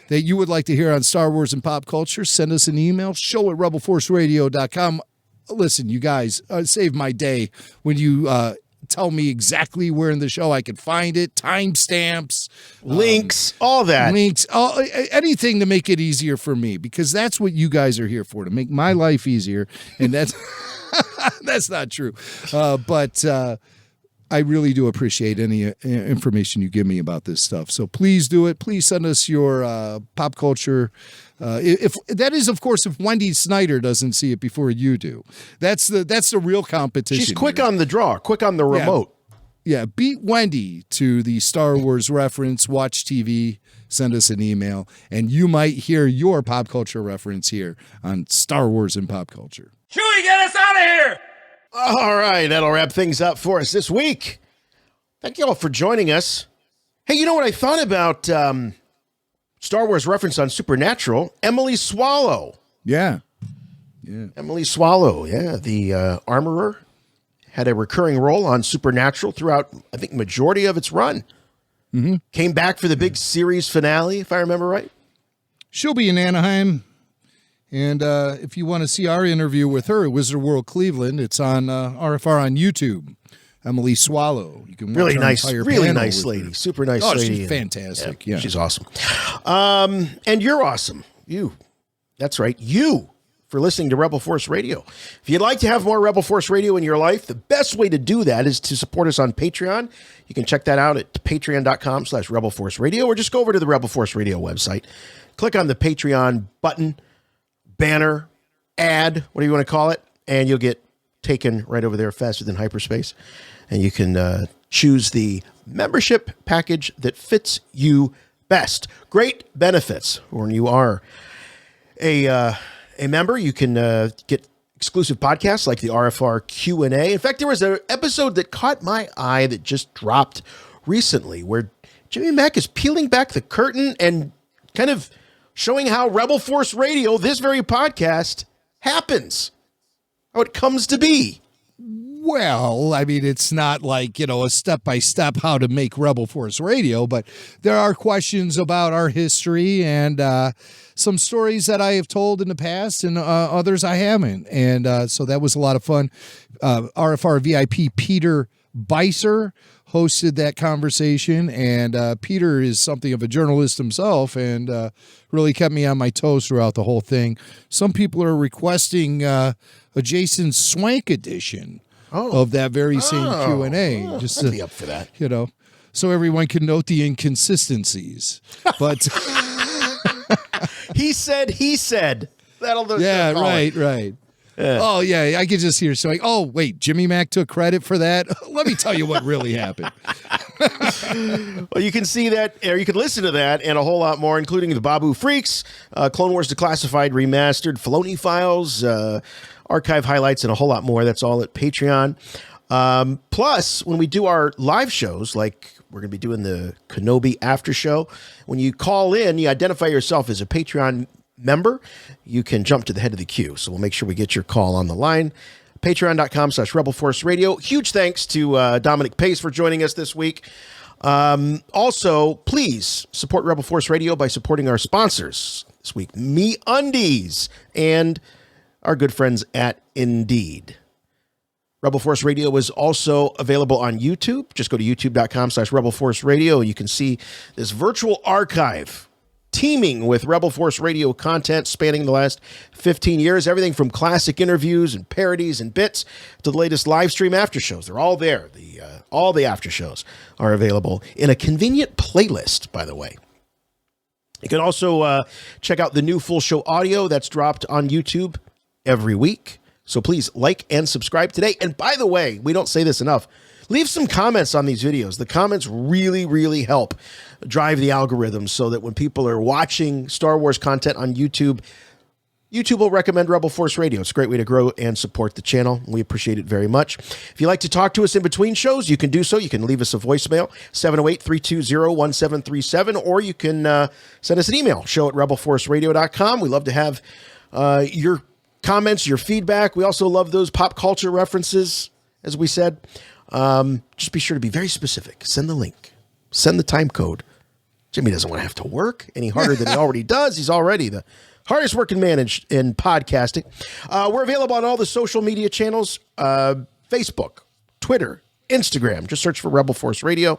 that you would like to hear on Star Wars and pop culture, send us an email, show@rebelforceradio.com. Listen, you guys, save my day when you tell me exactly where in the show I can find it, timestamps, links, all that. Links, anything to make it easier for me, because that's what you guys are here for, to make my life easier. And that's that's not true. But I really do appreciate any information you give me about this stuff. So please do it. Please send us your pop culture. If that is, of course, if Wendy Snyder doesn't see it before you do. That's the real competition. She's quick on the draw, quick on the remote. Yeah, beat Wendy to the Star Wars reference, watch TV, send us an email, and you might hear your pop culture reference here on Star Wars and Pop Culture. Chewie, get us out of here! All right, that'll wrap things up for us this week. Thank you all for joining us. Hey, you know what I thought about Star Wars reference on Supernatural? Emily Swallow. Yeah. Emily Swallow, the armorer, had a recurring role on Supernatural throughout, I think, majority of its run. Mm-hmm. Came back for the big series finale, if I remember right. She'll be in Anaheim. And if you want to see our interview with her at Wizard World Cleveland, it's on RFR on YouTube. Emily Swallow. You can watch really her nice, entire really panel nice with lady, her. super nice Oh, lady. she's fantastic. Yeah, she's awesome. And you're awesome. That's right. You for listening to Rebel Force Radio. If you'd like to have more Rebel Force Radio in your life, the best way to do that is to support us on Patreon. You can check that out at patreon.com/Rebel Force Radio, or just go over to the Rebel Force Radio website, click on the Patreon button, banner, ad, what do you want to call it, and you'll get taken right over there faster than hyperspace. And you can choose the membership package that fits you best. Great benefits when you are a member. You can get exclusive podcasts like the RFR Q&A. In fact, there was an episode that caught my eye that just dropped recently where Jimmy Mack is peeling back the curtain and kind of showing how Rebel Force Radio, this very podcast, happens. How it comes to be. Well, I mean, it's not like, a step-by-step how to make Rebel Force Radio, but there are questions about our history and some stories that I have told in the past and others I haven't. And so that was a lot of fun. RFR VIP Peter Beiser hosted that conversation, and Peter is something of a journalist himself and really kept me on my toes throughout the whole thing. Some people are requesting a Jason Swank edition of that very same Q&A. I'd be up for that. So everyone can note the inconsistencies. But he said. That'll do. Yeah, right. Yeah. Oh, yeah, I could just hear Swank. Oh, wait, Jimmy Mack took credit for that? Let me tell you what really happened. Well, you can see that, or you can listen to that and a whole lot more, including the Babu Freaks, Clone Wars Declassified Remastered, Filoni Files, archive highlights, and a whole lot more. That's all at Patreon. Plus, when we do our live shows, like we're going to be doing the Kenobi after show, when you call in, you identify yourself as a Patreon member, you can jump to the head of the queue. So we'll make sure we get your call on the line. Patreon.com/Rebel Force Radio. Huge thanks to Dominic Pace for joining us this week. Also, please support Rebel Force Radio by supporting our sponsors this week, MeUndies, and our good friends at Indeed. Rebel Force Radio is also available on YouTube. Just go to youtube.com/Rebel Force Radio. You can see this virtual archive teeming with Rebel Force Radio content spanning the last 15 years. Everything from classic interviews and parodies and bits to the latest live stream after shows. They're all there. All the after shows are available in a convenient playlist, by the way. You can also check out the new full show audio that's dropped on YouTube every week. So please like and subscribe today. And by the way, we don't say this enough. Leave some comments on these videos. The comments really, really help drive the algorithm so that when people are watching Star Wars content on YouTube, YouTube will recommend Rebel Force Radio. It's a great way to grow and support the channel. We appreciate it very much. If you'd like to talk to us in between shows, you can do so. You can leave us a voicemail, 708-320-1737, or you can send us an email, show@rebelforceradio.com. We love to have your comments, your feedback. We also love those pop culture references, as we said. Just be sure to be very specific. Send the link. Send the time code. Jimmy doesn't want to have to work any harder than he already does. He's already the hardest working man in podcasting. We're available on all the social media channels, Facebook, Twitter, Instagram. Just search for Rebel Force Radio.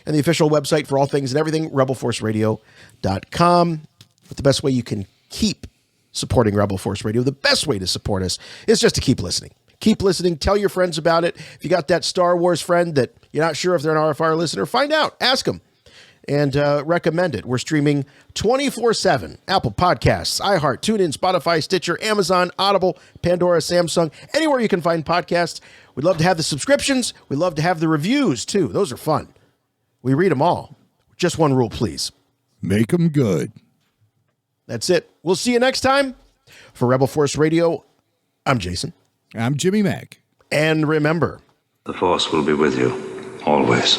And the official website for all things and everything, rebelforceradio.com. But the best way you can keep supporting Rebel Force Radio, the best way to support us is just to keep listening. Keep listening. Tell your friends about it. If you got that Star Wars friend that you're not sure if they're an RFR listener, find out. Ask them. And recommend it. We're streaming 24/7. Apple Podcasts, iHeart, TuneIn, Spotify, Stitcher, Amazon, Audible, Pandora, Samsung, anywhere you can find podcasts. We'd love to have the subscriptions. We'd love to have the reviews, too. Those are fun. We read them all. Just one rule, please. Make them good. That's it. We'll see you next time. For Rebel Force Radio, I'm Jason. I'm Jimmy Mack. And remember, the Force will be with you, always.